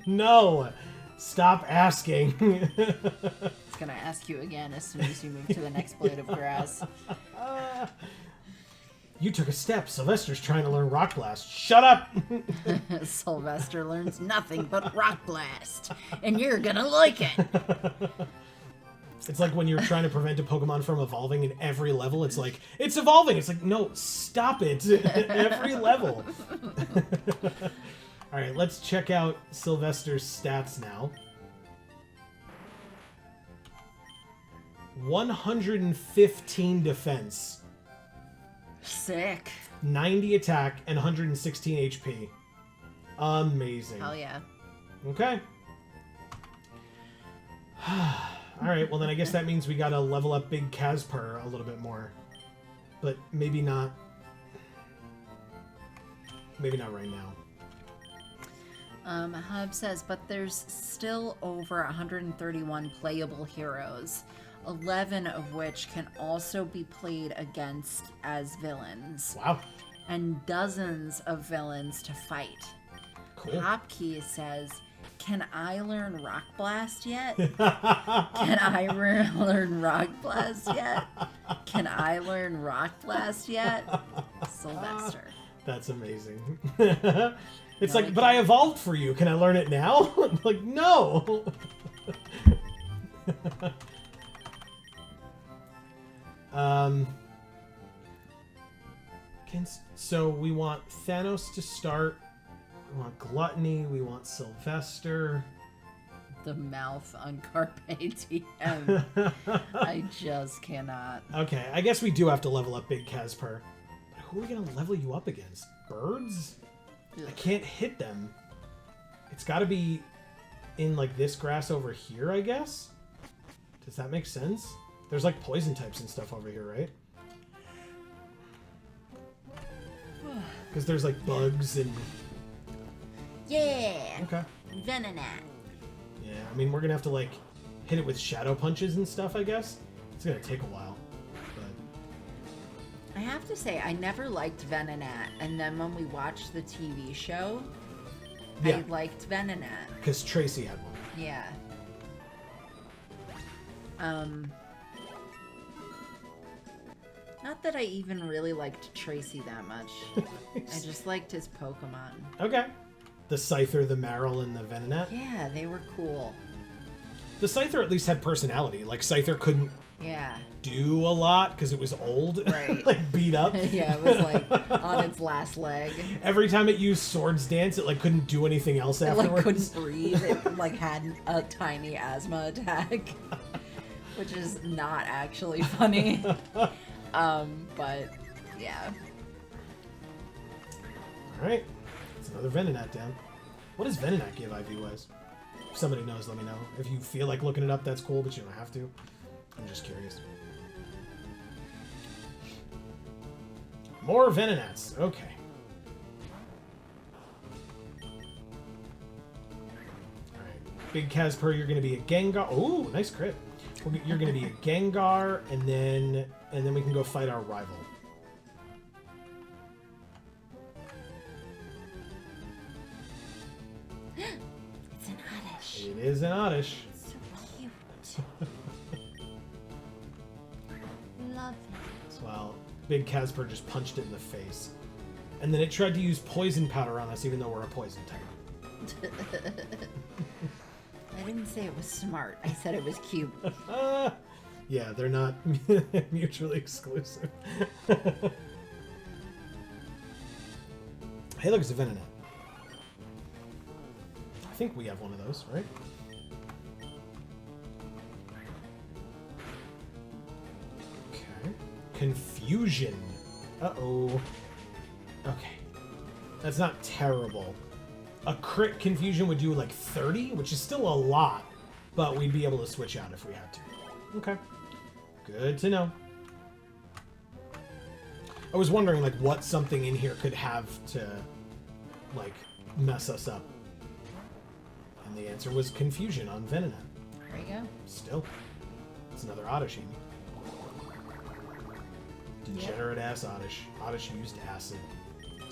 No! Stop asking. It's gonna ask you again as soon as you move to the next blade of grass. You took a step. Sylvester's trying to learn Rock Blast. Shut up! Sylvester learns nothing but Rock Blast, and you're gonna like it. It's like when you're trying to prevent a Pokemon from evolving in every level. It's like, it's evolving! It's like, no, stop it! Every level! Alright, let's check out Sylvester's stats now. 115 defense. Sick. 90 attack and 116 HP. Amazing. Hell yeah. Okay. Alright, well then I guess that means we gotta level up Big Casper a little bit more. But maybe not. Maybe not right now. Hub says, but there's still over 131 playable heroes, 11 of which can also be played against as villains. Wow. And dozens of villains to fight. Cool. Hopkey says, can I learn Rock Blast yet? Can I learn Rock Blast yet? Can I learn Rock Blast yet? Sylvester. That's amazing. It's like, but I evolved for you. Can I learn it now? Like, no. So we want Thanos to start. We want Gluttony. We want Sylvester. The mouth on Carpe Diem. I just cannot. Okay, I guess we do have to level up Big Casper. But who are we going to level you up against? Birds? Ugh. I can't hit them. It's got to be in, like, this grass over here, I guess? Does that make sense? There's, like, poison types and stuff over here, right? Because there's, like, bugs and... Yeah! Okay. Venonat. Yeah, I mean, we're going to have to, like, hit it with shadow punches and stuff, I guess. It's going to take a while. I have to say, I never liked Venonat, and then when we watched the TV show, Yeah. I liked Venonat. Because Tracy had one. Yeah. Not that I even really liked Tracy that much. I just liked his Pokemon. Okay. The Scyther, the Marill, and the Venonat. Yeah, they were cool. The Scyther at least had personality. Like, Scyther couldn't Yeah. do a lot because it was old. Right. Like, beat up. Yeah, it was like on its last leg. Every time it used Swords Dance, it, like, couldn't do anything else It afterwards. like couldn't breathe. It like had a tiny asthma attack, which is not actually funny. But yeah. Alright. It's another Venonat down. What does Venonat give IV-wise? If somebody knows, let me know. If you feel like looking it up, that's cool, but you don't have to. I'm just curious. More Venonats. Okay. Big Casper, you're going to be a Gengar. Oh, nice crit. You're going to be a Gengar, and then we can go fight our rival. It's an Oddish. It is an Oddish. It's so cute. Love it. Well, Big Casper just punched it in the face. And then it tried to use poison powder on us, even though we're a poison type. I didn't say it was smart. I said it was cute. Yeah, they're not mutually exclusive. Hey, look, it's a Venonat. I think we have one of those, right? Okay. Confusion. Uh-oh. Okay. That's not terrible. A crit confusion would do like 30, which is still a lot, but we'd be able to switch out if we had to. Okay. Good to know. I was wondering like what something in here could have to like mess us up. And the answer was confusion on Venonat. There you go. Still. It's another Oddish. Degenerate ass Oddish. Oddish used acid.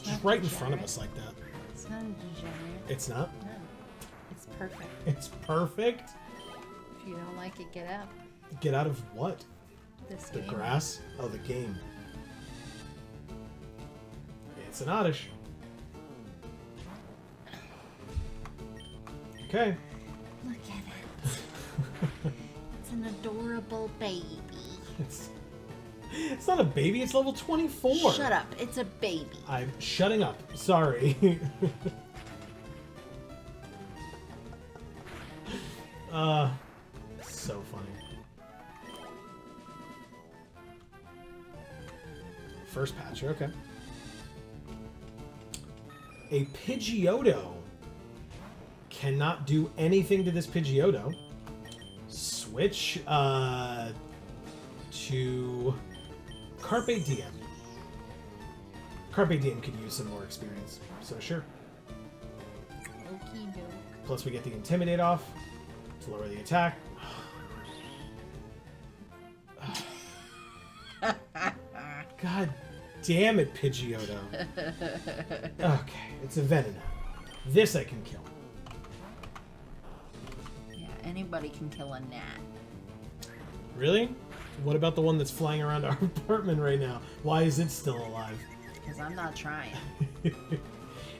Just right in front of us like that. It's not a degenerate. It's not? No. It's perfect. It's perfect? If you don't like it, get out. Get out of what? This The game. grass? Oh, the game. It's an Oddish. Okay. Look at it. It's an adorable baby. It's not a baby, it's level 24. Shut up. It's a baby. I'm shutting up. Sorry. So funny. First patch, okay. A Pidgeotto. Cannot do anything to this Pidgeotto. Switch to Carpe Diem. Carpe Diem could use some more experience, so sure. Okie doke. Plus we get the Intimidate off to lower the attack. God damn it, Pidgeotto. Okay, it's a Venonat. This I can kill. Yeah, anybody can kill a gnat. Really? What about the one that's flying around our apartment right now? Why is it still alive? Because I'm not trying.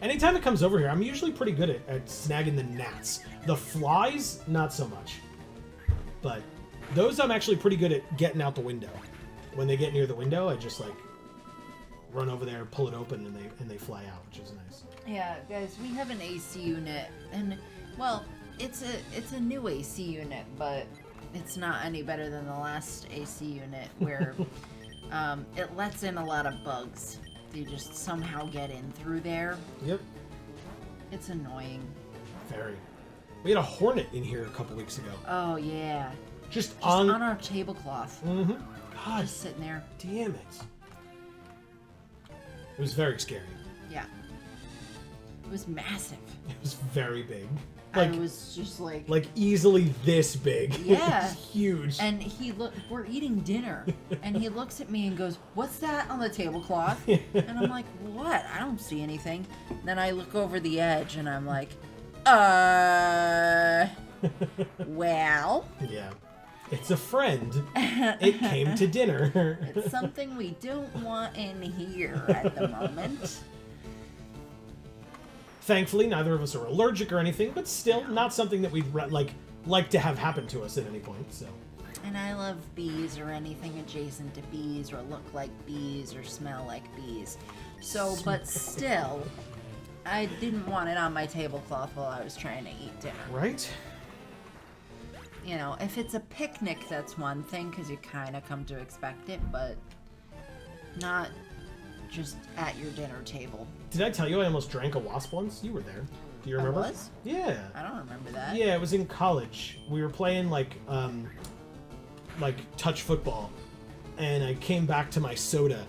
Anytime it comes over here, I'm usually pretty good at snagging the gnats. The flies, not so much. But those I'm actually pretty good at getting out the window. When they get near the window, I just like run over there, pull it open, and they fly out, which is nice. Yeah, guys, we have an AC unit, and well, it's a new AC unit, but it's not any better than the last AC unit where it lets in a lot of bugs. They just somehow get in through there. Yep. It's annoying. Very. We had a hornet in here a couple weeks ago. Oh yeah. Just on our tablecloth. Mm-hmm. God Just sitting there. damn it. It was very scary. Yeah. It was massive. It was very big. I was just like easily this big. Yeah. It was huge. And we're eating dinner, and he looks at me and goes, "What's that on the tablecloth?" And I'm like, "What? I don't see anything." Then I look over the edge, and I'm like, well. Yeah. It's a friend. It came to dinner. It's something we don't want in here at the moment. Thankfully, neither of us are allergic or anything, but still not something that we'd like to have happen to us at any point. So. And I love bees or anything adjacent to bees or look like bees or smell like bees. So, but still, I didn't want it on my tablecloth while I was trying to eat dinner. Right? You know, if it's a picnic, that's one thing because you kind of come to expect it, but not just at your dinner table. Did I tell you I almost drank a wasp once? You were there. Do you remember? I was? Yeah. I don't remember that. Yeah, it was in college. We were playing like touch football, and I came back to my soda,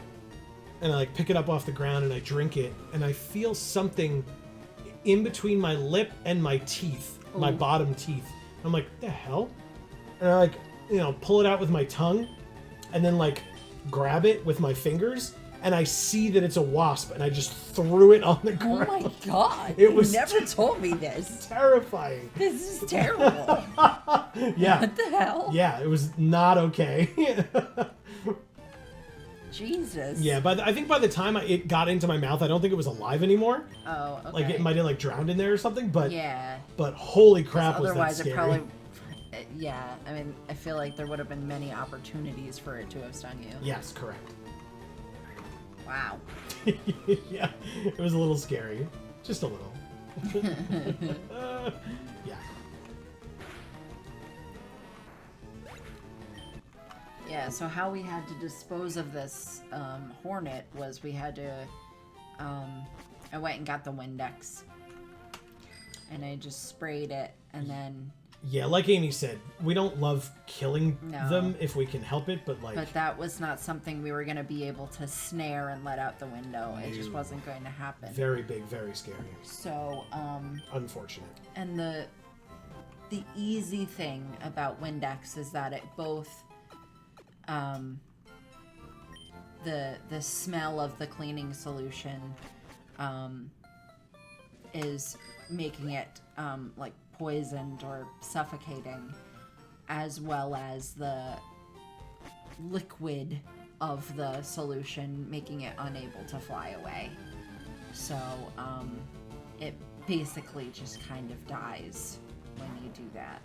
and I like pick it up off the ground and I drink it, and I feel something in between my lip and my teeth my bottom teeth. I'm like, the hell? And I like, pull it out with my tongue and then like grab it with my fingers. And I see that it's a wasp, and I just threw it on the ground. Oh my god! It was you never told me this. Terrifying. This is terrible. Yeah. What the hell? Yeah, it was not okay. Jesus. Yeah, but I think by the time it got into my mouth, I don't think it was alive anymore. Oh, okay. Like it might have like drowned in there or something. But yeah. But holy crap, was that otherwise scary. it probably. Yeah, I mean, I feel like there would have been many opportunities for it to have stung you. Yes, correct. Wow. Yeah, it was a little scary. Just a little. Yeah. Yeah, so how we had to dispose of this hornet was we had to... I went and got the Windex. And I just sprayed it, and then... Yeah, like Amy said, we don't love killing No. them if we can help it, but like... But that was not something we were going to be able to snare and let out the window. It just wasn't going to happen. Very big, very scary. So, Unfortunate. and the easy thing about Windex is that it both, the smell of the cleaning solution, is making it, like, poisoned or suffocating, as well as the liquid of the solution making it unable to fly away. So it basically just kind of dies when you do that,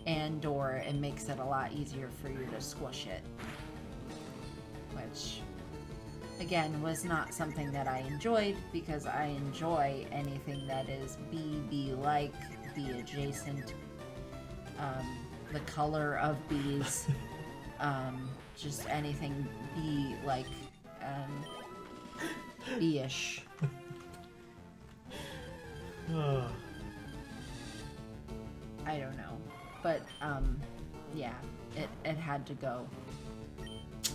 and or it makes it a lot easier for you to squish it, which again was not something that I enjoyed, because I enjoy anything that is bee-like, bee adjacent, the color of bees, just anything bee-like, bee-ish. I don't know, but yeah, it had to go,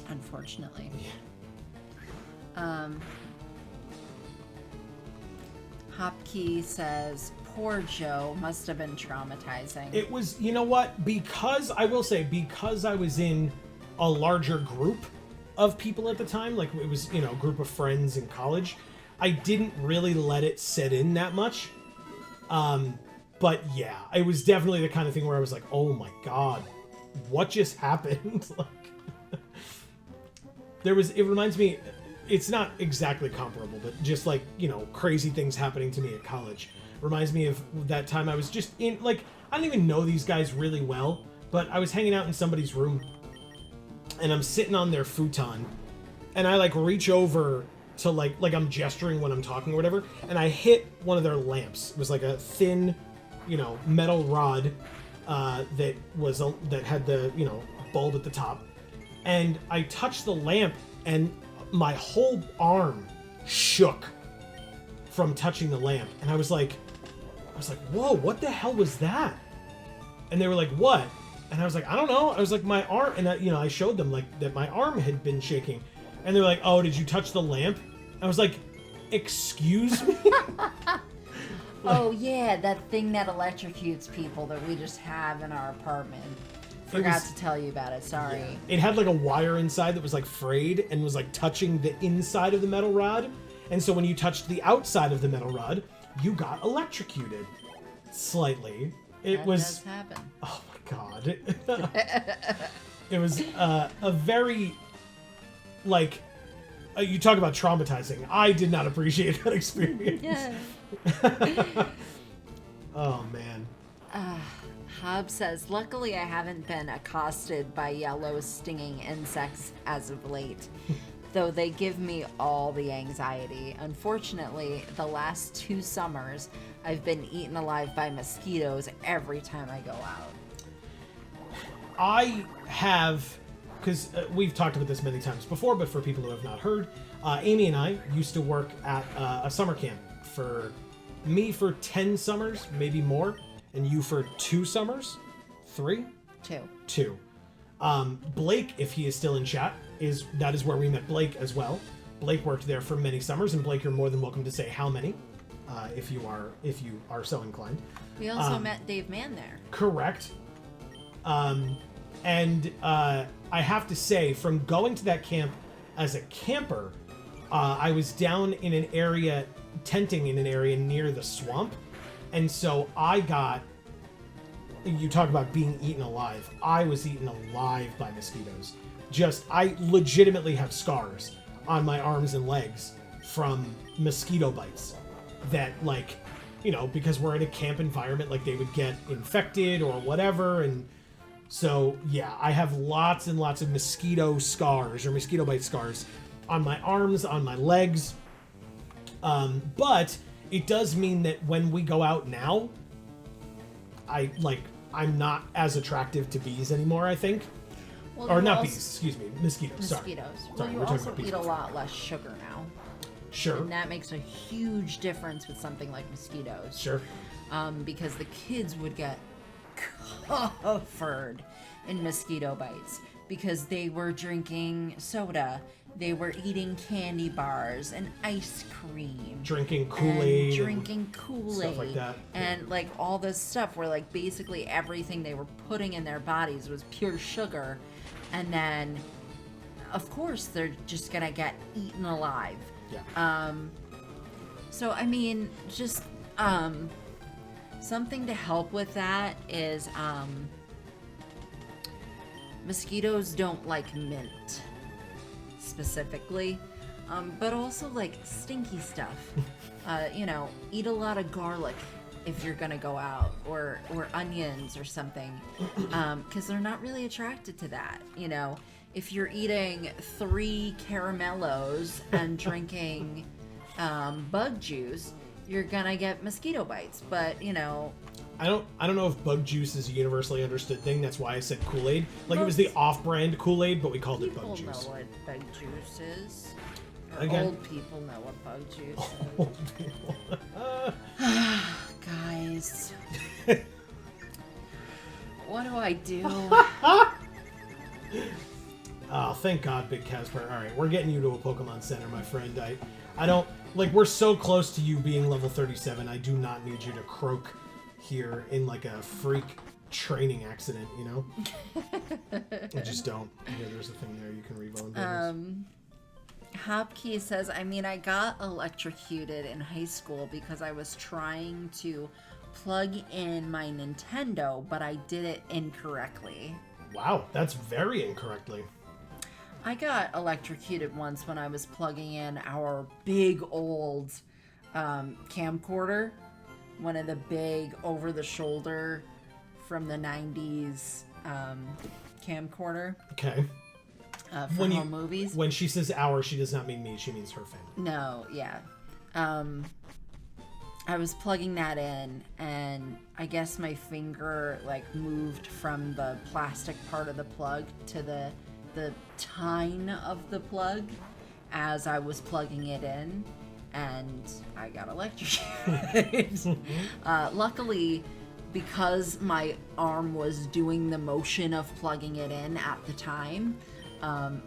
unfortunately. Hopkey says, poor Joe, must have been traumatizing. It was, you know what? Because, I will say, because I was in a larger group of people at the time, like it was, a group of friends in college, I didn't really let it set in that much. But yeah, it was definitely the kind of thing where I was like, oh my god, what just happened? Like, it reminds me, it's not exactly comparable, but just like, crazy things happening to me at college. Reminds me of that time I was just in, like, I don't even know these guys really well, but I was hanging out in somebody's room, and I'm sitting on their futon, and I, like, reach over to, like I'm gesturing when I'm talking or whatever, and I hit one of their lamps. It was, like, a thin, metal rod that had the, bulb at the top, and I touched the lamp, and my whole arm shook from touching the lamp, and I was like, whoa, what the hell was that? And they were like, what? And I was like, I don't know. I was like, my arm, and I showed them like that my arm had been shaking, and they were like, oh, did you touch the lamp? I was like, excuse me? Oh yeah, that thing that electrocutes people that we just have in our apartment. Forgot to tell you about it, sorry. Yeah. It had like a wire inside that was like frayed and was like touching the inside of the metal rod. And so when you touched the outside of the metal rod, you got electrocuted slightly. That does happen. Oh my god. It was a very, like, you talk about traumatizing. I did not appreciate that experience. Yeah. Oh man. Hob says, luckily I haven't been accosted by yellow stinging insects as of late, though they give me all the anxiety. Unfortunately, the last 2 summers, I've been eaten alive by mosquitoes every time I go out. I have, because we've talked about this many times before, but for people who have not heard, Amy and I used to work at a summer camp for me for 10 summers, maybe more, and you for 2 summers? 3? 2. Blake, if he is still in chat, that is where we met Blake as well. Blake worked there for many summers, and Blake, you're more than welcome to say how many. if you are so inclined. We also met Dave Mann there. Correct. And I have to say, from going to that camp as a camper, I was down in an area, tenting in an area near the swamp, and so I got. You talk about being eaten alive. I was eaten alive by mosquitoes. I legitimately have scars on my arms and legs from mosquito bites that, like, you know, because we're in a camp environment, like, they would get infected or whatever. And so, yeah, I have lots and lots of mosquito scars or mosquito bite scars on my arms, on my legs. But it does mean that when we go out now, I'm not as attractive to bees anymore, I think. Well, or not bees, excuse me, mosquitoes. Mosquitoes. Sorry, Well, you we're talking also about bees. eat a lot less sugar now. Sure. And that makes a huge difference with something like mosquitoes. Sure. Because the kids would get covered in mosquito bites because they were drinking soda, they were eating candy bars and ice cream, Drinking Kool-Aid. Stuff like that. and like all this stuff where like basically everything they were putting in their bodies was pure sugar, and then of course they're just gonna get eaten alive. Yeah. So I mean, just something to help with that is mosquitoes don't like mint specifically, but also like stinky stuff. Eat a lot of garlic if you're gonna go out, or onions or something, because they're not really attracted to that. You know, if you're eating 3 caramellos and drinking bug juice, you're gonna get mosquito bites. But you know, I don't know if bug juice is a universally understood thing. That's why I said Kool-Aid. Like, it was the off-brand Kool-Aid, but we called it bug juice. People know what bug juice is. Or Again. old people know what bug juice is. Old people. Guys. What do I do? Oh, thank God, Big Casper. All right, we're getting you to a Pokemon Center, my friend. I don't... Like, we're so close to you being level 37, I do not need you to croak here in, like, a freak training accident, you know? I just don't. Yeah, there's a thing there you can reload. Hopkey says, I mean, I got electrocuted in high school because I was trying to plug in my Nintendo, but I did it incorrectly. Wow, that's very incorrectly. I got electrocuted once when I was plugging in our big old camcorder, one of the big over-the-shoulder from the 90s camcorder. Okay. For home movies. When she says our, she does not mean me, she means her family. No, yeah. I was plugging that in, and I guess my finger like moved from the plastic part of the plug to the tine of the plug as I was plugging it in, and I got electrocuted. Luckily, because my arm was doing the motion of plugging it in at the time,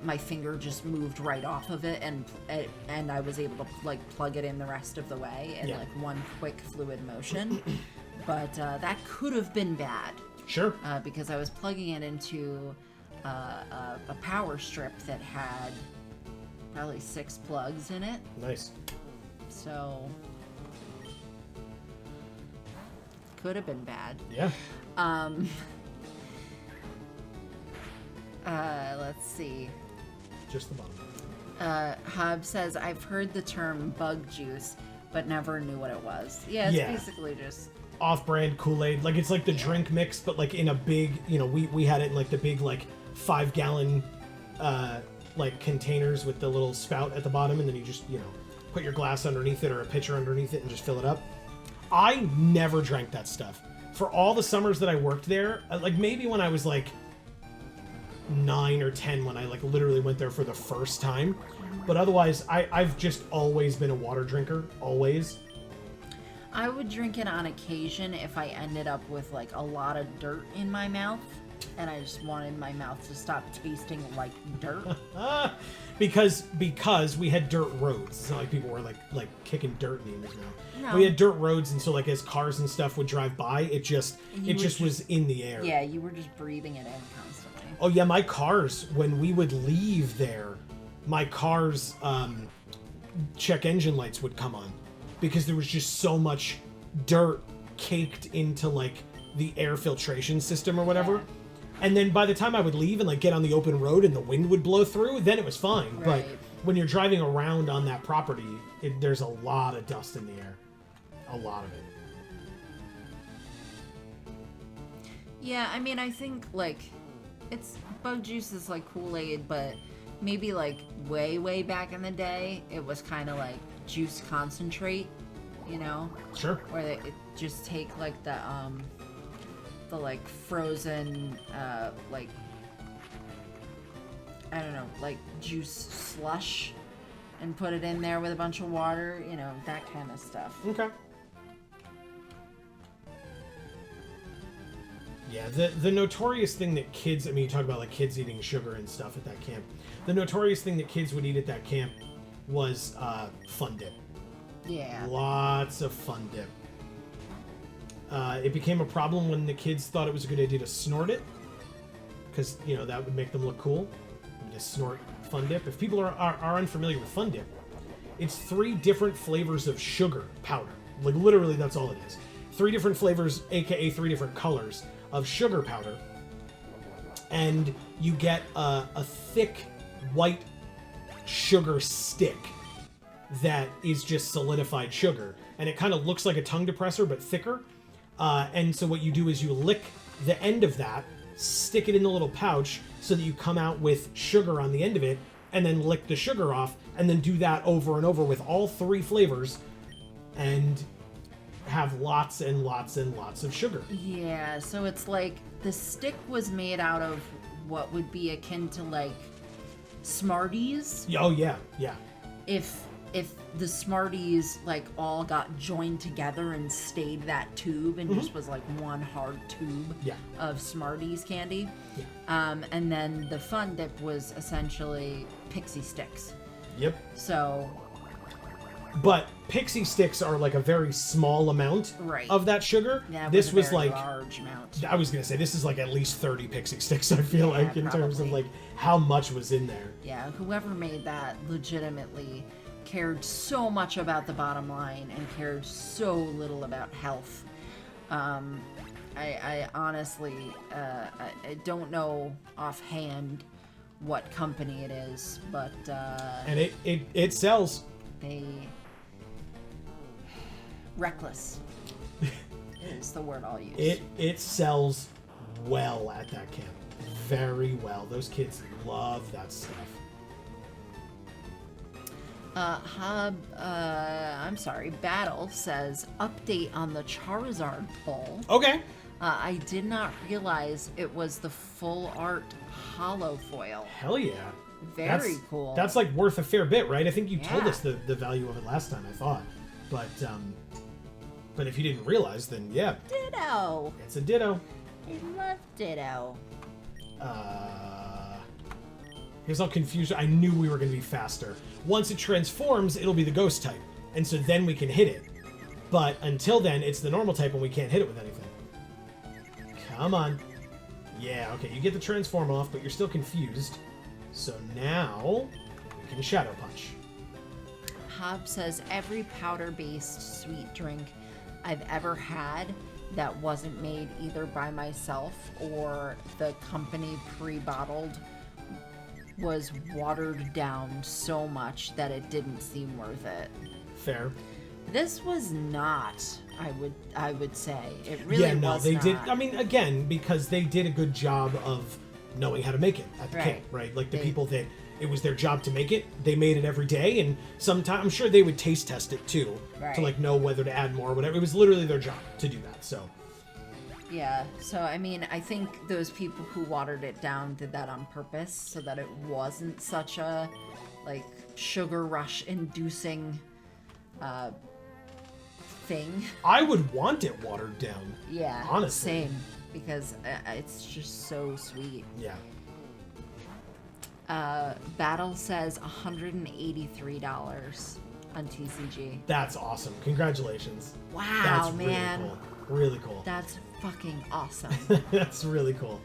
my finger just moved right off of it, and I was able to like plug it in the rest of the way in like one quick fluid motion. But that could have been bad. Sure. Because I was plugging it into a power strip that had probably 6 plugs in it. Nice. So could have been bad. Yeah. Let's see. Just the bottom. Hobbs says, I've heard the term bug juice, but never knew what it was. Yeah, it's basically just off-brand Kool-Aid. Like, it's like the drink mix, but like in a big, we had it in like the big like 5-gallon like containers with the little spout at the bottom, and then you just, put your glass underneath it or a pitcher underneath it and just fill it up. I never drank that stuff. For all the summers that I worked there, like maybe when I was like 9 or 10 when I like literally went there for the first time, but otherwise I've just always been a water drinker, always. I would drink it on occasion if I ended up with like a lot of dirt in my mouth. And I just wanted my mouth to stop tasting like dirt. because we had dirt roads. It's not like people were like kicking dirt in the now. No. We had dirt roads, and so like as cars and stuff would drive by, it just was in the air. Yeah, you were just breathing it in constantly. Oh yeah, my cars, when we would leave there, my cars check engine lights would come on because there was just so much dirt caked into like the air filtration system or whatever. Yeah. And then by the time I would leave and like get on the open road and the wind would blow through, then it was fine. Right. But when you're driving around on that property, there's a lot of dust in the air. A lot of it. Yeah, I mean, I think like it's bug juice is like Kool-Aid, but maybe like way back in the day, it was kind of like juice concentrate, you know? Sure. Where they just take like the like frozen like I don't know, like juice slush and put it in there with a bunch of water, you know, that kind of stuff. Okay. Yeah, the notorious thing that kids, I mean, you talk about like kids eating sugar and stuff at that camp. The notorious thing that kids would eat at that camp was Fun Dip. Yeah. Lots of Fun Dip. It became a problem when the kids thought it was a good idea to snort it, because, you know, that would make them look cool. You just snort Fun Dip. If people are unfamiliar with Fun Dip, it's 3 different flavors of sugar powder. Like, literally, that's all it is. 3 different flavors, aka 3 different colors of sugar powder. And you get a thick white sugar stick that is just solidified sugar. And it kind of looks like a tongue depressor, but thicker. And so what you do is you lick the end of that, stick it in the little pouch so that you come out with sugar on the end of it, and then lick the sugar off, and then do that over and over with all 3 flavors, and have lots and lots and lots of sugar. Yeah, so it's like the stick was made out of what would be akin to like Smarties. Oh yeah, yeah. If the Smarties like all got joined together and stayed that tube and just was like one hard tube of Smarties candy. Yeah. And then the Fun Dip was essentially pixie sticks. Yep. So but pixie sticks are like a very small amount of that sugar. Yeah, this was very like large amount. I was gonna say this is like at least 30 pixie sticks. I feel like in terms of like how much was in there. Yeah, whoever made that legitimately cared so much about the bottom line and cared so little about health. I honestly I don't know offhand what company it is, but and it sells. They reckless is the word I'll use. It sells well at that camp. Very well. Those kids love that stuff. I'm sorry, Battle says, update on the Charizard poll. Okay. I did not realize it was the full art holo foil. Hell yeah. Very cool. That's like worth a fair bit, right? I think you told us the value of it last time, I thought. But if you didn't realize, then yeah. Ditto. It's a ditto. I love Ditto. Here's how confused. I knew we were going to be faster. Once it transforms, it'll be the ghost type. And so then we can hit it. But until then, it's the normal type and we can't hit it with anything. Come on. Yeah, okay, you get the transform off, but you're still confused. So now we can Shadow Punch. Hob says, every powder-based sweet drink I've ever had that wasn't made either by myself or the company pre-bottled was watered down so much that it didn't seem worth it. Fair. This was not, I would say. It really was they not. did. I mean, again, because they did a good job of knowing how to make it at the camp, right? Like the people that it was their job to make it, they made it every day, and sometimes I'm sure they would taste test it too to like know whether to add more or whatever. It was literally their job to do that. So. Yeah, so I mean, I think those people who watered it down did that on purpose so that it wasn't such a like sugar rush inducing thing. I would want it watered down. Yeah, honestly. because it's just so sweet. Yeah. Battle says $183 on TCG. That's awesome. Congratulations. Wow, That's man. Really cool. Really cool. That's fucking awesome. That's really cool.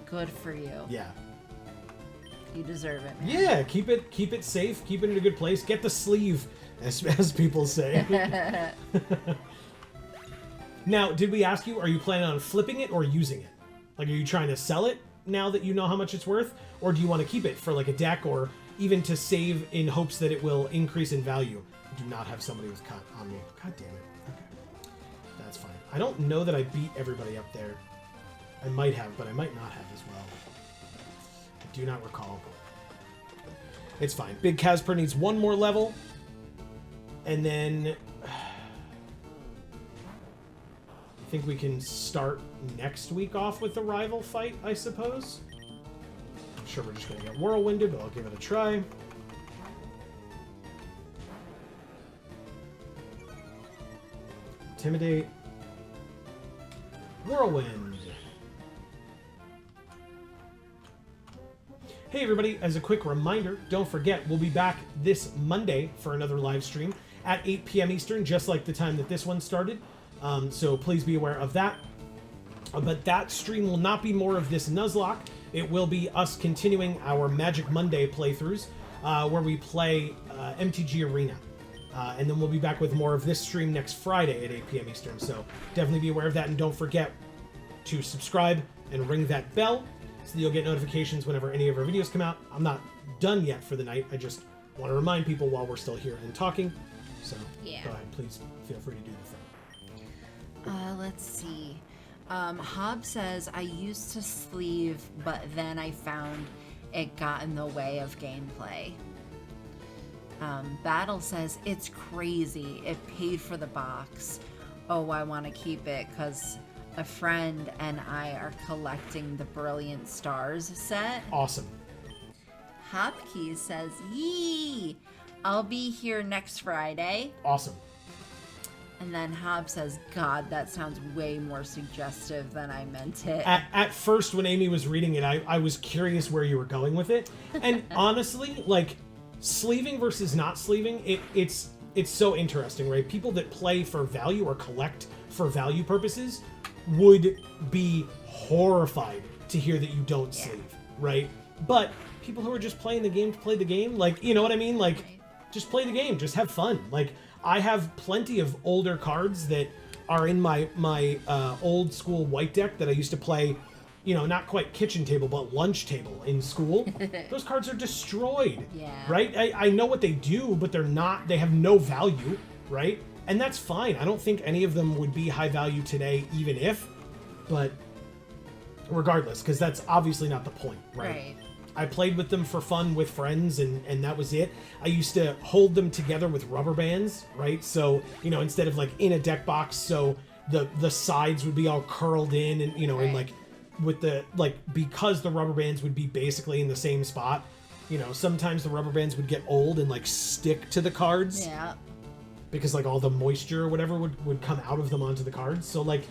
Good for you. Yeah. You deserve it, man. Yeah, keep it safe, keep it in a good place. Get the sleeve, as people say. Now, did we ask you, are you planning on flipping it or using it? Like, are you trying to sell it now that you know how much it's worth? Or do you want to keep it for like a deck or even to save in hopes that it will increase in value? I do not have somebody who's cut on me. God damn it. Okay. That's fine. I don't know that I beat everybody up there. I might have, but I might not have as well. I do not recall. It's fine. Big Casper needs one more level. And then I think we can start next week off with the rival fight, I suppose. I'm sure we're just going to get whirlwinded, but I'll give it a try. Intimidate. Whirlwind. Hey everybody, as a quick reminder, don't forget, we'll be back this Monday for another live stream at 8 p.m. Eastern, just like the time that this one started. So please be aware of that. But that stream will not be more of this Nuzlocke. It will be us continuing our Magic Monday playthroughs, where we play MTG Arena. And then we'll be back with more of this stream next Friday at 8 p.m. Eastern. So definitely be aware of that, and don't forget to subscribe and ring that bell so that you'll get notifications whenever any of our videos come out. I'm not done yet for the night. I just want to remind people while we're still here and talking. So Yeah. Go ahead, please feel free to do the thing. Let's see. Hob says, I used to sleeve, but then I found it got in the way of gameplay. Battle says, it's crazy. It paid for the box. Oh, I want to keep it because a friend and I are collecting the Brilliant Stars set. Awesome. Hopkey says, yee! I'll be here next Friday. Awesome. And then Hob says, God, that sounds way more suggestive than I meant it. At first, when Amy was reading it, I was curious where you were going with it. And honestly, like, sleeving versus not sleeving, it's so interesting, right? People that play for value or collect for value purposes would be horrified to hear that you don't sleeve, right? But people who are just playing the game to play the game, like, you know what I mean? Like, just play the game, just have fun. Like, I have plenty of older cards that are in my old school white deck that I used to play, you know, not quite kitchen table, but lunch table in school. Those cards are destroyed, right? I know what they do, but they have no value, right? And that's fine. I don't think any of them would be high value today, even if, but regardless, because that's obviously not the point, right? I played with them for fun with friends, and that was it. I used to hold them together with rubber bands, right? So, you know, instead of like in a deck box, so the sides would be all curled in, and, you know, and like with the, like, because the rubber bands would be basically in the same spot, you know, sometimes the rubber bands would get old and like stick to the cards. Yeah. Because like all the moisture or whatever would come out of them onto the cards. So like,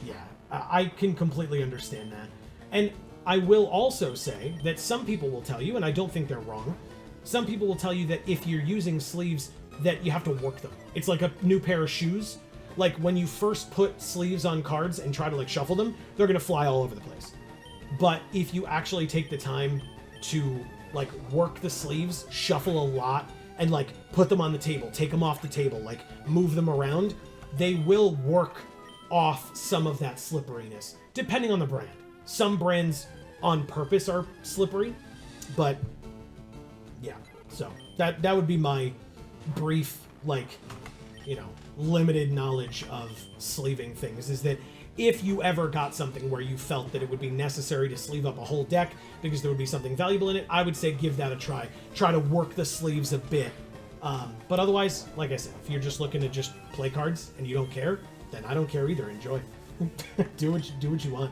yeah, I can completely understand that. And I will also say that some people will tell you, and I don't think they're wrong, some people will tell you that if you're using sleeves, that you have to work them. It's like a new pair of shoes. Like, when you first put sleeves on cards and try to, like, shuffle them, they're going to fly all over the place. But if you actually take the time to, like, work the sleeves, shuffle a lot, and, like, put them on the table, take them off the table, like, move them around, they will work off some of that slipperiness, depending on the brand. Some brands on purpose are slippery, but yeah, so that would be my brief, like, you know, limited knowledge of sleeving things, is that if you ever got something where you felt that it would be necessary to sleeve up a whole deck because there would be something valuable in it, I would say give that a try. Try to work the sleeves a bit. But otherwise, like I said, if you're just looking to just play cards and you don't care, then I don't care either. Enjoy. do what you want,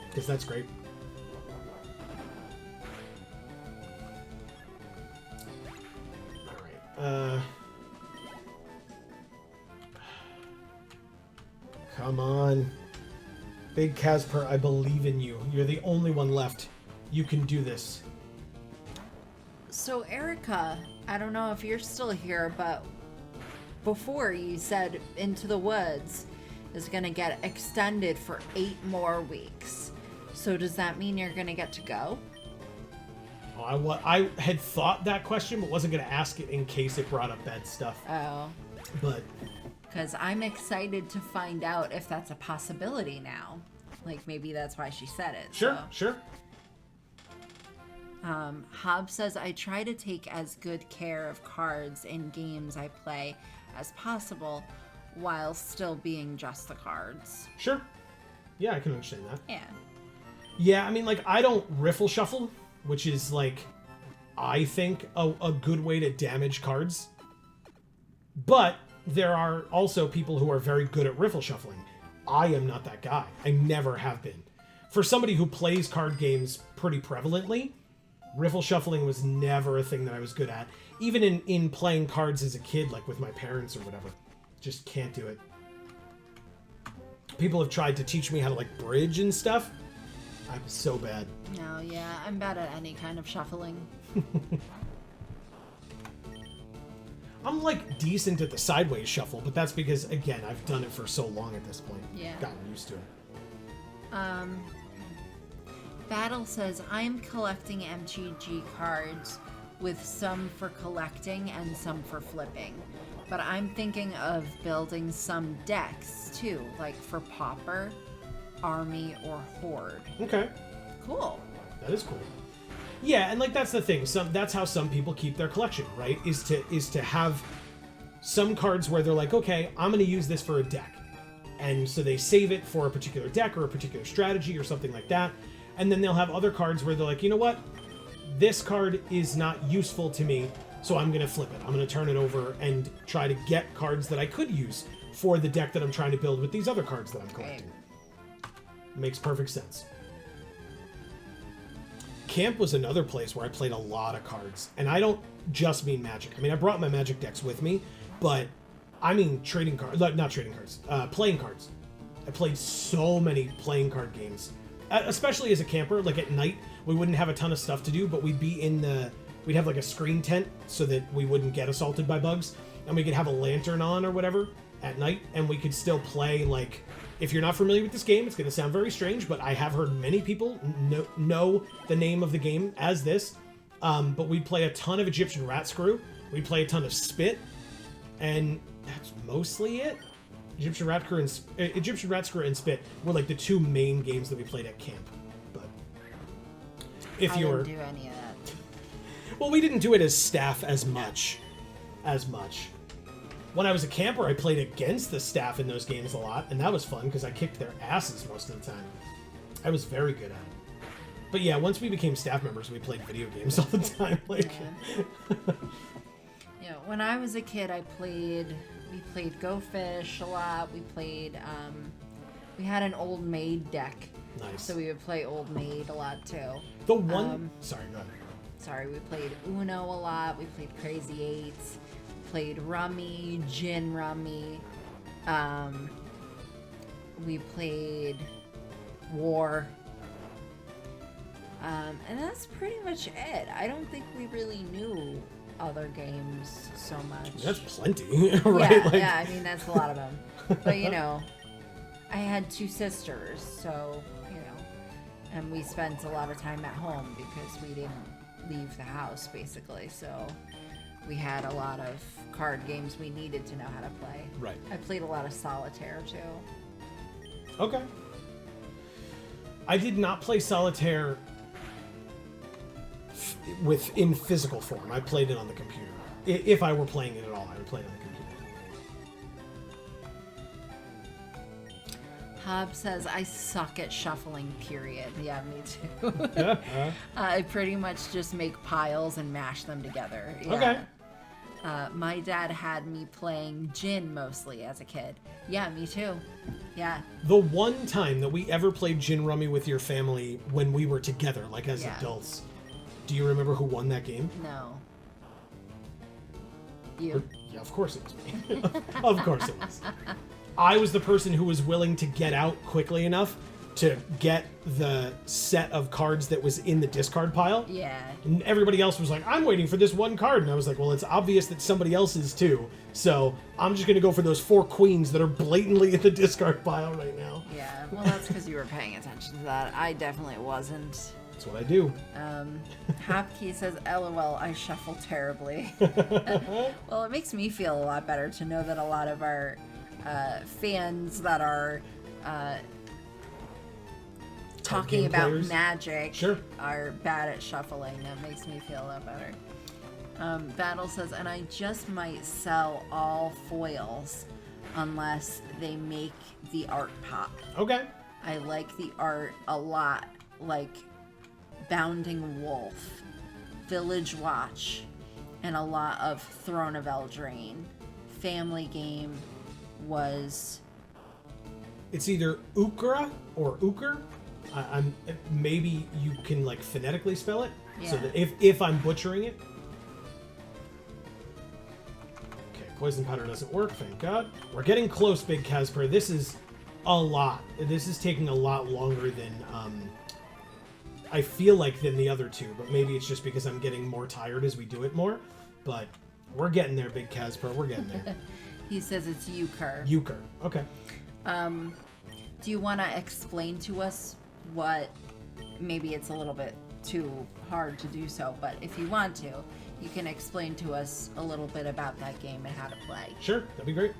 because that's great. Come on. Big Casper, I believe in you. You're the only one left. You can do this. So, Erica, I don't know if you're still here, but before you said Into the Woods is going to get extended for 8 more weeks. So does that mean you're going to get to go? Oh, I had thought that question, but wasn't going to ask it in case it brought up bad stuff. Oh. But... Because I'm excited to find out if that's a possibility now. Like, maybe that's why she said it. Sure, so. sure. Hobbs says, I try to take as good care of cards in games I play as possible while still being just the cards. Sure. Yeah, I can understand that. Yeah. Yeah, I mean, like, I don't riffle shuffle, which is, like, I think a good way to damage cards. But there are also people who are very good at riffle shuffling. I am not that guy. I never have been. For somebody who plays card games pretty prevalently, riffle shuffling was never a thing that I was good at. Even in playing cards as a kid, like with my parents or whatever. Just can't do it. People have tried to teach me how to, like, bridge and stuff. I'm so bad. No, yeah, I'm bad at any kind of shuffling. I'm, like, decent at the sideways shuffle, but that's because, again, I've done it for so long at this point. Yeah. Gotten used to it. Battle says, I'm collecting MTG cards with some for collecting and some for flipping. But I'm thinking of building some decks, too, like for Pauper, Army, or Horde. Okay. Cool. That is cool. Yeah, and, like, that's the thing. That's how some people keep their collection, right? Is to have some cards where they're like, okay, I'm going to use this for a deck. And so they save it for a particular deck or a particular strategy or something like that. And then they'll have other cards where they're like, you know what? This card is not useful to me, so I'm going to flip it. I'm going to turn it over and try to get cards that I could use for the deck that I'm trying to build with these other cards that I'm collecting. Makes perfect sense. Camp was another place where I played a lot of cards. And I don't just mean Magic. I mean, I brought my Magic decks with me, but I mean trading cards. Not trading cards. Playing cards. I played so many playing card games. Especially as a camper, like at night, we wouldn't have a ton of stuff to do, but we'd be we'd have like a screen tent so that we wouldn't get assaulted by bugs, and we could have a lantern on or whatever at night, and we could still play, like, if you're not familiar with this game, it's going to sound very strange, but I have heard many people know the name of the game as this, but we'd play a ton of Egyptian Rat Screw, we'd play a ton of Spit, and that's mostly it. Egyptian Rat Screw and Spit were like the 2 main games that we played at camp. But if you were, I didn't do any of that. Well, we didn't do it as staff as much. When I was a camper, I played against the staff in those games a lot, and that was fun because I kicked their asses most of the time. I was very good at it. But yeah, once we became staff members, we played video games all the time. Like, yeah, when I was a kid, we played Go Fish a lot. We had an Old Maid deck. Nice. So we would play Old Maid a lot too. The one... sorry, go ahead. Sorry, we played Uno a lot. We played Crazy Eights. Played Rummy, Gin Rummy. We played War. And that's pretty much it. I don't think we really knew other games so much. That's plenty, right? Yeah, like... yeah, I mean, that's a lot of them. But, you know, I had 2 sisters, so, you know, and we spent a lot of time at home because we didn't leave the house, basically, so we had a lot of card games we needed to know how to play. Right. I played a lot of Solitaire, too. Okay. I did not play Solitaire in physical form. I played it on the computer. If I were playing it at all, I would play it on the computer. Hobbs says, I suck at shuffling, period. Yeah, me too. I pretty much just make piles and mash them together. Yeah. Okay. My dad had me playing gin mostly as a kid. Yeah, me too. Yeah. The one time that we ever played gin rummy with your family when we were together, like as adults, do you remember who won that game? No. You? Yeah, of course it was me. Of course it was. I was the person who was willing to get out quickly enough to get the set of cards that was in the discard pile. Yeah. And everybody else was like, I'm waiting for this one card. And I was like, well, it's obvious that somebody else is too. So I'm just going to go for those 4 queens that are blatantly in the discard pile right now. Yeah, well, that's because you were paying attention to that. I definitely wasn't. That's what I do. Hopkey says, LOL, I shuffle terribly. Well, it makes me feel a lot better to know that a lot of our fans that are talking about players. Magic Sure. are bad at shuffling. That makes me feel a lot better. Battle says, and I just might sell all foils unless they make the art pop. Okay. I like the art a lot, like Bounding Wolf, Village Watch, and a lot of Throne of Eldraine. Family Game was... It's either Ukra or Uker. I'm maybe you can like phonetically spell it, so that if I'm butchering it. Okay, poison powder doesn't work. Thank God. We're getting close, Big Casper. This is a lot. This is taking a lot longer than I feel like than the other two, but maybe it's just because I'm getting more tired as we do it more. But we're getting there, Big Casper. We're getting there. He says it's Euchre. Euchre. Okay. Do you want to explain to us what, maybe it's a little bit too hard to do so, but if you want to, you can explain to us a little bit about that game and how to play. Sure, that'd be great.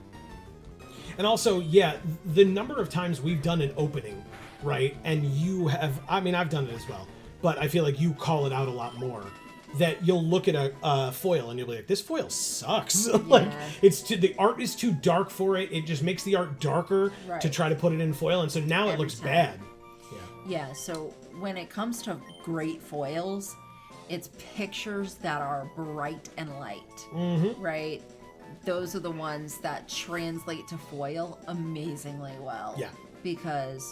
And also, yeah, the number of times we've done an opening, right, and you have, I mean, I've done it as well, but I feel like you call it out a lot more, that you'll look at a foil and you'll be like, this foil sucks. Like, the art is too dark for it. It just makes the art darker to try to put it in foil, and so now it looks bad. Yeah, so when it comes to great foils, it's pictures that are bright and light, right? Those are the ones that translate to foil amazingly well. Yeah. Because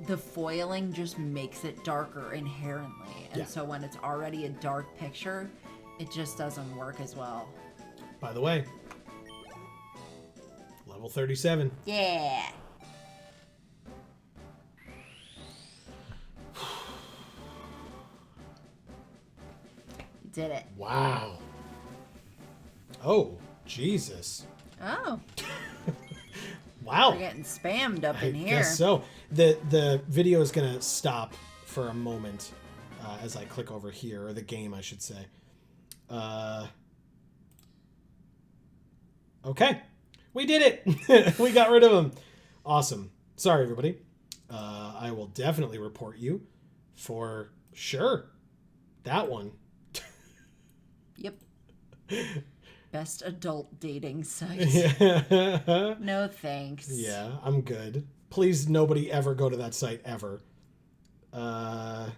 the foiling just makes it darker inherently. And so when it's already a dark picture, it just doesn't work as well. By the way, level 37. Yeah. Did it. Wow. Oh, Jesus. Oh. Wow. We're getting spammed up in here. I guess so. The video is going to stop for a moment as I click over here, or the game, I should say. Okay. We did it. We got rid of him. Awesome. Sorry, everybody. I will definitely report you for sure. That one. Yep. Best adult dating site. Yeah. No thanks. Yeah, I'm good. Please, nobody ever go to that site ever. Okay.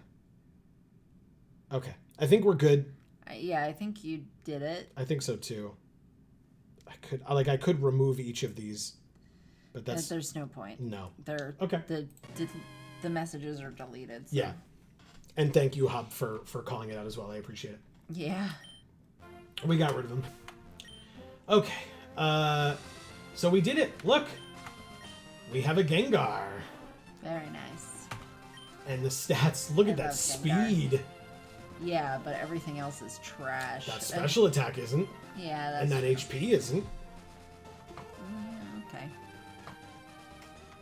I think we're good. Yeah, I think you did it. I think so too. I could remove each of these, but There's no point. No. They're okay. The messages are deleted. So. Yeah. And thank you, Hub, for calling it out as well. I appreciate it. Yeah. We got rid of them. Okay. So we did it. Look. We have a Gengar. Very nice. And the stats. Look at that speed. Yeah, but everything else is trash. That special attack isn't. Yeah, that's... And that HP isn't. Okay.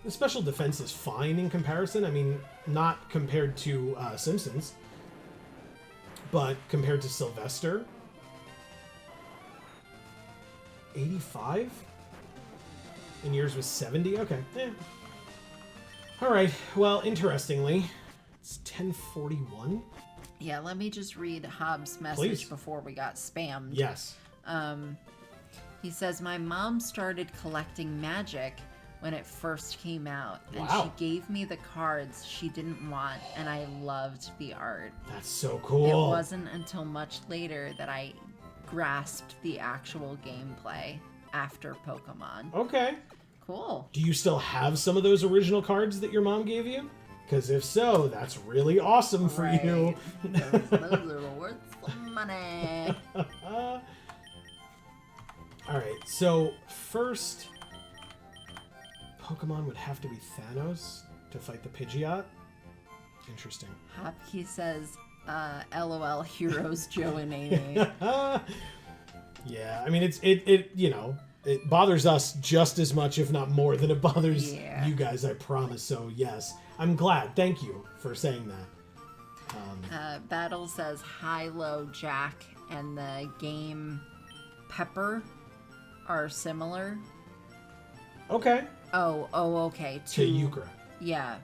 The special defense is fine in comparison. I mean, not compared to Simpsons. But compared to Sylvester... 85? And yours was 70? Okay. Yeah. Alright. Well, interestingly, it's 1041. Yeah, let me just read Hobbs' message before we got spammed. Yes. He says, my mom started collecting Magic when it first came out. And she gave me the cards she didn't want, and I loved the art. That's so cool. It wasn't until much later that I grasped the actual gameplay after Pokemon. Okay. Cool. Do you still have some of those original cards that your mom gave you? Because if so, that's really awesome for you. Those are worth some money. Alright, so first Pokemon would have to be Thanos. to fight the Pidgeot. Interesting. Hopkey says, LOL, heroes Joe and Amy. Yeah, I mean, it bothers us just as much, if not more, than it bothers you guys, I promise. So, yes, I'm glad. Thank you for saying that. Battle says, High-Low Jack and the game Pepper are similar. Okay. Oh, okay. To Euchre. Yeah.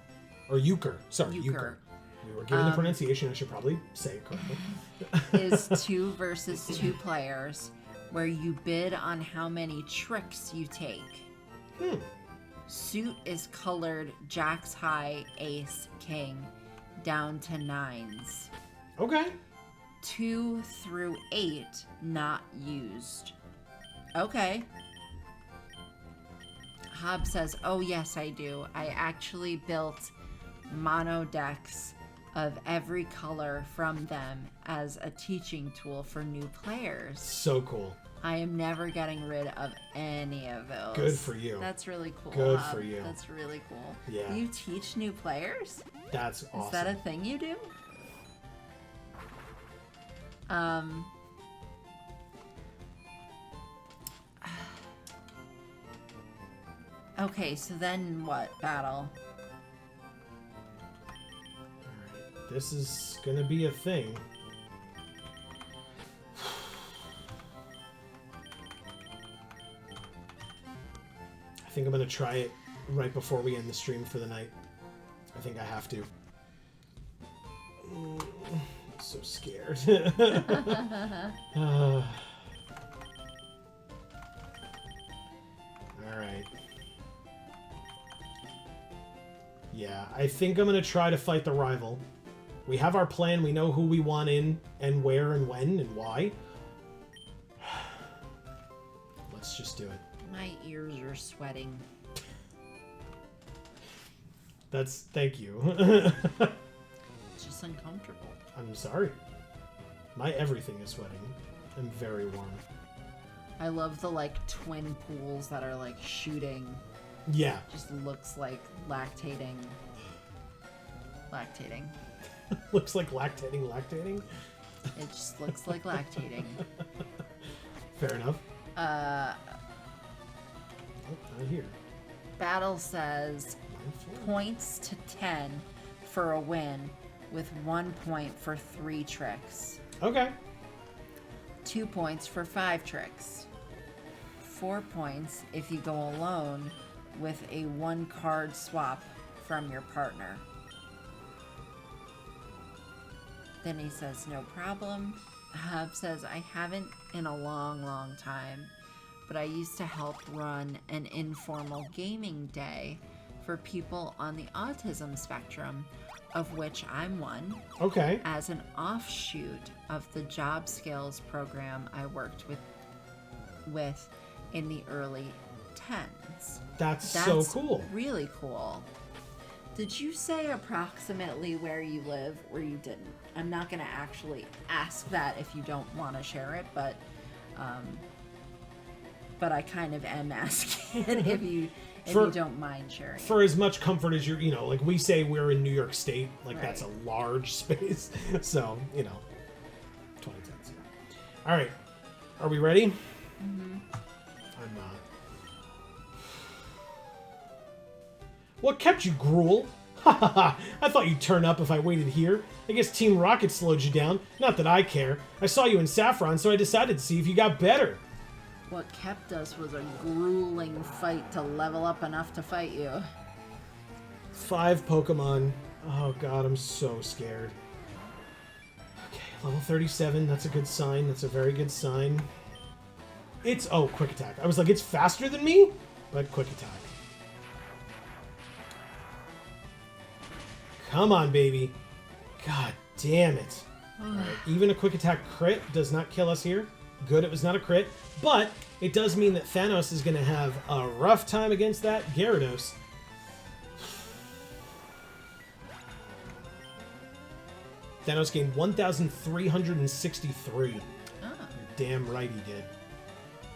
Or Euchre. Sorry, Euchre. We were given the pronunciation. I should probably say it correctly. Is 2 versus 2 players, where you bid on how many tricks you take. Suit is colored Jacks high, Ace, King, down to 9s. Okay. 2 through 8 not used. Okay. Hob says, oh yes I do. I actually built mono decks of every color from them as a teaching tool for new players. So cool. I am never getting rid of any of those. Good for you. That's really cool. Good for you. That's really cool. Yeah. Do you teach new players? That's awesome. Is that a thing you do? Okay, so then what, Battle? Alright, this is gonna be a thing. I think I'm gonna try it right before we end the stream for the night. I think I have to. I'm so scared. Alright. Yeah, I think I'm going to try to fight the rival. We have our plan. We know who we want in and where and when and why. Let's just do it. My ears are sweating. Thank you. It's just uncomfortable. I'm sorry. My everything is sweating. I'm very warm. I love the twin pools that are shooting. Yeah. Just looks like lactating. Looks like lactating. It just looks like lactating. Fair enough. Oh, not here. Battle says points to 10 for a win with 1 point for 3 tricks. Okay. 2 points for 5 tricks. 4 points if you go alone with a 1 card swap from your partner. Then he says, no problem. Hub says, I haven't in a long time, but I used to help run an informal gaming day for people on the autism spectrum, of which I'm one. Okay. As an offshoot of the job skills program I worked with in the early 10s. That's so cool. Really cool. Did you say approximately where you live or you didn't? I'm not going to actually ask that if you don't want to share it, but I kind of am asking it if you don't mind sharing. For as much comfort as we say we're in New York State, Right. That's a large space. So, 20 cents. Yeah. All right. Are we ready? Mm-hmm. I'm not. What kept you, Gruel? Ha ha ha! I thought you'd turn up if I waited here. I guess Team Rocket slowed you down. Not that I care. I saw you in Saffron, so I decided to see if you got better. What kept us was a grueling fight to level up enough to fight you. 5 Pokemon. Oh god, I'm so scared. Okay, level 37. That's a good sign. That's a very good sign. Quick attack. I was like, it's faster than me? But quick attack. Come on, baby. God damn it. Alright, even a quick attack crit does not kill us here. Good, it was not a crit. But it does mean that Thanos is going to have a rough time against that Gyarados. Thanos gained 1,363. Oh. You're damn right he did.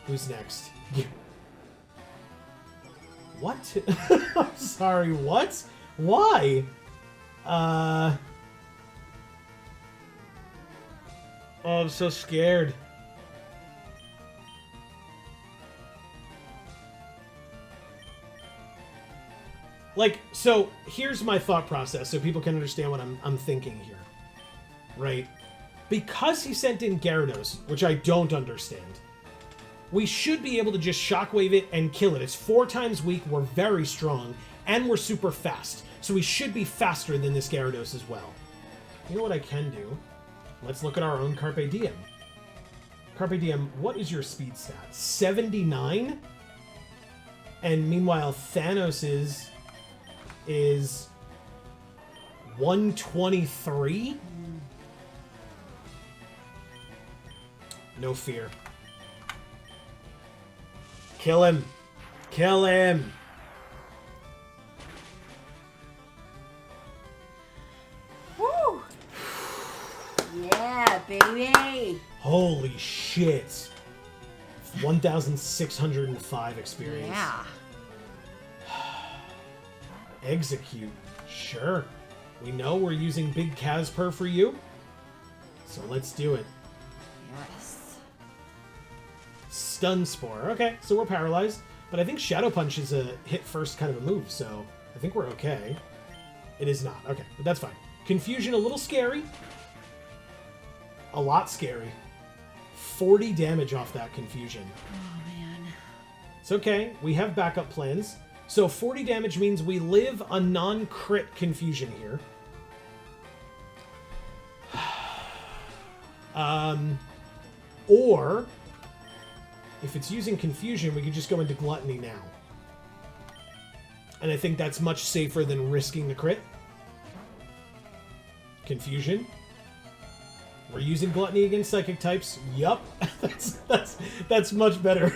Who's next? What? I'm sorry, what? Why? Oh, I'm so scared. Like, so here's my thought process so people can understand what I'm thinking here. Right? Because he sent in Gyarados, which I don't understand, we should be able to just shockwave it and kill it. It's 4 times weak, we're very strong, and we're super fast. So we should be faster than this Gyarados as well. You know what I can do? Let's look at our own Carpe Diem. Carpe Diem, what is your speed stat? 79? And meanwhile, Thanos's is 123? No fear. Kill him. Kill him. Woo! Yeah, baby. Holy shit. 1,605 experience. Yeah. Execute. Sure. We know we're using Big Casper for you. So let's do it. Yes. Stun Spore. Okay, so we're paralyzed. But I think Shadow Punch is a hit first kind of a move, so I think we're okay. It is not. Okay, but that's fine. Confusion, a little scary. A lot scary. 40 damage off that Confusion. Oh, man. It's okay. We have backup plans. So 40 damage means we live a non-crit Confusion here. Or, if it's using Confusion, we could just go into Gluttony now. And I think that's much safer than risking the crit. Confusion. We're using Gluttony against Psychic types. Yup. that's much better.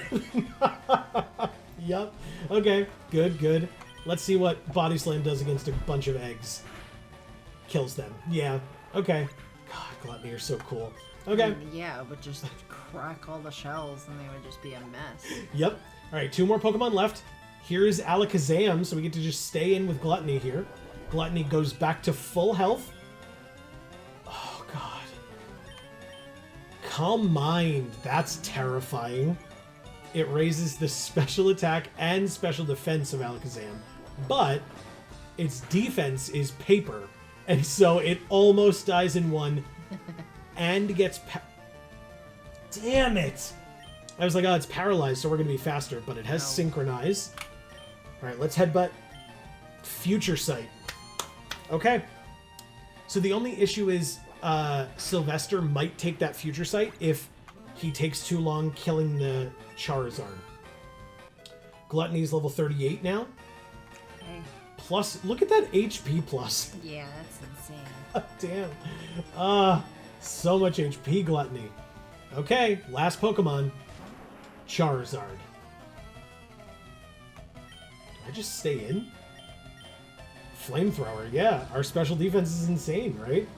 Yup. Okay. Good, good. Let's see what Body Slam does against a bunch of eggs. Kills them. Yeah. Okay. God, Gluttony are so cool. Okay. Yeah, it would just crack all the shells and they would just be a mess. Yep. Alright, 2 more Pokemon left. Here's Alakazam, so we get to just stay in with Gluttony here. Gluttony goes back to full health. Oh, God. Calm Mind. That's terrifying. It raises the special attack and special defense of Alakazam. But its defense is paper. And so it almost dies in one and gets... Damn it! I was like, oh, it's paralyzed, so we're going to be faster. But it has Synchronize. Alright, let's headbutt. Future Sight. Okay. So the only issue is Sylvester might take that Future Sight if he takes too long killing the Charizard. Gluttony's level 38 now. Okay. Plus, look at that HP plus. Yeah, that's insane. Damn. So much HP, Gluttony. Okay, last Pokemon. Charizard. Do I just stay in? Flamethrower, yeah. Our special defense is insane, right?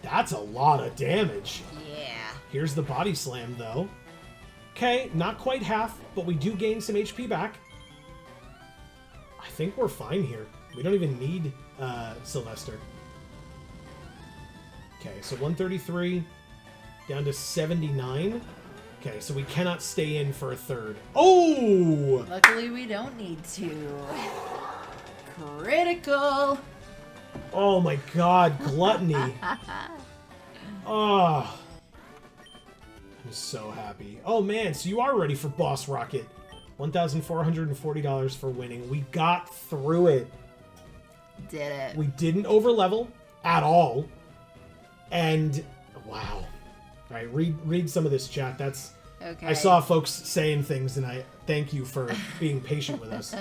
That's a lot of damage. Yeah. Here's the Body Slam, though. Okay, not quite half, but we do gain some HP back. I think we're fine here. We don't even need Sylvester. Okay, so 133 down to 79. Okay, so we cannot stay in for a third. Oh! Luckily, we don't need to. Critical! Oh my god, Gluttony. Oh. I'm so happy. Oh man, so you are ready for Boss Rocket. $1,440 for winning. We got through it. Did it. We didn't overlevel at all. And wow. All right, read some of this chat. That's Okay. I saw folks saying things, and I thank you for being patient with us.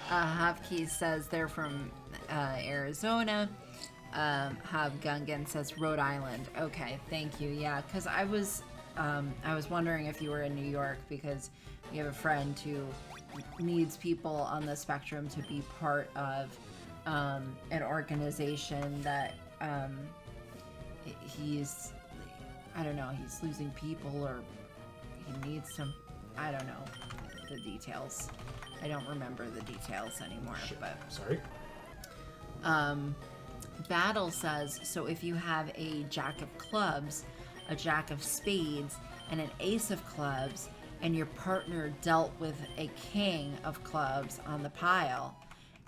Havkeys says they're from Arizona. Hav Gungan says Rhode Island. Okay, thank you. Yeah, because I was wondering if you were in New York because we have a friend who needs people on the spectrum to be part of an organization that he's, I don't know, he's losing people or he needs some, I don't know the details. I don't remember the details anymore. Shit. But Sorry. Battle says, so if you have a jack of clubs, a jack of spades, and an ace of clubs, and your partner dealt with a king of clubs on the pile,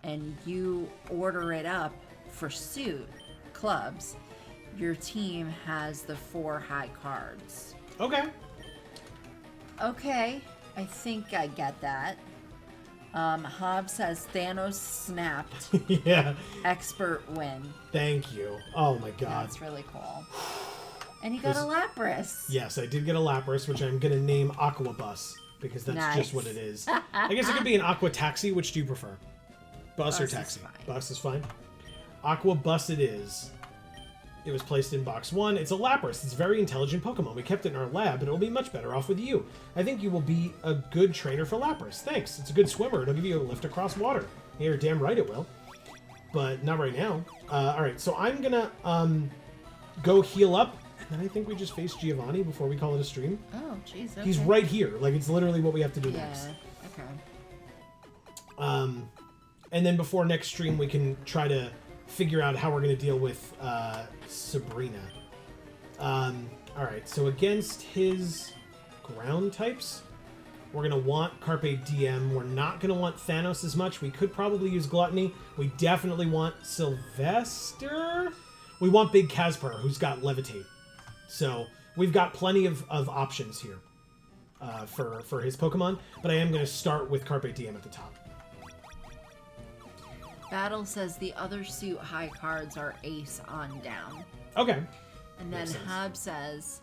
and you order it up for suit clubs, your team has the 4 high cards. Okay. Okay, I think I get that. Hob says Thanos snapped. Yeah. Expert win. Thank you. Oh my god. That's really cool. And you got a Lapras. Yes, I did get a Lapras, which I'm going to name Aqua Bus, because that's just what it is. I guess it could be an Aqua Taxi. Which do you prefer? Bus or taxi? Bus is fine. Aqua Bus it is. It was placed in box 1. It's a Lapras. It's a very intelligent Pokemon. We kept it in our lab, but it'll be much better off with you. I think you will be a good trainer for Lapras. Thanks. It's a good swimmer. It'll give you a lift across water. You're damn right it will. But not right now. Alright, so I'm gonna go heal up, and then I think we just face Giovanni before we call it a stream. Oh, jeez. Okay. He's right here. Like, it's literally what we have to do Yeah, next. okay. And then before next stream, we can try to figure out how we're going to deal with Sabrina. Alright, so against his ground types, we're going to want Carpe Diem. We're not going to want Thanos as much. We could probably use Gluttony. We definitely want Sylvester. We want Big Casper, who's got Levitate. So we've got plenty of options here for his Pokemon, but I am going to start with Carpe Diem at the top. Battle says the other suit high cards are ace on down. Okay. And then Hob says,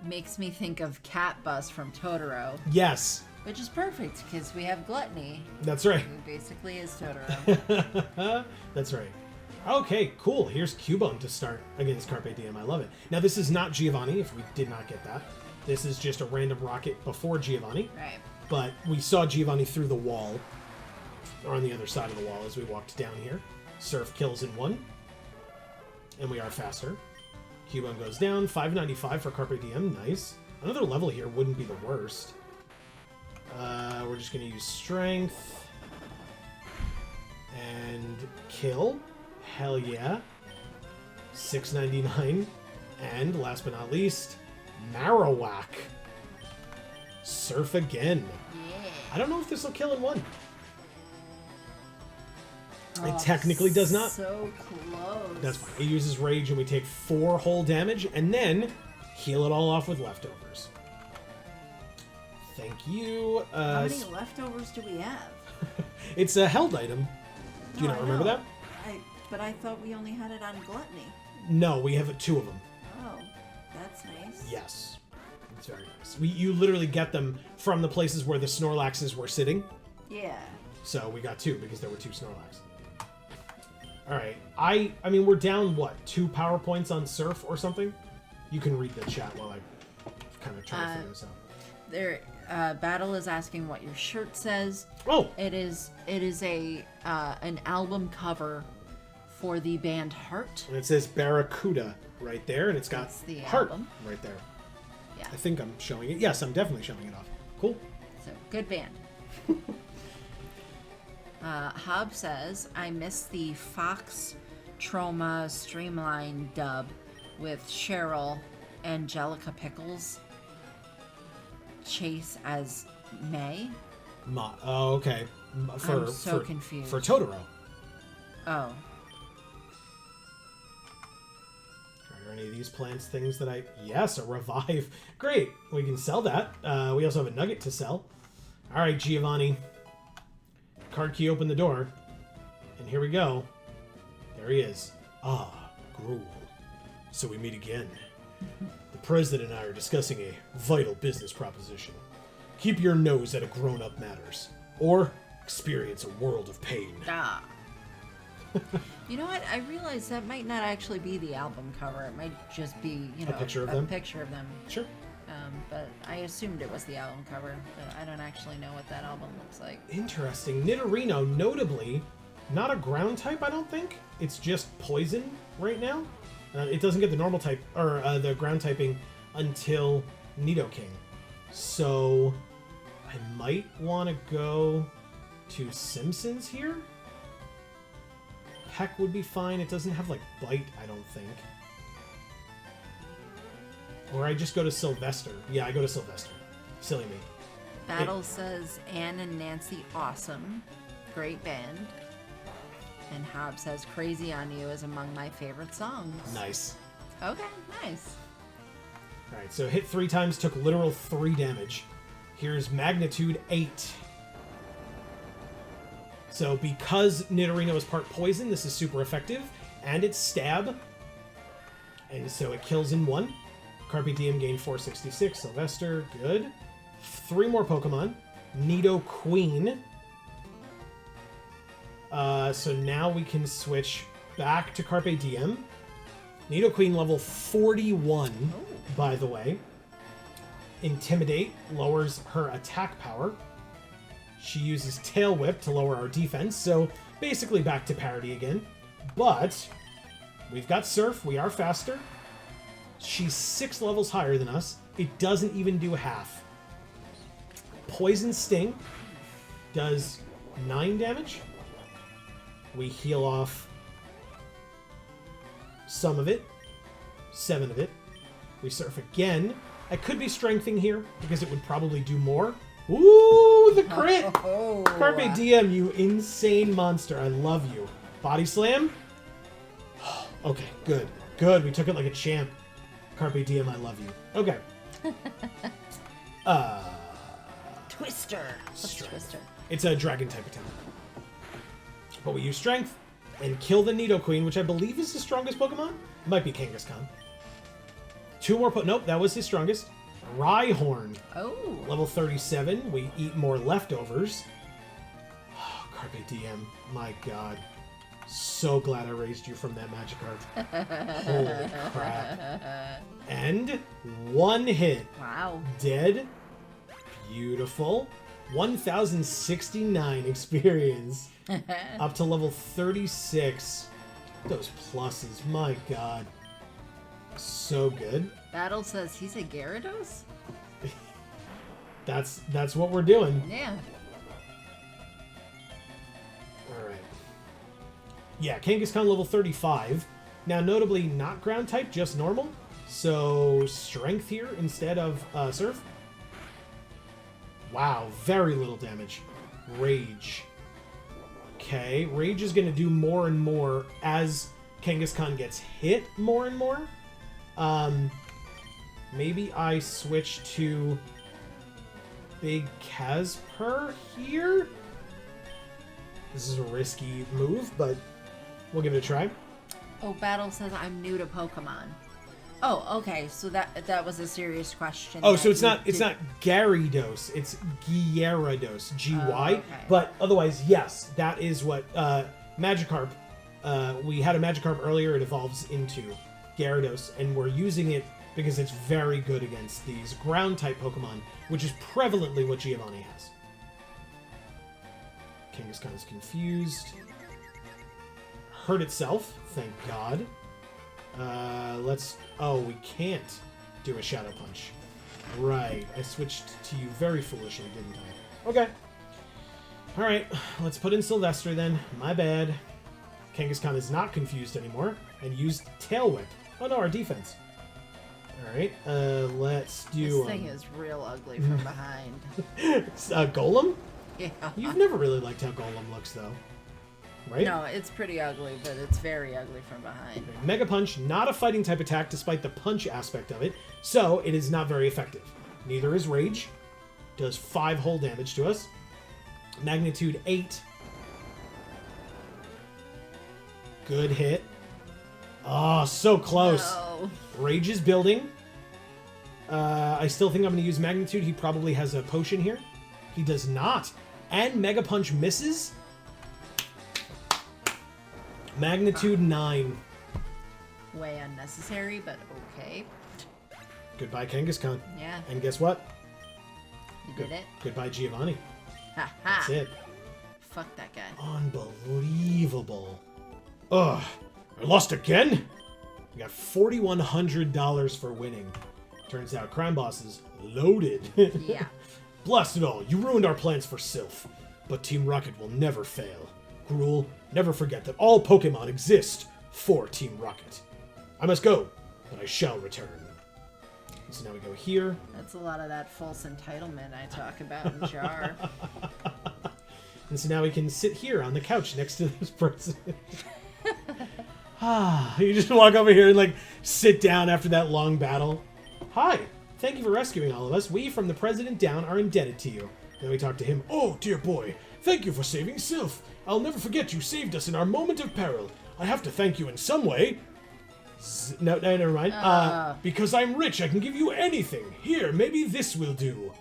makes me think of Cat Bus from Totoro. Yes. Which is perfect, because we have Gluttony. That's right. Who basically is Totoro. That's right. Okay, cool. Here's Cubone to start against Carpe Diem. I love it. Now, this is not Giovanni, if we did not get that. This is just a random rocket before Giovanni. Right. But we saw Giovanni through the wall, or on the other side of the wall as we walked down here. Surf kills in 1. And we are faster. Cubone goes down. 595 for Carpe Diem. Nice. Another level here wouldn't be the worst. We're just going to use Strength. And kill. Hell yeah. 699. And last but not least, Marowak. Surf again. Yeah. I don't know if this will kill in 1. It technically does not. So close. That's fine. It uses Rage and we take 4 whole damage and then heal it all off with leftovers. Thank you. How many leftovers do we have? It's a held item. Do you not remember that? But I thought we only had it on Gluttony. No, we have 2 of them. Oh, that's nice. Yes. It's very nice. You literally get them from the places where the Snorlaxes were sitting. Yeah. So we got 2 because there were 2 Snorlax. Alright. I mean, we're down, what, 2 power points on Surf or something? You can read the chat while I kind of try to figure this out. Battle is asking what your shirt says. Oh! It is a an album cover for the band Heart. And it says Barracuda right there, and it's got That's the Heart album. right there. Yeah. I think I'm showing it. Yes, I'm definitely showing it off. Cool. So, good band. Hob says, I miss the Fox Trauma Streamline dub with Cheryl, Angelica Pickles, Chase as May. Oh, okay. I'm so confused. For Totoro. Oh. Are there any of these plants things that I... Yes, a Revive. Great. We can sell that. We also have a Nugget to sell. All right, Giovanni. Card key opened the door. And here we go. There he is. Ah, Gruel. So we meet again. The president and I are discussing a vital business proposition. Keep your nose out of grown-up matters. Or experience a world of pain. Ah. You know what? I realize that might not actually be the album cover. It might just be, A picture of them? picture of them. Sure. But I assumed it was the album cover, but I don't actually know what that album looks like. Interesting. Nidorino, notably, not a ground type, I don't think. It's just poison right now. It doesn't get the normal type, or the ground typing until Nidoking. So, I might want to go to Simpsons here. Peck would be fine. It doesn't have, like, Bite, I don't think. Or I just go to Sylvester. Yeah, I go to Sylvester. Silly me. Battle says Anne and Nancy awesome. Great band. And Hob says Crazy on You is among my favorite songs. Nice. Okay, nice. Alright, so hit 3 times, took literal 3 damage. Here's magnitude 8. So because Nidorino is part poison, this is super effective. And it's stab. And so it kills in 1. Carpe Diem gain 466. Sylvester, good. 3 more Pokemon. Nidoqueen. So now we can switch back to Carpe Diem. Nidoqueen level 41, by the way. Intimidate lowers her attack power. She uses Tail Whip to lower our defense, so basically back to parity again. But we've got Surf, we are faster. She's 6 levels higher than us. It doesn't even do half. Poison Sting does 9 damage. We heal off some of it. 7 of it. We Surf again. I could be Strengthing here, because it would probably do more. Ooh, the crit! Oh. Carpe Diem, you insane monster. I love you. Body Slam? Okay, good. Good, we took it like a champ. Carpe Diem, I love you. Okay. Twister. What's Strength. Twister? It's a dragon type attack. But we use Strength and kill the Nidoqueen, which I believe is the strongest Pokemon. It might be Kangaskhan. 2 more Nope, that was his strongest. Rhyhorn. Oh. Level 37. We eat more leftovers. Oh, Carpe Diem. My god. So glad I raised you from that Magikarp. Holy crap. And 1 hit. Wow. Dead. Beautiful. 1069 experience. Up to level 36. Those pluses. My god. So good. Battle says he's a Gyarados? That's what we're doing. Yeah. Alright. Yeah, Kangaskhan level 35. Now, notably, not ground type, just normal. So, Strength here instead of Surf. Wow, very little damage. Rage. Okay, Rage is going to do more and more as Kangaskhan gets hit more and more. Maybe I switch to Big Casper here? This is a risky move, but we'll give it a try. Oh, Battle says I'm new to Pokemon. Oh, okay. So that was a serious question. Oh, so it's not Gyarados, it's Gyarados, G-Y. Okay. But otherwise, yes, that is what Magikarp. We had a Magikarp earlier. It evolves into Gyarados, and we're using it because it's very good against these ground type Pokemon, which is prevalently what Giovanni has. Kangaskhan is confused. Hurt itself, thank God. Oh, we can't do a Shadow Punch. Right, I switched to you very foolishly, didn't I? Okay. Alright, let's put in Sylvester then. My bad. Kangaskhan is not confused anymore, and used Tail Whip. Oh no, our defense. Alright, let's do... This thing is real ugly from behind. Golem? Yeah. You've never really liked how Golem looks, though. Right? No, it's pretty ugly, but it's very ugly from behind. Mega Punch, not a fighting type attack despite the punch aspect of it, so it is not very effective. Neither is Rage. Does 5 whole damage to us. Magnitude 8. Good hit. Oh, so close. No. Rage is building. I still think I'm going to use Magnitude. He probably has a potion here. He does not. And Mega Punch misses. Magnitude 9. Way unnecessary, but okay. Goodbye, Kangaskhan. Yeah. And guess what? You did it. Goodbye, Giovanni. Ha That's ha. it. Fuck that guy. Unbelievable. Ugh. I lost again? We got $4,100 for winning. Turns out Crime Boss is loaded. Yeah. Blast it all. You ruined our plans for Silph. But Team Rocket will never fail. Gruul, never forget that all Pokemon exist for Team Rocket. I must go, but I shall return. So now we go here. That's a lot of that false entitlement I talk about in Jar. And so now we can sit here on the couch next to this president. You just walk over here and like sit down after that long battle. Hi, thank you for rescuing all of us. We from the president down are indebted to you. Then we talk to him. Oh, dear boy, thank you for saving Silph. I'll never forget you saved us in our moment of peril. I have to thank you in some way. No, never mind. Because I'm rich, I can give you anything. Here, maybe this will do.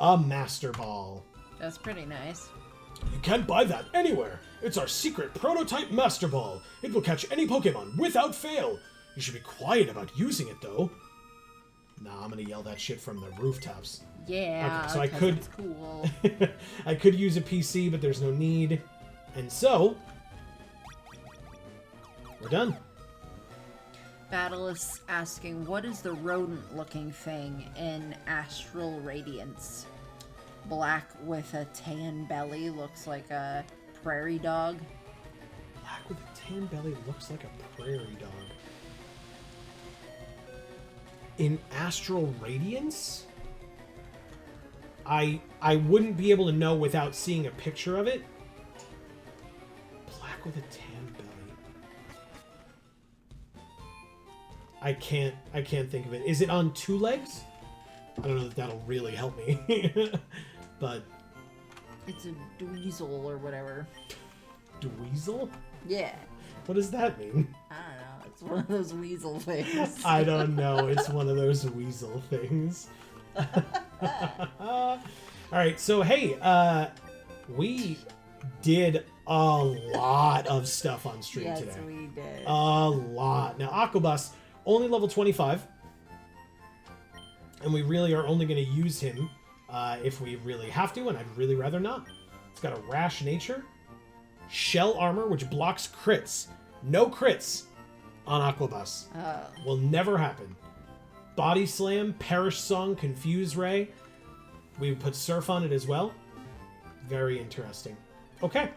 A Master Ball. That's pretty nice. You can't buy that anywhere. It's our secret prototype Master Ball. It will catch any Pokemon without fail. You should be quiet about using it, though. Nah, I'm gonna yell that shit from the rooftops. Yeah, okay, so I could, it's cool. I could use a PC, but there's no need. And so, we're done. Battle is asking, what is the rodent-looking thing in Astral Radiance? Black with a tan belly, looks like a prairie dog. Black with a tan belly looks like a prairie dog. In Astral Radiance? I wouldn't be able to know without seeing a picture of it. Black with a tan belly. I can't think of it. Is it on two legs? I don't know if that'll really help me. But it's a dweezil or whatever. Dweezil? Yeah. What does that mean? I don't know. It's one of those weasel things. I don't know. It's one of those weasel things. Alright, so hey, we did a lot of stuff on stream today. Yes, we did. A lot. Now, Aquabus, only level 25. And we really are only going to use him if we really have to, and I'd really rather not. It's got a rash nature. Shell armor, which blocks crits. No crits on Aquabus. Will never happen. Body Slam, Perish Song, Confuse Ray. We put Surf on it as well. Very interesting. Okay.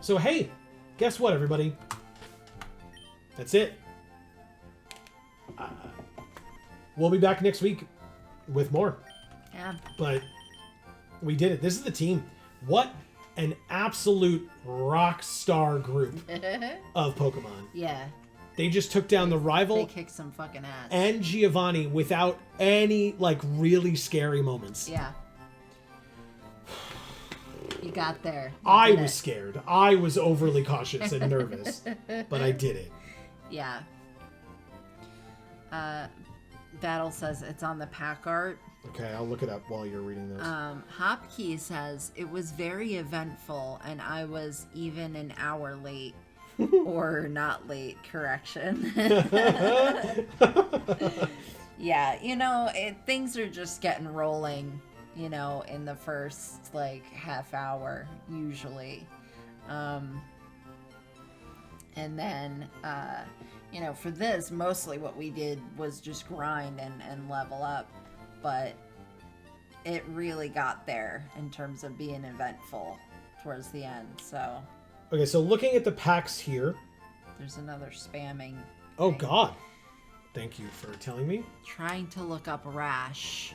So, hey, guess what, everybody? That's it. We'll be back next week with more. Yeah. But we did it. This is the team. What an absolute rock star group of Pokemon. Yeah. They just took down the rival. They kicked some fucking ass. And Giovanni without any, like, really scary moments. Yeah. You got there. I was scared. I was overly cautious and nervous. But I did it. Yeah. Battle says it's on the pack art. Okay, I'll look it up while you're reading this. Hopkey says it was very eventful and I was even an hour late. Or not late, correction. Yeah, you know, things are just getting rolling, you know, in the first, like, half hour, usually. And then, you know, for this, mostly what we did was just grind and level up. But it really got there in terms of being eventful towards the end, so... Okay, so looking at the packs here... There's another spamming thing. Oh, God. Thank you for telling me. Trying to look up rash,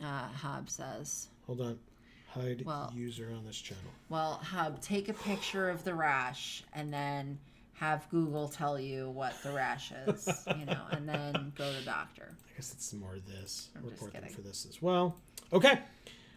Hub says. Hold on. Hide user on this channel. Well, Hub, take a picture of the rash and then have Google tell you what the rash is, you know, and then go to doctor. I guess it's more of this. Report them for this as well. Okay.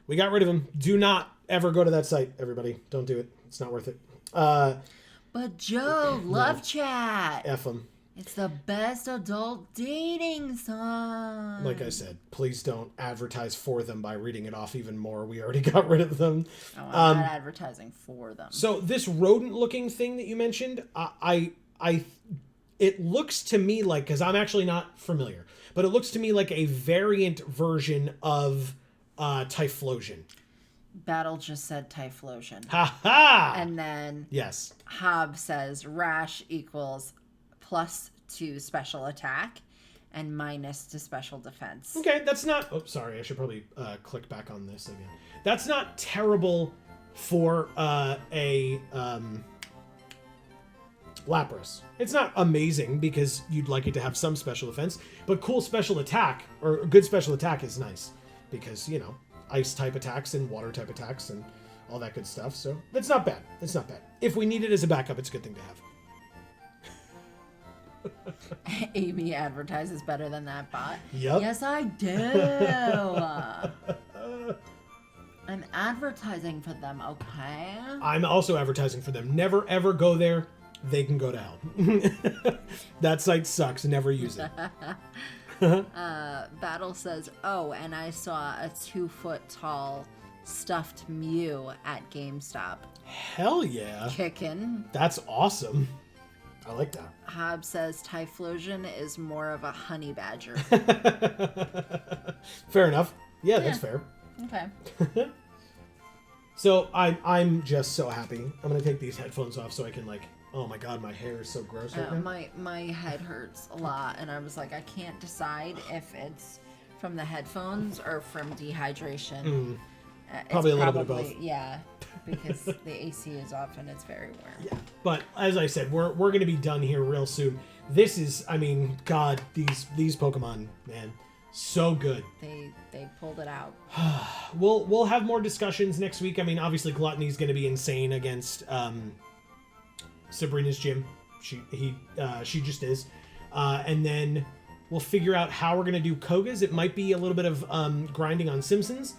We got rid of him. Do not ever go to that site, everybody. Don't do it. It's not worth it. But Joe, love chat. F them. It's the best adult dating song. Like I said, please don't advertise for them by reading it off even more. We already got rid of them. Oh, I'm not advertising for them. So this rodent-looking thing that you mentioned, it looks to me like, because I'm actually not familiar, but it looks to me like a variant version of Typhlosion. Battle just said Typhlosion. Ha ha! And then yes, Hob says rash equals +2 special attack and -to special defense. Okay, that's not... Oh, sorry. I should probably click back on this again. That's not terrible for a Lapras. It's not amazing because you'd like it to have some special defense, but cool special attack or good special attack is nice because, you know, ice type attacks and water type attacks and all that good stuff. So it's not bad. It's not bad. If we need it as a backup, it's a good thing to have. Amy advertises better than that bot. Yep. Yes, I do. I'm advertising for them, okay? I'm also advertising for them. Never ever go there. They can go to hell. That site sucks. Never use it. Battle says, oh, and I saw a 2-foot-tall stuffed Mew at GameStop. Hell yeah. Kickin'. That's awesome. I like that. Hob says Typhlosion is more of a honey badger. Fair enough. Yeah, that's fair. Okay. So I'm just so happy. I'm gonna take these headphones off so I can like. Oh my god, my hair is so gross right now. My head hurts a lot, and I was like, I can't decide if it's from the headphones or from dehydration. Probably a little bit of both. Yeah, because the AC is off and it's very warm. Yeah, but as I said, we're gonna be done here real soon. This is, I mean, God, these Pokemon, man, so good. They pulled it out. We'll have more discussions next week. I mean, obviously Gluttony's gonna be insane against Sabrina's gym. She just is. And then we'll figure out how we're gonna do Koga's. It might be a little bit of grinding on Simpsons.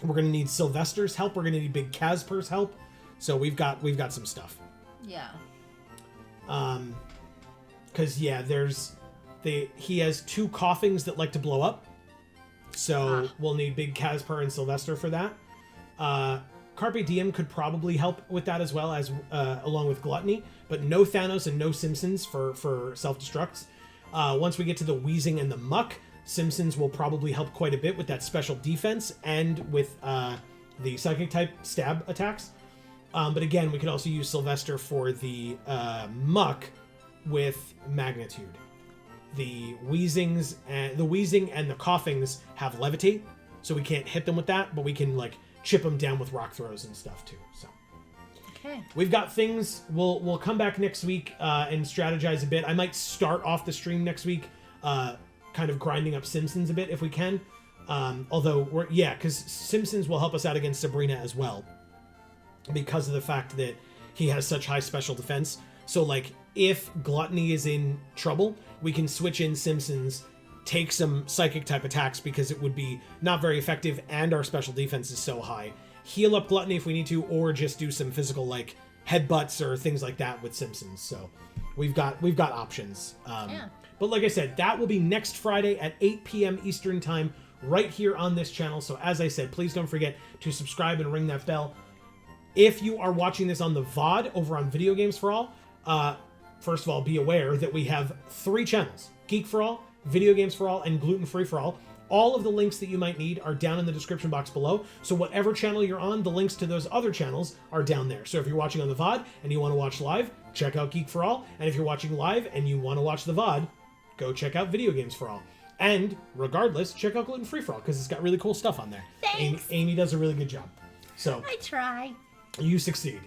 We're gonna need Sylvester's help. We're gonna need Big Casper's help. So we've got some stuff. Yeah. Because yeah, he has 2 coughings that like to blow up. So we'll need Big Casper and Sylvester for that. Carpe Diem could probably help with that as well, as along with Gluttony, but no Thanos and no Simpsons for self-destructs. Once we get to the Wheezing and the Muck, Simpsons will probably help quite a bit with that special defense and with the Psychic type stab attacks. But again, we could also use Sylvester for the Muck with Magnitude. The Wheezing and the Coughings have Levitate, so we can't hit them with that, but we can like chip them down with rock throws and stuff too. So okay, we've got things. We'll come back next week and strategize a bit. I might start off the stream next week kind of grinding up Simpsons a bit if we can. Although because Simpsons will help us out against Sabrina as well because of the fact that he has such high special defense. So like if Gluttony is in trouble, we can switch in Simpsons, take some psychic type attacks because it would be not very effective and our special defense is so high. Heal up Gluttony if we need to, or just do some physical like headbutts or things like that with Simpsons. So we've got options. But like I said, that will be next Friday at 8 p.m. Eastern time right here on this channel. So as I said, please don't forget to subscribe and ring that bell. If you are watching this on the VoD over on Video Games for All, first of all, be aware that we have 3 channels: Geek for All, Video Games for All, and Gluten Free for All. All of the links that you might need are down in the description box below. So whatever channel you're on, the links to those other channels are down there. So if you're watching on the VoD and you want to watch live, check out Geek for All. And if you're watching live and you want to watch the VoD, go check out Video Games for All. And regardless, check out Gluten Free for All because it's got really cool stuff on there. Thanks. Amy does a really good job. So I try. You succeed.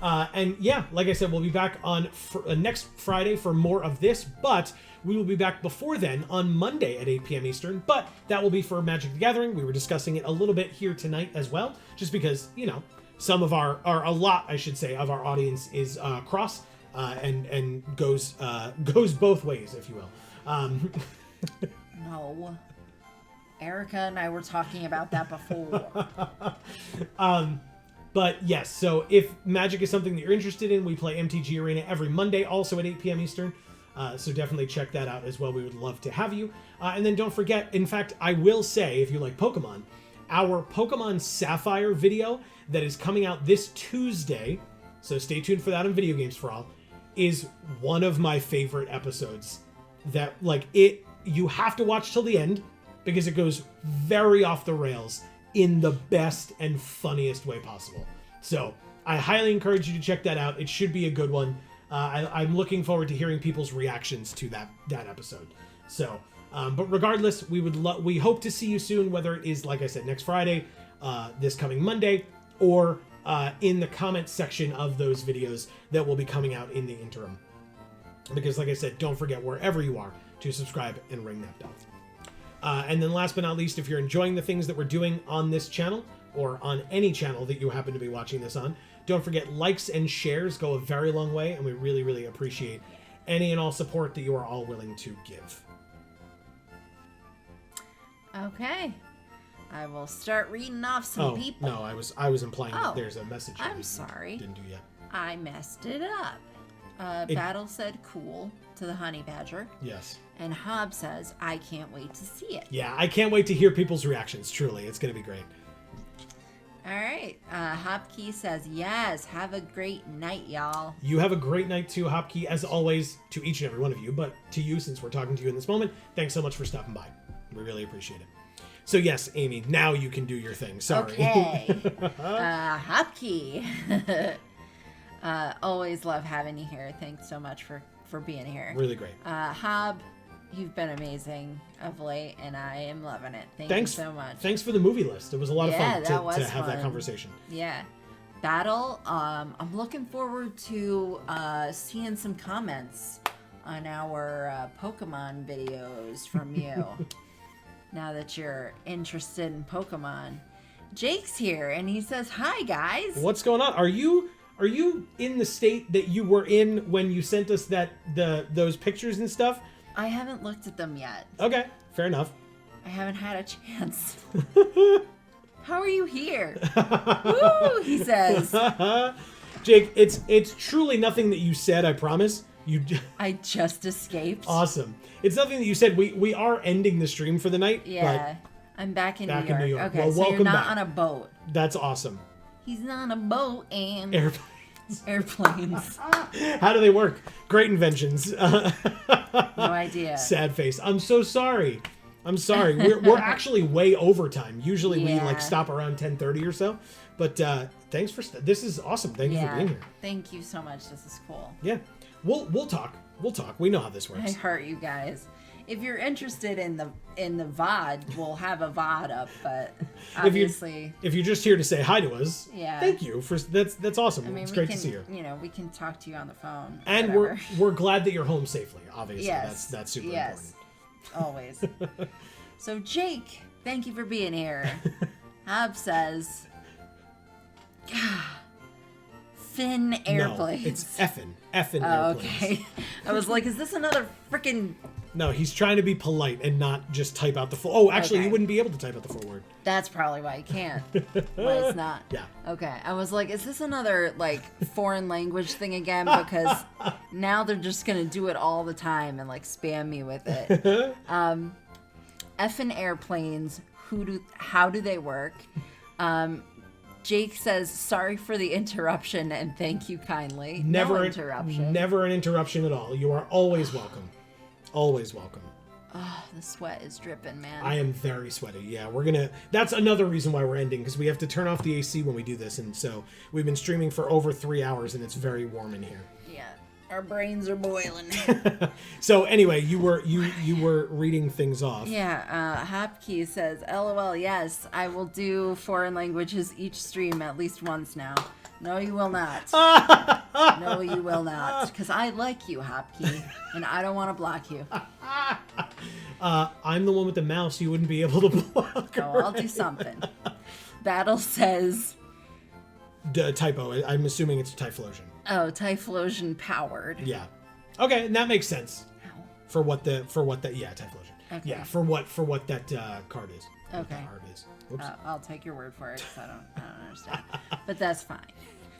And yeah, like I said, we'll be back on next Friday for more of this, but we will be back before then on Monday at 8 p.m. Eastern, but that will be for Magic the Gathering. We were discussing it a little bit here tonight as well, just because, you know, some of a lot, I should say, of our audience is cross and goes both ways, if you will. No. Erica and I were talking about that before. But yes, so if Magic is something that you're interested in, we play MTG Arena every Monday, also at 8 p.m. Eastern. So definitely check that out as well. We would love to have you. And then don't forget, in fact, I will say, if you like Pokemon, our Pokemon Sapphire video that is coming out this Tuesday, so stay tuned for that on Video Games for All, is one of my favorite episodes. That, like, you have to watch till the end because it goes very off the rails in the best and funniest way possible. So I highly encourage you to check that out. It should be a good one. I'm looking forward to hearing people's reactions to that episode. So, but regardless, we hope to see you soon, whether it is, like I said, next Friday, this coming Monday, or in the comment section of those videos that will be coming out in the interim. Because like I said, don't forget wherever you are to subscribe and ring that bell. And then last but not least, if you're enjoying the things that we're doing on this channel or on any channel that you happen to be watching this on, don't forget likes and shares go a very long way, and we really, really appreciate any and all support that you are all willing to give. Okay. I will start reading off some people. No, I was implying that there's a message. I'm sorry. Didn't do yet. I messed it up. Battle said cool to the honey badger. Yes. And Hob says, I can't wait to see it. Yeah, I can't wait to hear people's reactions. Truly, it's going to be great. All right. Hopkey says, yes, have a great night, y'all. You have a great night too, Hopkey, as always, to each and every one of you. But to you, since we're talking to you in this moment, thanks so much for stopping by. We really appreciate it. So yes, Amy, now you can do your thing. Sorry. Okay. Hopkey. Always love having you here. Thanks so much for being here. Really great. Hob, you've been amazing of late, and I am loving it. Thanks you so much. Thanks for the movie list. It was a lot of fun to have that conversation. Yeah. Battle, I'm looking forward to seeing some comments on our Pokemon videos from you. Now that you're interested in Pokemon. Jake's here, and he says, hi, guys. What's going on? Are you in the state that you were in when you sent us those pictures and stuff? I haven't looked at them yet. Okay, fair enough. I haven't had a chance. How are you here? Woo, he says. Jake, it's truly nothing that you said, I promise. I just escaped. Awesome. It's nothing that you said. We are ending the stream for the night. Yeah. I'm back in New York. Okay, well, so welcome you're not back. on a boat. That's awesome. He's not on a boat and... Airplanes. How do they work? Great inventions. No idea. Sad face. I'm so sorry. I'm sorry. We're actually way over time. Usually we stop around 10:30 or so. But thanks for this is awesome. Thank you for being here. Thank you so much. This is cool. Yeah. We'll talk. We'll talk. We know how this works. I heart you guys. If you're interested in the VoD, we'll have a VoD up, but obviously if you're just here to say hi to us, thank you for that's awesome. I mean, it's great to see you. You know, we can talk to you on the phone. And we're glad that you're home safely. Obviously, that's super important. Always. So Jake, thank you for being here. Hob says, Finn airplanes. No, it's effing airplanes. Okay. I was like, is this another freaking... No, he's trying to be polite and not just type out the full... Oh, actually, you wouldn't be able to type out the full word. That's probably why you can't. Well, it's not. Yeah. Okay. I was like, is this another, like, foreign language thing again? Because now they're just going to do it all the time and, like, spam me with it. Effing airplanes. How do they work? Jake says, sorry for the interruption and thank you kindly. No interruption. Never an interruption at all. You are always welcome. Always welcome. Oh, the sweat is dripping, man. I am very sweaty. Yeah, that's another reason why we're ending, because we have to turn off the AC when we do this, and so we've been streaming for over 3 hours, and it's very warm in here. Yeah, our brains are boiling. So anyway, you were reading things off. Yeah, Hopkey says, LOL, yes, I will do foreign languages each stream at least once now. No, you will not. No, you will not. Because I like you, Hopkey, and I don't want to block you. I'm the one with the mouse. You wouldn't be able to block. Oh, I'll do something. Battle says... Typo. I'm assuming it's Typhlosion. Oh, Typhlosion powered. Yeah. Okay, and that makes sense. Ow. For what that Typhlosion. Okay. Yeah, for what that card is. Okay. What that card is. Whoops. I'll take your word for it because I don't understand. But that's fine.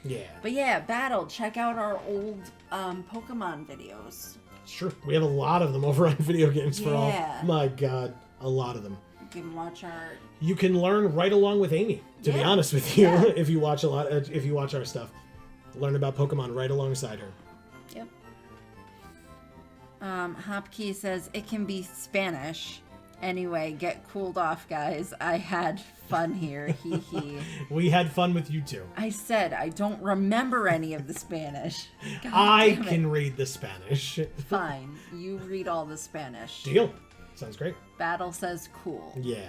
Yeah. But yeah, Battle, check out our old Pokemon videos. Sure. We have a lot of them over on Video Games for All. My God, a lot of them. You can watch our... You can learn right along with Amy, to be honest with you, if you watch our stuff. Learn about Pokemon right alongside her. Yep. Hopkey says, it can be Spanish. Anyway, get cooled off, guys. I had fun here. Hee hee. We had fun with you too. I said I don't remember any of the Spanish. God I can read the Spanish. Fine. You read all the Spanish. Deal. Sounds great. Battle says cool. Yeah.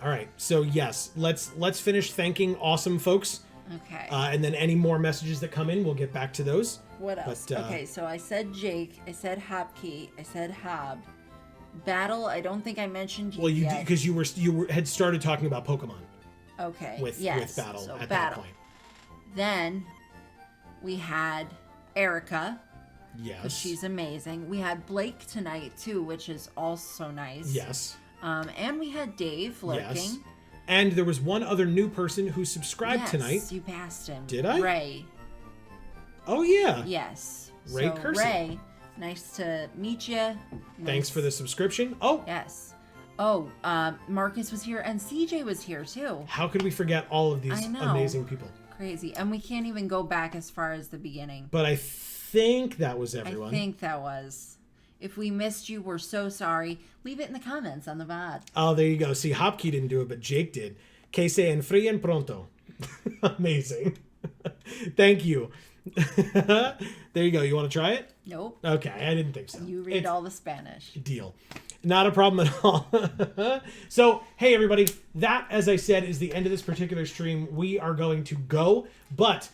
All right. So yes, let's finish thanking awesome folks. Okay. And then any more messages that come in, we'll get back to those. What else? But, okay, so I said Jake, I said Hopkey, I said Hob. Battle, I don't think I mentioned you. Well, you yet. because you had started talking about Pokemon. Okay. With Battle so at Battle. that point. Then we had Erica. Yes. She's amazing. We had Blake tonight too, which is also nice. Yes. And we had Dave lurking. Yes. And there was one other new person who subscribed tonight. Yes, you passed him. Did I? Ray. Oh yeah. Yes. Ray so Kersey. Ray, nice to meet you. Thanks for the subscription. Oh. Yes. Oh, Marcus was here and CJ was here too. How could we forget all of these amazing people? Crazy. And we can't even go back as far as the beginning. But I think that was everyone. I think that was. If we missed you, we're so sorry. Leave it in the comments on the VoD. Oh, there you go. See, Hopkey didn't do it, but Jake did. Que se enfríen pronto. Amazing. Thank you. There you go. You want to try it? Nope. Okay, I didn't think so. You read all the Spanish. Deal. Not a problem at all. So, hey, everybody. That, as I said, is the end of this particular stream. We are going to go, but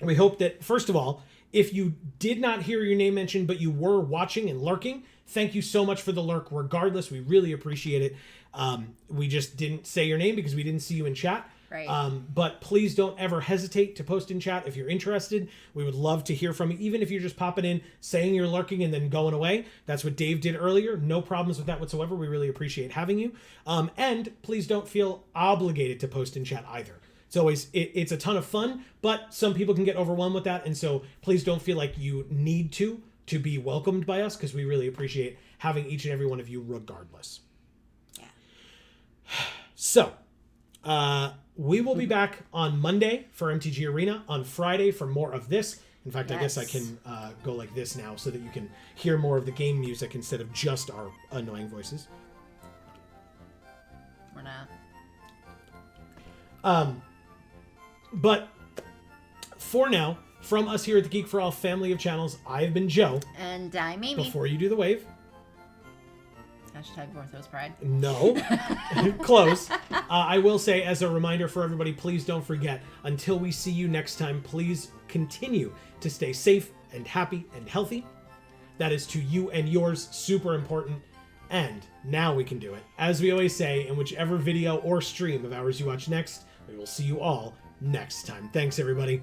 we hope that, first of all, if you did not hear your name mentioned, but you were watching and lurking, thank you so much for the lurk. Regardless, we really appreciate it. We just didn't say your name because we didn't see you in chat. Right. But please don't ever hesitate to post in chat if you're interested. We would love to hear from you, even if you're just popping in, saying you're lurking, and then going away. That's what Dave did earlier. No problems with that whatsoever. We really appreciate having you. And please don't feel obligated to post in chat either. It's always, it's a ton of fun, but some people can get overwhelmed with that. And so please don't feel like you need to be welcomed by us, because we really appreciate having each and every one of you regardless. Yeah. So, we will be back on Monday for MTG Arena, on Friday for more of this. In fact, I guess I can go like this now so that you can hear more of the game music instead of just our annoying voices. We're not. But for now, from us here at the Geek for All family of channels, I have been Joe. And I'm Amy. Before you do the wave. Hashtag Orthos Pride. No. Close. I will say, as a reminder for everybody, please don't forget, until we see you next time, please continue to stay safe and happy and healthy. That is to you and yours super important. And now we can do it. As we always say, in whichever video or stream of ours you watch next, we will see you all next time. Thanks, everybody.